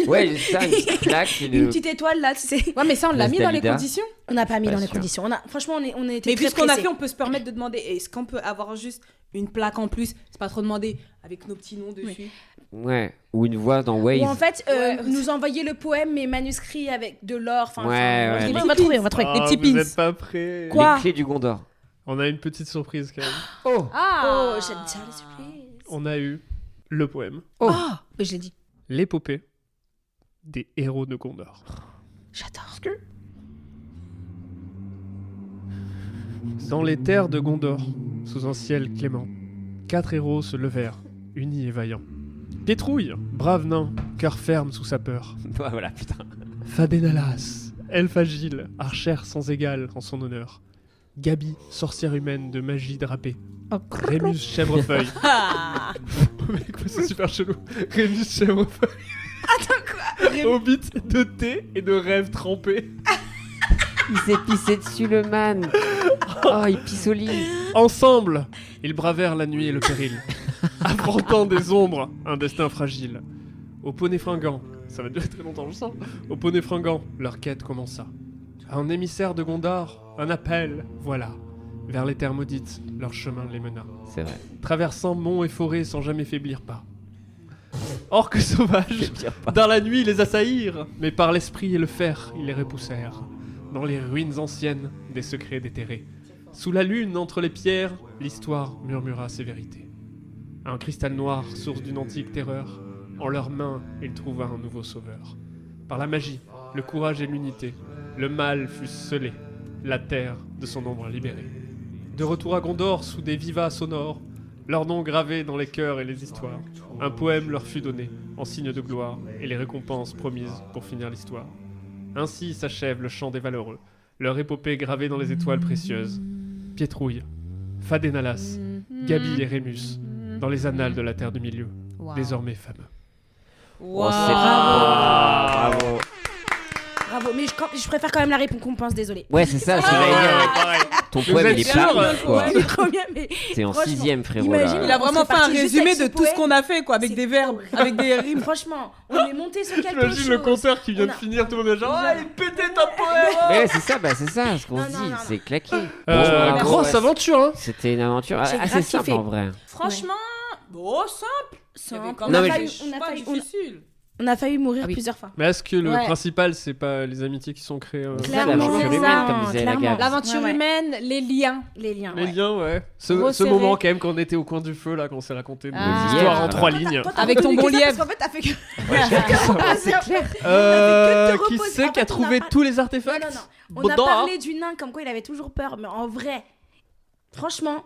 Ouais, ça, une petite plaque. Une petite étoile là, tu sais. Ouais, mais ça, on l'a Place mis dans les Dalida. conditions. On n'a pas mis Pas dans les sûr. conditions. Franchement, on était Mais très vu ce qu'on a pressés. fait, on peut se permettre de demander est-ce qu'on peut avoir juste une plaque en plus? C'est pas trop demandé, avec nos petits noms dessus. Ouais. Ou une voix dans Waze. Ou en fait, Ouais. nous envoyer le poème mais manuscrit avec de l'or. Enfin, Ouais, ouais. on va trouver, on va trouver. Les petits vous pins. êtes pas prêts. Quoi? Les clés du Gondor. On a une petite surprise quand même. Oh. Oh, j'aime bien les surprises. On a eu le poème. Oh, je l'ai dit. L'épopée des héros de Gondor. J'adore. Dans les terres de Gondor, sous un ciel clément, 4 héros se levèrent, unis et vaillants. Pietrouille, brave nain, cœur ferme sous sa peur. Ouais, voilà, putain. Fadenalas, elfe agile, archère sans égal en son honneur. Gabi, sorcière humaine de magie drapée. Rémus chèvrefeuille. Mec, c'est super chelou. Rémus chèvrefeuille. Attends quoi? Hobbit de thé et de rêves trempés. Il s'est pissé dessus, le man. Oh, il pisse au lit. Ensemble, ils bravèrent la nuit et le péril, affrontant des ombres, un destin fragile. Au poney fringant, ça va durer très longtemps, je sens. Au poney fringant, leur quête commença. Un émissaire de Gondor, un appel, voilà. Vers les terres maudites, leur chemin les mena. C'est vrai. Traversant monts et forêts sans jamais faiblir pas. Orques sauvages, Pire pas. dans la nuit ils les assaillirent, mais par l'esprit et le fer, ils les repoussèrent. Dans les ruines anciennes, des secrets déterrés. Sous la lune, entre les pierres, l'histoire murmura ses vérités. Un cristal noir, source d'une antique terreur, en leurs mains, il trouva un nouveau sauveur. Par la magie, le courage et l'unité, le mal fut scellé, la terre de son ombre libérée. De retour à Gondor, sous des vivas sonores, leurs noms gravés dans les cœurs et les histoires, un poème leur fut donné, en signe de gloire, et les récompenses promises pour finir l'histoire. Ainsi s'achève le chant des valeureux, leur épopée gravée dans les étoiles précieuses. Pietrouille, Fadenalas, Gabi et Rémus, dans les annales de la Terre du Milieu, désormais fameux. Oh, c'est bravo. Bravo, mais je préfère quand même la récompense, désolé. Ouais, c'est ça, c'est vrai. Ton poème, il est êtes pas sûr, ouf, quoi. Il est trop bien, mais C'est en franchement, 6ème, frérot. imagine, là. Il a On vraiment serait fait un parti juste résumé avec de ce tout ce poème. qu'on a fait, quoi, avec C'est des verbes, avec des rimes. franchement, on est monté sur quelque chose. J'imagine le concert qui vient de finir, tout le monde est genre, allez, pétez ta poème. Mais c'est ça, c'est ça, ce qu'on Non, se non, dit, non, c'est claqué. Grosse ouais. aventure, hein. C'était une aventure J'ai assez grave simple kiffé. en vrai. Franchement, bon, simple. Il y avait Simple. quand On même a des failli- choses on a pas failli- difficiles. On a failli mourir Ah oui. plusieurs fois. Mais est-ce que le Ouais. principal, c'est pas les amitiés qui sont créées Clairement, l'aventure c'est humaine, ça, comme disait la clairement. Gab. L'aventure Ouais, ouais. humaine, les liens. Les liens. Les ouais. liens, ouais. Ce Resserrés. moment, quand même, quand on était au coin du feu, là, quand on s'est raconté des Ah. histoires en Yeah. 3 lignes. Toi, t'as Avec ton retenu bon que ça, lièvre. Parce qu'en fait, t'as fait que. Ah, c'est clair. te Qui reposer. c'est En qui a fait, on a trouvé pas- tous les Non, artefacts non, non. On a Bon, parlé du nain comme quoi il avait toujours peur, mais en vrai, franchement,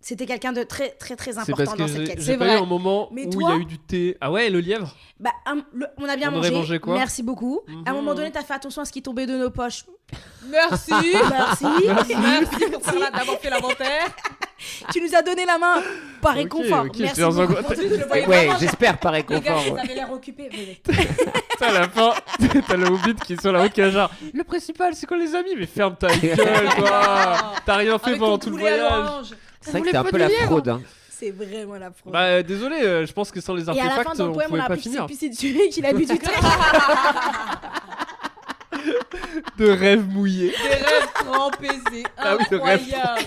c'était quelqu'un de très, très, très C'est important parce que dans cette j'ai quête. j'ai C'est pas eu vrai. un moment Mais où toi- il y a eu du thé. Ah ouais, le lièvre. Bah, on a bien On aurait mangé. mangé quoi Merci beaucoup. À un moment donné, t'as fait attention à ce qui tombait de nos poches. Merci. Merci. Merci pour d'avoir fait l'inventaire. Tu nous as donné la main par Ok, réconfort. ok, Merci j'étais dans un beaucoup. coin- Je le voyais Ouais, vraiment, j'espère par Les gars, réconfort. vous ouais. avez l'air occupés. venez. À la fin, t'as le hobbit qui est sur la route qui est genre le principal, c'est quoi les amis? Mais ferme ta gueule, toi. T'as rien fait Avec pendant ton tout le poulet à voyage. l'orange. C'est vrai que t'es un peu la fraude. Hein. C'est vraiment la fraude. Bah désolé, je pense que sans les Et à la fin, artefacts, dans le on poème, on pouvait a pas appris qu'il s'est finir. pissé dessus et qu'il a bu du thé. De rêves mouillés. Des rêves trempés, c'est Ah oui, le rêve incroyable.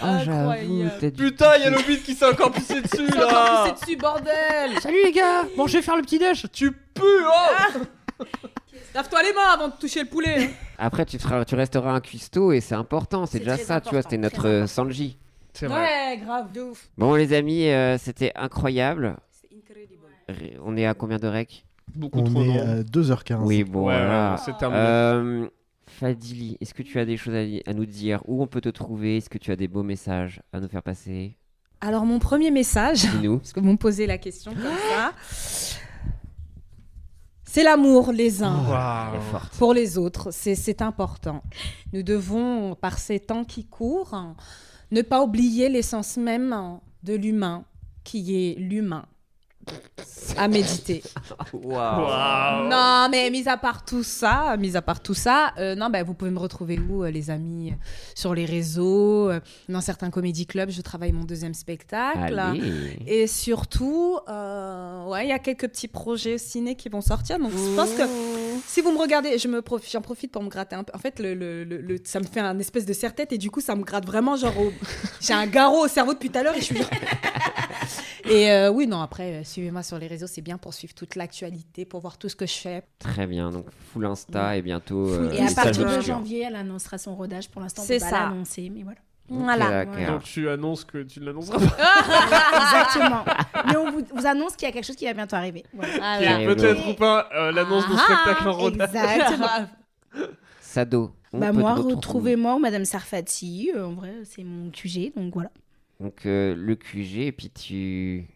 Ah, j'avoue, Incroyable. t'as du Putain, il y a le hobbit qui s'est encore pissé dessus C'est encore là. poussé dessus, bordel. Salut les gars, bon je vais faire le petit déj. Tu pues, oh. Lave-toi les mains avant de toucher le poulet. Après, tu resteras un cuistot et c'est important. C'est déjà très ça, tu vois. important, C'était très notre important. Sanji. C'est vrai. Ouais, grave, de ouf. Bon, les amis, c'était incroyable. On est à combien de rec? Beaucoup On trop est long. à 2h15. Oui, bon, Ouais, voilà. c'est terminé. Fadili, est-ce que tu as des choses à nous dire? Où on peut te trouver? Est-ce que tu as des beaux messages à nous faire passer? Alors, mon premier message, Dis-nous. parce que vous me posez la question comme ça, c'est l'amour les uns Waouh. Elle est forte. pour les autres. C'est important. Nous devons, par ces temps qui courent, ne pas oublier l'essence même de l'humain, qui est l'humain. À méditer. Waouh. Non, mais mis à part tout ça, non, ben, vous pouvez me retrouver où, les amis, sur les réseaux, dans certains comédie clubs, je travaille mon 2e spectacle. Allez. Et surtout, ouais, il y a quelques petits projets ciné qui vont sortir. Donc, je pense que si vous me regardez, j'en profite pour me gratter un peu. En fait, ça me fait un espèce de serre-tête et du coup, ça me gratte vraiment genre j'ai un garrot au cerveau depuis tout à l'heure et je suis genre... Et oui, non, après, suivez-moi sur les réseaux, c'est bien pour suivre toute l'actualité, pour voir tout ce que je fais. Très bien, donc full Insta et bientôt. Et à les partir salles de obscures. janvier, elle annoncera son rodage. Pour l'instant, on C'est peut pas ça. l'annoncer, mais voilà. Voilà. Ok, d'accord. Donc tu annonces que tu ne l'annonceras pas. Exactement. Mais on vous annonce qu'il y a quelque chose qui va bientôt arriver. Voilà. Qui est peut-être ou pas l'annonce de spectacle en rodage. Exactement. Sado. on Bah peut te moi, retrouver. retrouvez-moi au Madame Sarfati. En vrai, c'est mon QG, donc voilà. Donc le QG, et puis tu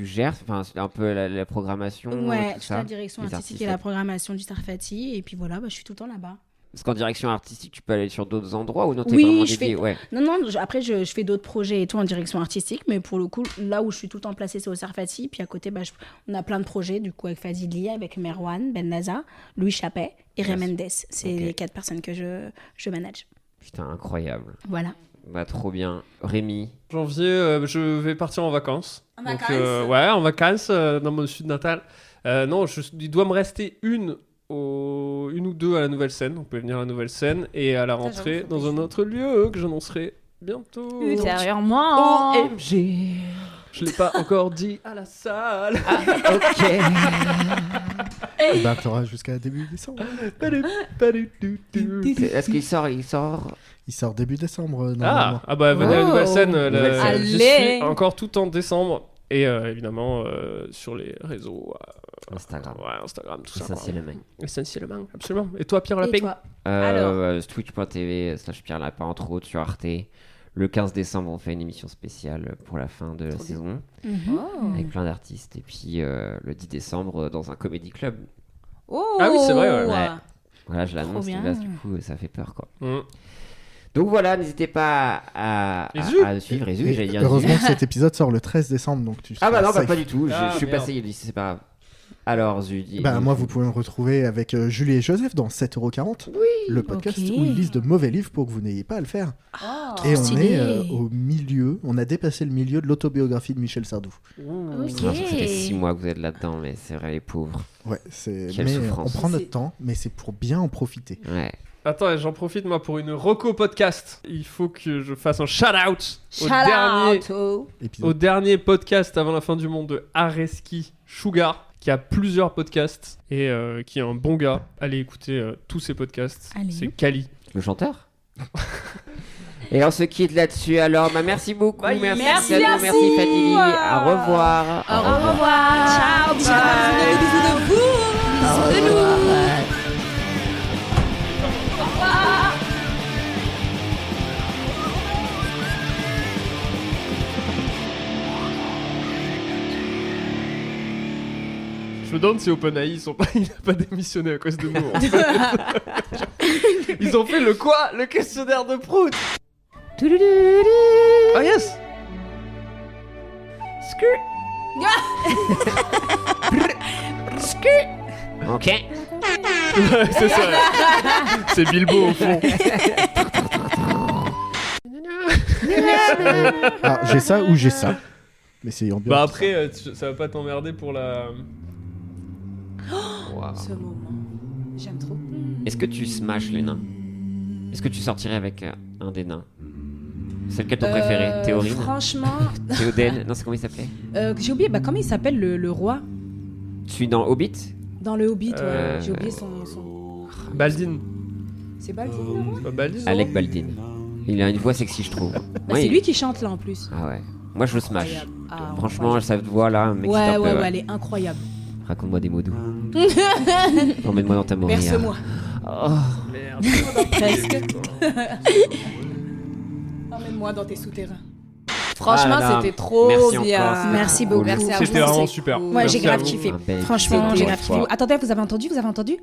gères un peu la programmation. Ouais, tout toute ça. la direction Les artistique artistes, et la programmation du Sarfati. Et puis voilà, bah, je suis tout le temps là-bas. Parce qu'en direction artistique, tu peux aller sur d'autres endroits ou non, t'es Oui, vraiment je dédié fais- ouais. Non, après, je fais d'autres projets et tout en direction artistique. Mais pour le coup, là où je suis tout le temps placée, c'est au Sarfati. Puis à côté, bah, on a plein de projets, du coup, avec Fadili, avec Merwan, Ben Naza, Louis Chappet et Ray Mendes. C'est Ok. les 4 personnes que je manage. Putain, incroyable. Voilà. Bah trop bien. Rémi, Janvier, je vais partir en vacances. En Donc, vacances ouais, en vacances dans mon sud natal. Non, il doit me rester une ou deux à la nouvelle scène. On peut venir à la nouvelle scène et à la rentrée j'avoue, faut dans un autre lieu que j'annoncerai bientôt. Ultérieurement. OMG. Je l'ai pas encore dit à la salle. Ok. Bah, t'auras jusqu'à début décembre. Est-ce qu'il sort Il sort début décembre, normalement. Ah bah venez à la nouvelle scène. Nouvelle scène. Je Allez. suis encore tout en décembre. Et évidemment sur les réseaux. Instagram. Ouais, Instagram, tout ça. quoi. Essentiellement. Essentiellement, absolument. Et toi, Pierre Et Lapin? toi Twitch.tv/Pierre Lapin, entre autres, sur Arte. Le 15 décembre, on fait une émission spéciale pour la fin de la saison, avec plein d'artistes. Et puis le 10 décembre, dans un comédie club. Oh. Ah oui, c'est vrai, ouais. Ouais. Voilà, je l'annonce, bien. Nicolas, du coup, ça fait peur, quoi. Mm. Donc voilà, n'hésitez pas à suivre Et j'allais dire. heureusement que cet épisode sort le 13 décembre, donc tu Ah bah seras non, safe. pas du tout. Ah, Je suis merde. passé, c'est pas grave. Alors, Judy. Bah, moi, vous pouvez me retrouver avec Julie et Joseph dans 7,40€, le podcast ok. où ils lisent de mauvais livres pour que vous n'ayez pas à le faire. Ah. Et on stylé. est au milieu, on a dépassé le milieu de l'autobiographie de Michel Sardou. Ok. Ça fait 6 mois que vous êtes là-dedans, mais c'est vrai, les pauvres. Ouais, c'est. Quelle Mais souffrance. on prend notre temps, mais c'est pour bien en profiter. Ouais. Attends, j'en profite moi pour une reco podcast. Il faut que je fasse un shout-out au dernier podcast avant la fin du monde de Areski Sugar, qui a plusieurs podcasts et qui est un bon gars. Allez écouter tous ses podcasts. Allez. C'est Kali. Le chanteur. Et on se quitte là-dessus. Alors, bah, merci beaucoup. Bye. Merci Sado, merci Fadili. Au revoir. Au revoir. Ciao. Bisous de vous. Bisous de nous. Je me demande si OpenAI il n'a pas démissionné à cause de nous. En fait. Ils ont fait le quoi? Le questionnaire de Prout. Oh yes. Ok. Ouais, c'est ça. C'est Bilbo au fond. Alors, j'ai ça ou j'ai ça. Mais c'est ambiance. Bah après, ça va pas t'emmerder pour la... Wow. Ce moment, j'aime trop. Est-ce que tu smashes les nains? Est-ce que tu sortirais avec un des nains? C'est lequel ton préféré? Théorine? Franchement, Théoden? Non, c'est comment il s'appelait? j'ai oublié, comment il s'appelle le roi? Tu suis dans Hobbit? Dans le Hobbit, ouais. J'ai oublié son. Baldin. C'est Baldin. Pas Baldin. Alec Baldwin. Il a une voix sexy, je trouve. C'est lui qui chante là en plus. Ah ouais. Moi, je le smash. Incroyable. Ah, Franchement, sa voix là, mec, ouais, elle est incroyable. Raconte-moi des mots doux. Emmène-moi dans ta moria. Berce-moi. Oh. Merde. Presque. Emmène-moi dans tes souterrains. Franchement, c'était trop bien. Merci beaucoup. Merci à vous. C'était vraiment super. Moi, j'ai Merci à grave vous. kiffé. Belle Franchement, C'était j'ai grave fou. kiffé. Attendez, vous avez entendu